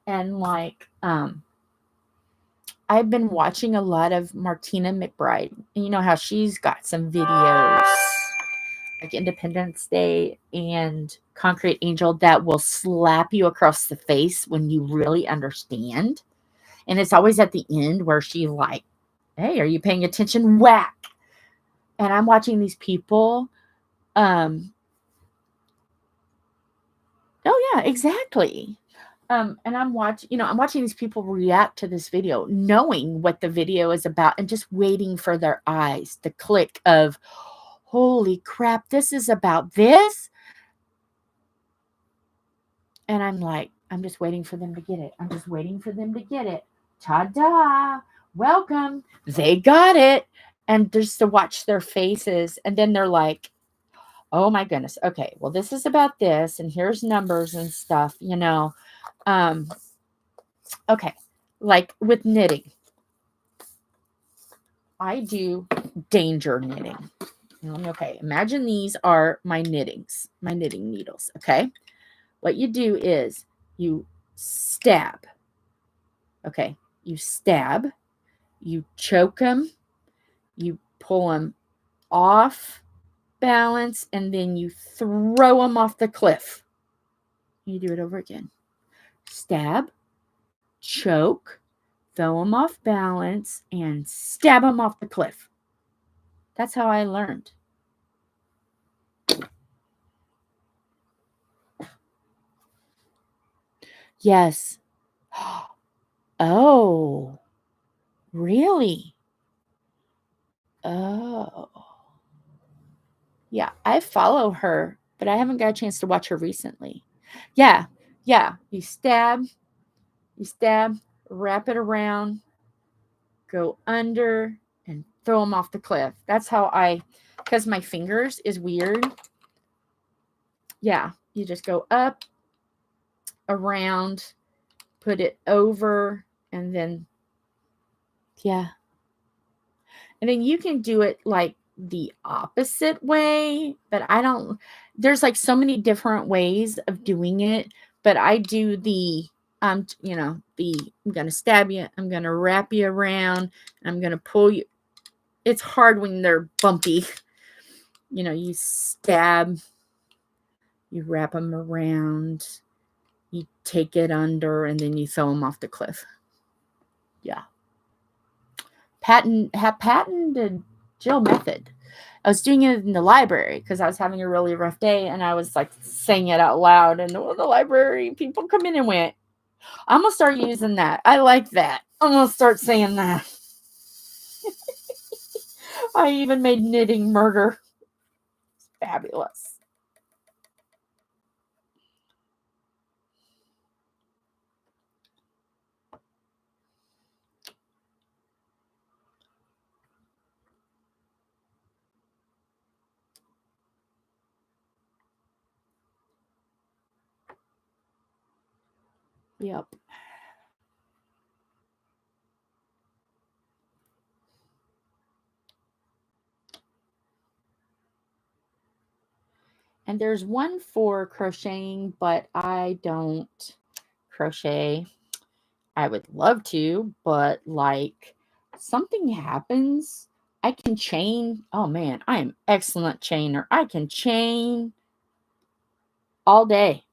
and like I've been watching a lot of Martina McBride. And you know how she's got some videos like Independence Day and Concrete Angel that will slap you across the face when you really understand. And it's always at the end where she like, hey, are you paying attention? Whack. And I'm watching these people. Oh yeah, exactly. And I'm watching these people react to this video, knowing what the video is about and just waiting for their eyes to click of, holy crap, this is about this. And I'm like, I'm just waiting for them to get it. I'm just waiting for them to get it. Ta-da! Welcome. They got it. And just to watch their faces. And then they're like, oh my goodness. Okay, well, this is about this. And here's numbers and stuff, you know. Okay, like with knitting. I do danger knitting. Okay, imagine these are my knitting needles, okay? What you do is you stab. Okay, you stab, you choke them, you pull them off balance, and then you throw them off the cliff. You do it over again. Stab, choke, throw them off balance, and stab them off the cliff. That's how I learned. Yes. Oh, really? Oh. Yeah, I follow her, but I haven't got a chance to watch her recently. Yeah. You stab, wrap it around, go under, and throw them off the cliff. That's how because my fingers is weird. Yeah, you just go up, around, put it over, and then, yeah. And then you can do it like the opposite way, but there's like so many different ways of doing it, but I do I'm going to stab you, I'm going to wrap you around, I'm going to pull you. It's hard when they're bumpy. You stab, you wrap them around, you take it under, and then you throw them off the cliff. Yeah. Patented Jill method. I was doing it in the library because I was having a really rough day, and I was like saying it out loud, and the library people come in and went, I'm going to start using that. I like that. I'm going to start saying that. I even made knitting murder. It's fabulous. Yep. And there's one for crocheting, but I don't crochet. I would love to, but like something happens, I can chain. Oh man, I am excellent chainer. I can chain all day.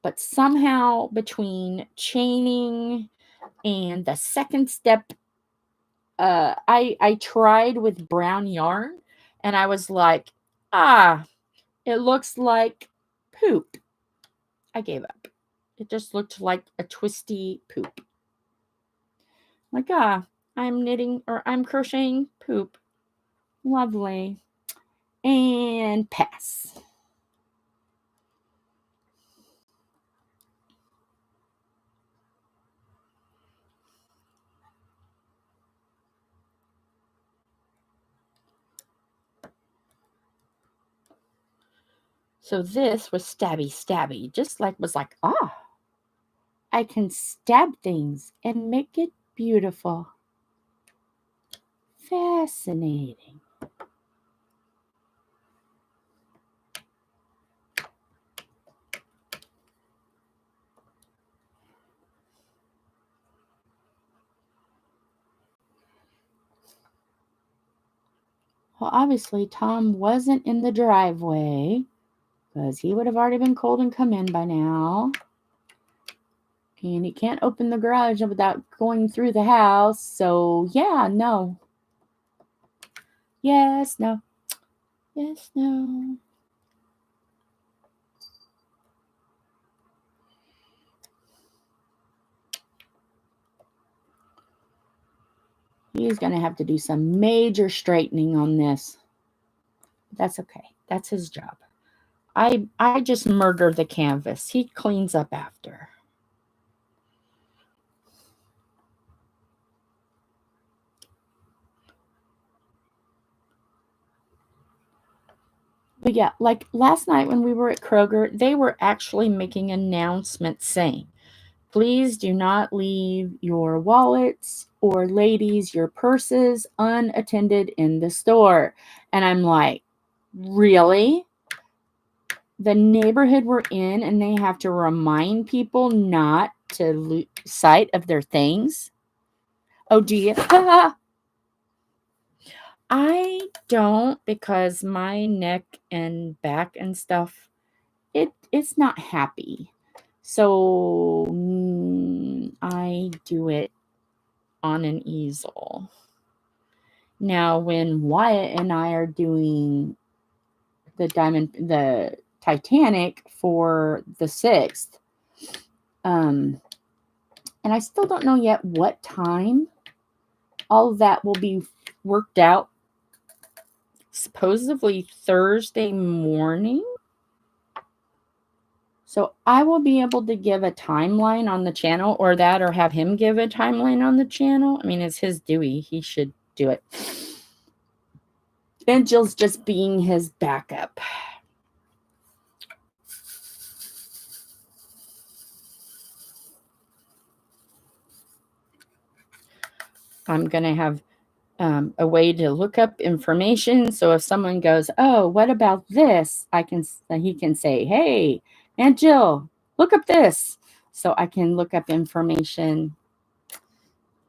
But somehow between chaining and the second step, I tried with brown yarn, and I was like, it looks like poop. I gave up. It just looked like a twisty poop. Like, I'm knitting or I'm crocheting poop. Lovely. And pass. So this was stabby, just like was like, I can stab things and make it beautiful. Fascinating. Well, obviously Tom wasn't in the driveway because he would have already been cold and come in by now. And he can't open the garage without going through the house. So, yeah, no. Yes, no. Yes, no. He's going to have to do some major straightening on this. That's okay. That's his job. I just murder the canvas. He cleans up after. But yeah, like last night when we were at Kroger, they were actually making announcements saying, please do not leave your wallets or ladies, your purses unattended in the store. And I'm like, really? The neighborhood we're in and they have to remind people not to lose sight of their things? Oh, do you? I don't, because my neck and back and stuff, it's not happy. So I do it on an easel. Now, when Wyatt and I are doing the Titanic for the 6th, and I still don't know yet what time all of that will be worked out. Supposedly Thursday morning. So I will be able to give a timeline on the channel, or have him give a timeline on the channel. I mean, it's his Dewey. He should do it. And Jill's just being his backup. I'm going to have a way to look up information. So if someone goes, oh, what about this? He can say, hey, Aunt Jill, look up this. So I can look up information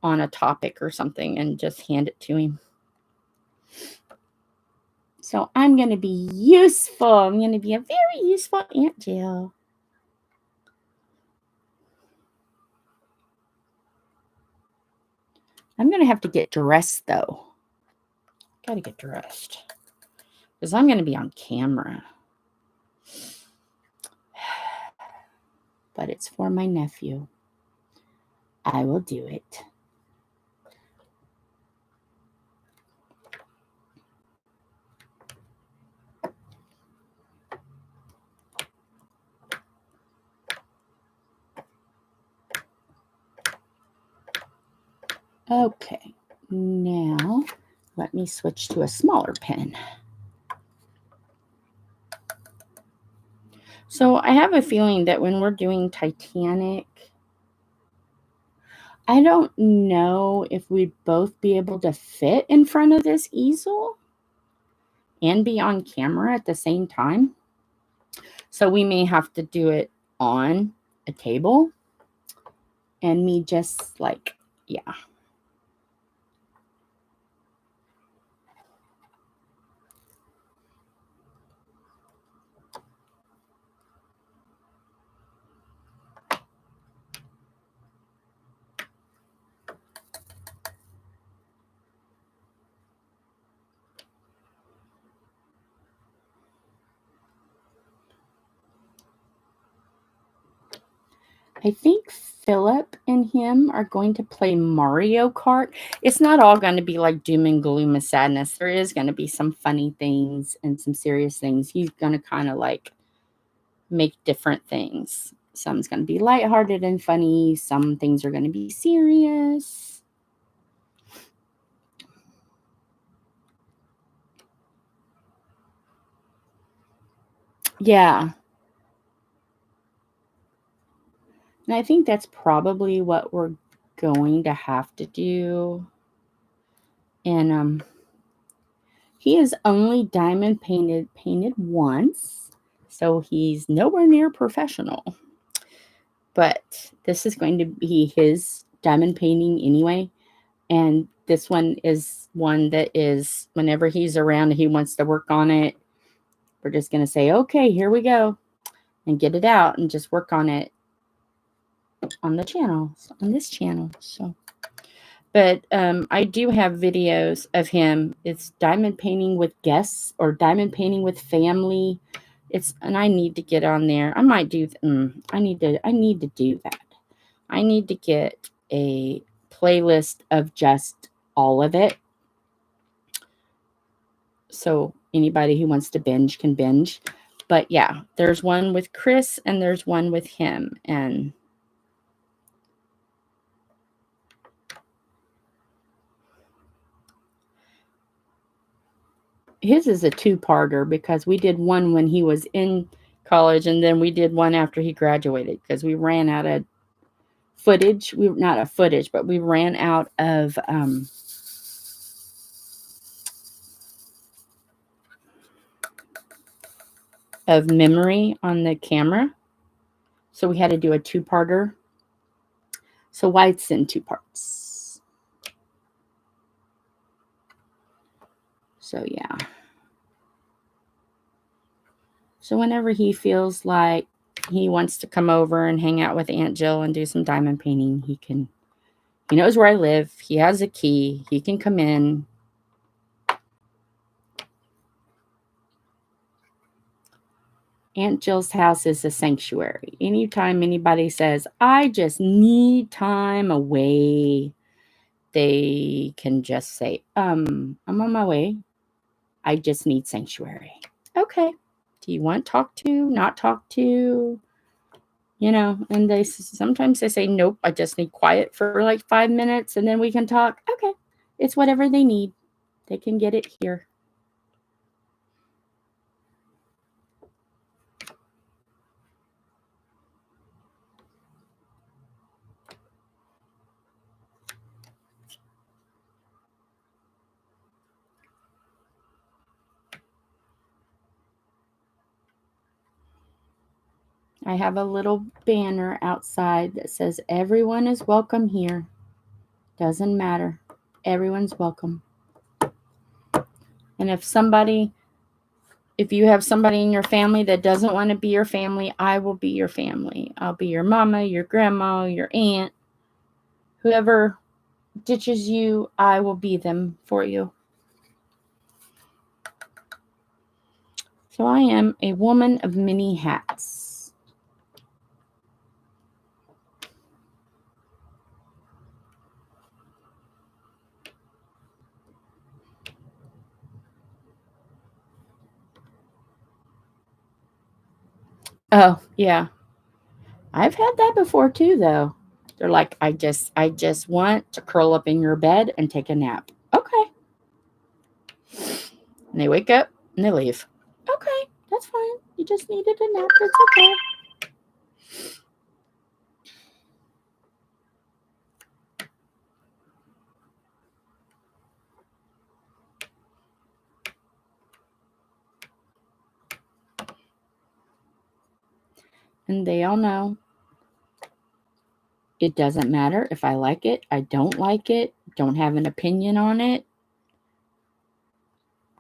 on a topic or something and just hand it to him. So I'm going to be useful. I'm going to be a very useful Aunt Jill. I'm going to have to get dressed, though. Got to get dressed. Because I'm going to be on camera. But it's for my nephew. I will do it. Okay, now let me switch to a smaller pen. So I have a feeling that when we're doing Titanic, I don't know if we'd both be able to fit in front of this easel and be on camera at the same time. So we may have to do it on a table and me just like, yeah. I think Philip and him are going to play Mario Kart. It's not all going to be like doom and gloom and sadness. There is going to be some funny things and some serious things. He's going to kind of like make different things. Some's going to be lighthearted and funny. Some things are going to be serious. Yeah. And I think that's probably what we're going to have to do. And he is only diamond painted once, so he's nowhere near professional. But this is going to be his diamond painting anyway. And this one is one that is, whenever he's around and he wants to work on it, we're just going to say, okay, here we go, and get it out and just work on it on the channel, on this channel. So, but I do have videos of him. It's diamond painting with guests or diamond painting with family. And I need to get on there. I might do. I need to do that. I need to get a playlist of just all of it. So anybody who wants to binge can binge. But yeah, there's one with Chris and there's one with him. And his is a two-parter because we did one when he was in college and then we did one after he graduated because we ran out of footage. Not a footage, but we ran out of memory on the camera. So we had to do a two-parter. So why it's in two parts. So yeah. So whenever he feels like he wants to come over and hang out with Aunt Jill and do some diamond painting, he can. He knows where I live. He has a key. He can come in. Aunt Jill's house is a sanctuary. Anytime anybody says, I just need time away, they can just say, I'm on my way. I just need sanctuary. Okay. Do you want to talk to? Not talk to? You know, and sometimes they say, nope, I just need quiet for like 5 minutes and then we can talk. Okay. It's whatever they need. They can get it here. I have a little banner outside that says, everyone is welcome here. Doesn't matter. Everyone's welcome. And if you have somebody in your family that doesn't want to be your family, I will be your family. I'll be your mama, your grandma, your aunt. Whoever ditches you, I will be them for you. So I am a woman of many hats. Oh, yeah. I've had that before too, though. They're like, I just want to curl up in your bed and take a nap. Okay. And they wake up and they leave. Okay, that's fine. You just needed a nap. It's okay. And they all know it doesn't matter if I like it, I don't like it, don't have an opinion on it,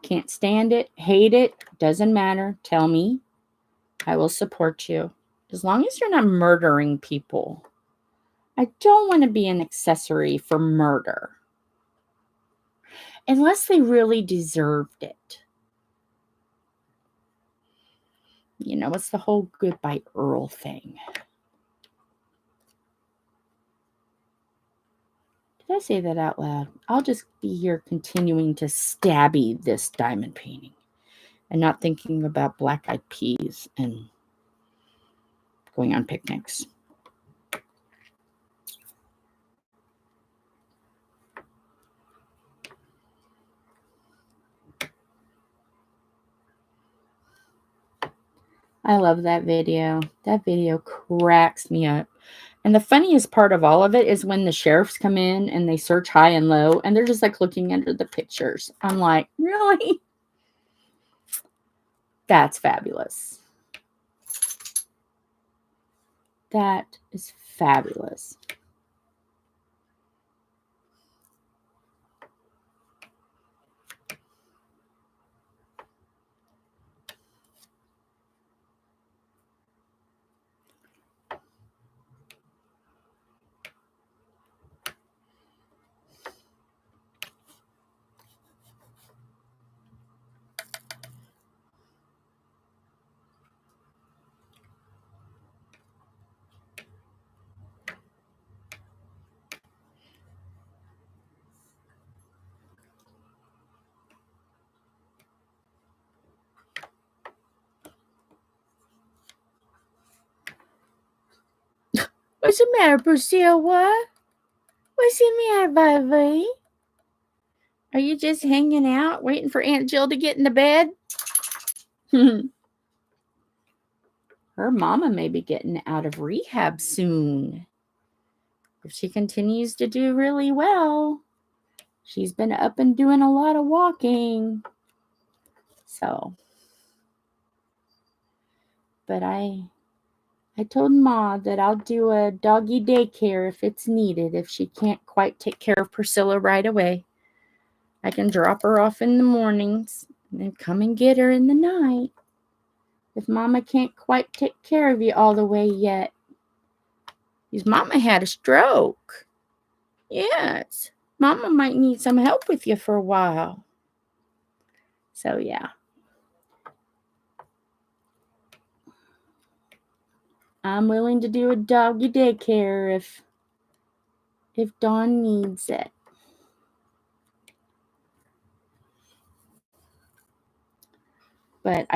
can't stand it, hate it, doesn't matter. Tell me. I will support you. As long as you're not murdering people. I don't want to be an accessory for murder. Unless they really deserved it. You know, it's the whole Goodbye Earl thing. Did I say that out loud? I'll just be here continuing to stabby this diamond painting and not thinking about black-eyed peas and going on picnics. I love that video. That video cracks me up. And the funniest part of all of it is when the sheriffs come in and they search high and low and they're just like looking under the pictures. I'm like, really? That's fabulous. That is fabulous. What's the matter, Priscilla? What's the matter, baby? Are you just hanging out, waiting for Aunt Jill to get into bed? Her mama may be getting out of rehab soon. If she continues to do really well, she's been up and doing a lot of walking. So, but I told Ma that I'll do a doggy daycare if it's needed. If she can't quite take care of Priscilla right away, I can drop her off in the mornings and then come and get her in the night. If Mama can't quite take care of you all the way yet. Because Mama had a stroke. Yes. Mama might need some help with you for a while. So, yeah. I'm willing to do a doggy daycare if Dawn needs it. But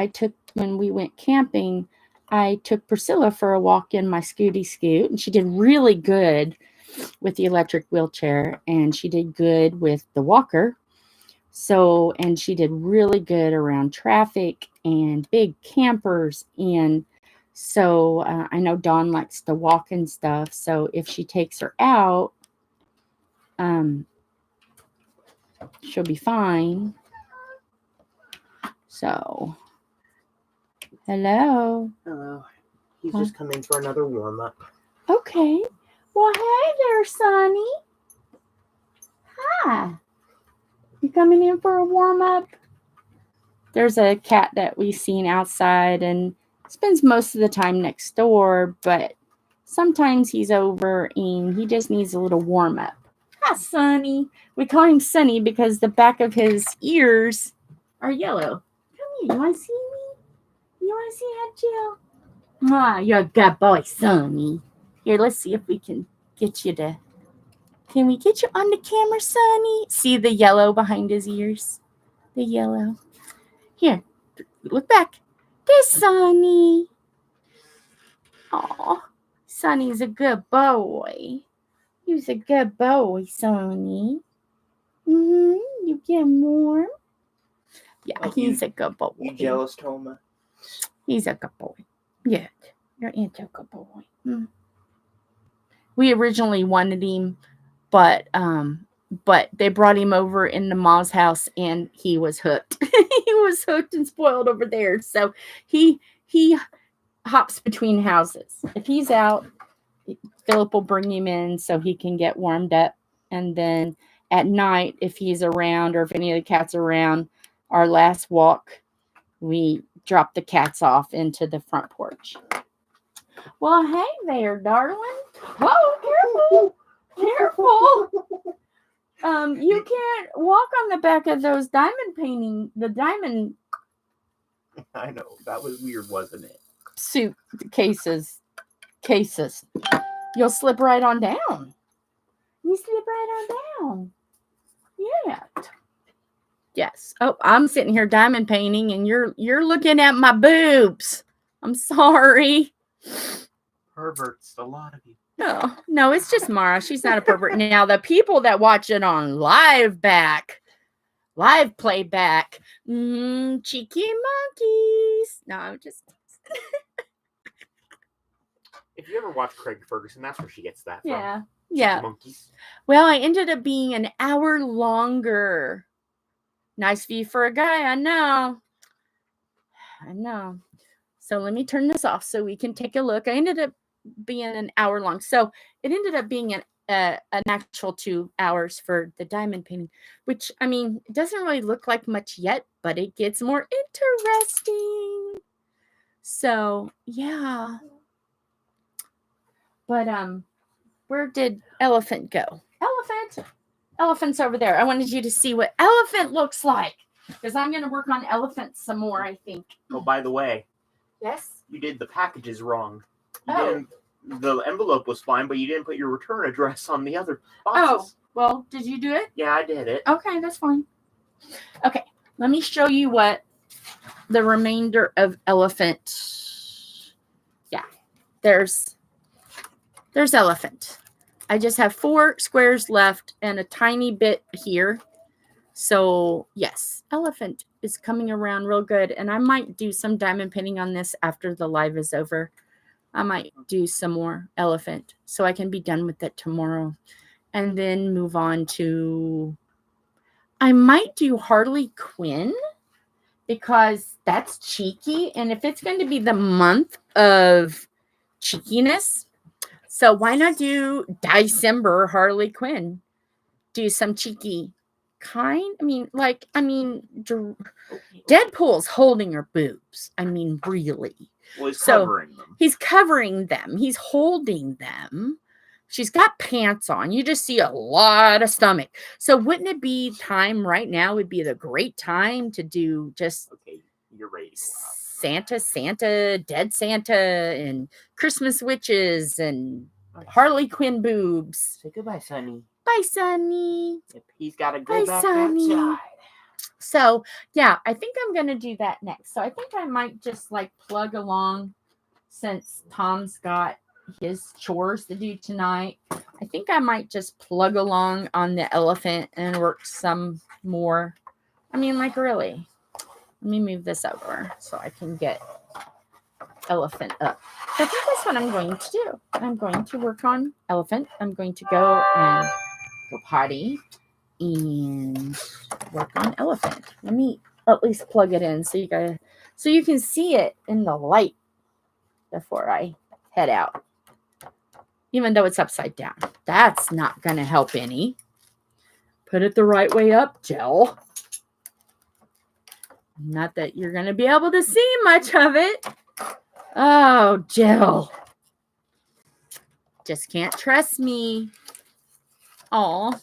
when we went camping, I took Priscilla for a walk in my Scooty Scoot, and she did really good with the electric wheelchair, and she did good with the walker. So, and she did really good around traffic and big campers. And so I know Dawn likes to walk and stuff. So if she takes her out, she'll be fine. So, hello. Hello. He's just coming for another warm-up. Okay. Well, hey there, Sonny. Hi. You coming in for a warm-up? There's a cat that we've seen outside and spends most of the time next door, but sometimes he's over and he just needs a little warm-up. Hi, Sonny. We call him Sonny because the back of his ears are yellow. Come here. You want to see me? You want to see Aunt Jill? Ah, you're a good boy, Sonny. Here, let's see if we can get you to... Can we get you on the camera, Sonny? See the yellow behind his ears? The yellow. Here, look back. There's Sonny. Aw, Sonny's a good boy. He's a good boy, Sonny. You get warm? Yeah, Oh, he's a good boy. You jealous, Toma? He's a good boy. Yeah, your aunt's a good boy. We originally wanted him, but they brought him over into Ma's house and he was hooked. He was hooked and spoiled over there. So he hops between houses. If he's out, Philip will bring him in so he can get warmed up. And then at night, if he's around or if any of the cats are around, our last walk, we drop the cats off into the front porch. Well, hey there, darling. Whoa, careful. You can't walk on the back of those diamond painting, the diamond. I know. That was weird, wasn't it? Suit cases. You'll slip right on down. You slip right on down. Yeah. Yes. Oh, I'm sitting here diamond painting and you're looking at my boobs. I'm sorry. Perverts, a lot of you. No, it's just Mara. She's not a pervert. Now, the people that watch it on live playback, cheeky monkeys. No, I'm just. If you ever watch Craig Ferguson, that's where she gets that from. Yeah. Cheeky Yeah. monkeys. Well, I ended up being an hour longer. Nice view for a guy, I know. So let me turn this off so we can take a look. I ended up being an hour long. So it ended up being an actual 2 hours for the diamond painting, which, I mean, it doesn't really look like much yet, but it gets more interesting. So, yeah. But, where did Elephant go? Elephant's over there. I wanted you to see what Elephant looks like because I'm going to work on Elephant some more, I think. Oh, by the way. Yes? You did the packages wrong. Oh. The envelope was fine, but you didn't put your return address on the other boxes. Oh, well, did you do it? Yeah, I did it. Okay, that's fine. Okay, let me show you what the remainder of Elephant. Yeah, there's Elephant. I just have 4 squares left and a tiny bit here. So, yes, Elephant is coming around real good. And I might do some diamond painting on this after the live is over. I might do some more Elephant so I can be done with it tomorrow. And then move on to... I might do Harley Quinn because that's cheeky. And if it's going to be the month of cheekiness, so why not do Diecember Harley Quinn? Do some cheeky kind. Deadpool's holding her boobs. I mean, really. Well, he's covering them. He's covering them. He's holding them. She's got pants on. You just see a lot of stomach. So wouldn't it be time right now would be the great time to do just you're ready to go out. Santa, Dead Santa, and Christmas witches and Harley Quinn boobs. Say goodbye, Sonny. Bye, Sonny. Yep, he's got to go back Sonny. outside. So, yeah, I think I'm going to do that next. So I think I might just plug along since Tom's got his chores to do tonight. I think I might just plug along on the Elephant and work some more. I mean, really. Let me move this over so I can get Elephant up. So I think that's what I'm going to do. I'm going to work on Elephant. I'm going to go and go potty and work on Elephant. Let me at least plug it in so you can see it in the light before I head out. Even though it's upside down. That's not going to help any. Put it the right way up, Jill. Not that you're going to be able to see much of it. Oh, Jill. Just can't trust me. Aw.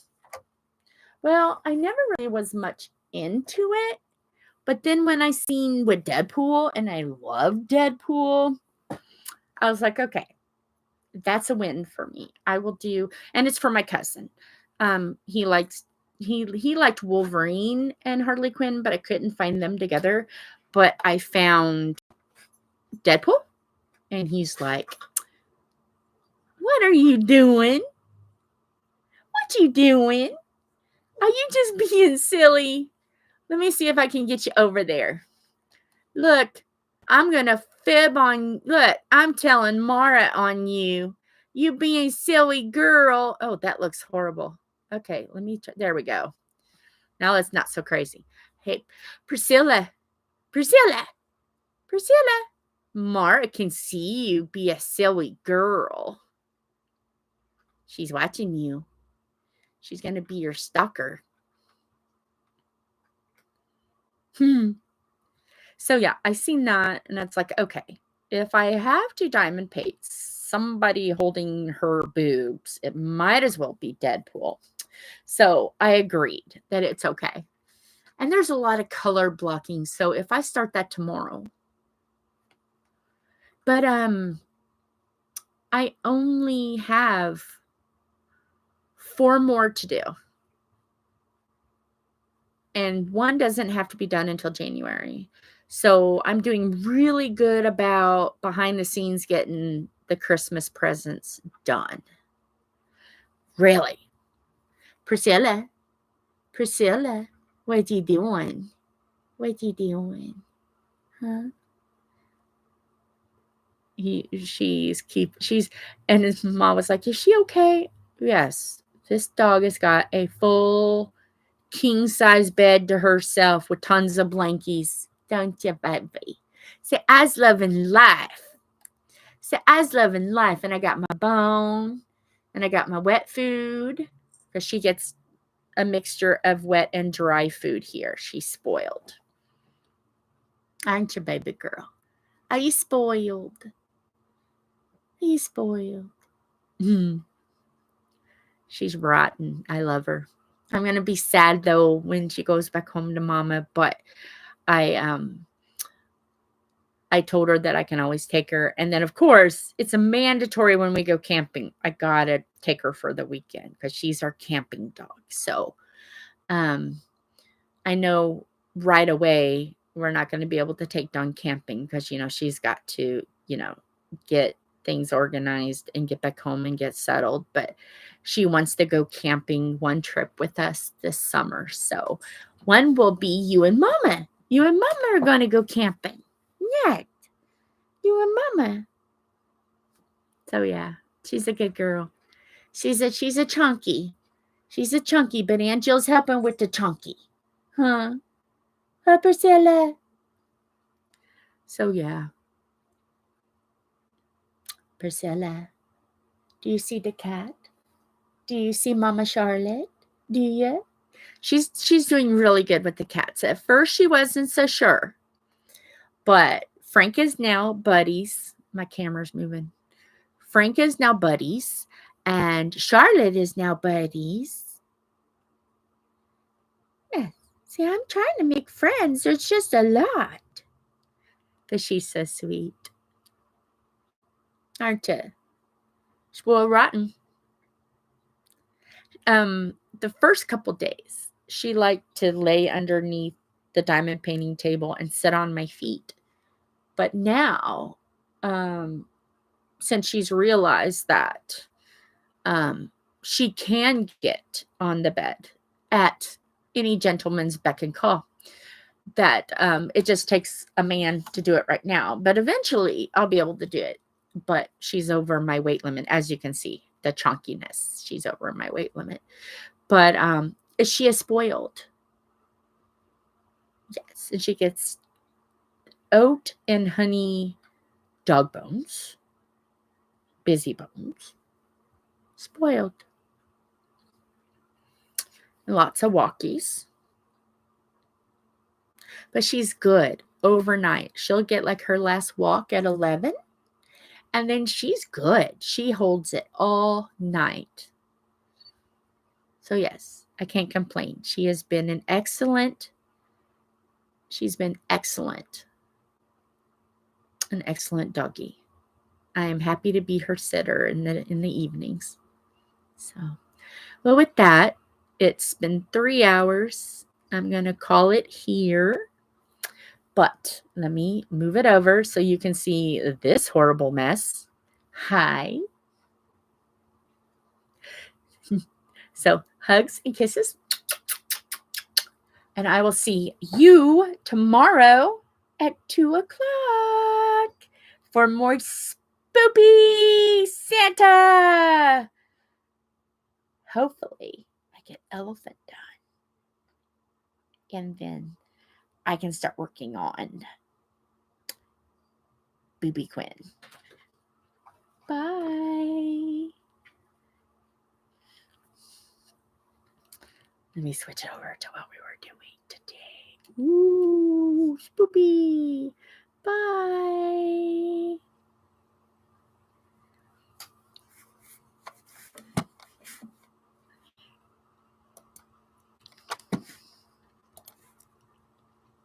Well, I never really was much into it. But then when I seen with Deadpool, and I love Deadpool, I was like, okay, that's a win for me. I will do, and it's for my cousin. He liked Wolverine and Harley Quinn, but I couldn't find them together. But I found Deadpool, and he's like, what are you doing? What you doing? Are you just being silly? Let me see if I can get you over there. Look, I'm going to fib on... Look, I'm telling Mara on you. You being silly girl. Oh, that looks horrible. Okay, let me... There we go. Now it's not so crazy. Hey, Priscilla. Mara can see you be a silly girl. She's watching you. She's going to be your stalker. So, yeah, I seen that, and it's like, okay, if I have to diamond paint somebody holding her boobs, it might as well be Deadpool. So, I agreed that it's okay. And there's a lot of color blocking, so if I start that tomorrow. But, I only have 4 more to do. And 1 doesn't have to be done until January. So I'm doing really good about behind the scenes getting the Christmas presents done. Really. Priscilla, what you doing? What you doing? Huh? And his mom was like, is she okay? Yes. This dog has got a full king-size bed to herself with tons of blankies. Don't you, baby? Say, I's loving life. Say, I's loving life. And I got my bone. And I got my wet food. Because she gets a mixture of wet and dry food here. She's spoiled. Aren't you, baby girl? Are you spoiled? Are you spoiled? She's rotten. I love her. I'm going to be sad, though, when she goes back home to Mama. But I told her that I can always take her. And then, of course, it's a mandatory when we go camping. I got to take her for the weekend because she's our camping dog. So I know right away we're not going to be able to take Dawn camping because, she's got to, get things organized and get back home and get settled. But she wants to go camping 1 trip with us this summer. So 1 will be you and Mama. You and Mama are going to go camping. Yeah. You and Mama. So yeah, she's a good girl. She's a chunky. She's a chunky, but Aunt Jill's helping with the chunky. Huh? Huh, Priscilla? So yeah. Priscilla, do you see the cat? Do you see Mama Charlotte? Do you? She's doing really good with the cats. At first, she wasn't so sure. But Frank is now buddies. My camera's moving. Frank is now buddies. And Charlotte is now buddies. Yeah. See, I'm trying to make friends. There's just a lot. Because she's so sweet. Aren't you? Spoiled rotten. The first couple days, she liked to lay underneath the diamond painting table and sit on my feet. But now, since she's realized that she can get on the bed at any gentleman's beck and call, that it just takes a man to do it right now. But eventually, I'll be able to do it. But she's over my weight limit, as you can see. The chunkiness, she's over my weight limit. But is she a spoiled? Yes, and she gets oat and honey dog bones, busy bones, spoiled. And lots of walkies. But she's good overnight. She'll get like her last walk at 11. And then she's good. She holds it all night. So yes, I can't complain. She has been an excellent. She's been excellent. An excellent doggy. I am happy to be her sitter in the evenings. So, well, with that, it's been 3 hours. I'm going to call it here. But let me move it over so you can see this horrible mess. Hi. So, hugs and kisses. And I will see you tomorrow at 2 o'clock for more spoopy Santa. Hopefully, I get elephant done. And then I can start working on Booby Quinn. Bye. Let me switch it over to what we were doing today. Ooh, spoopy. Bye.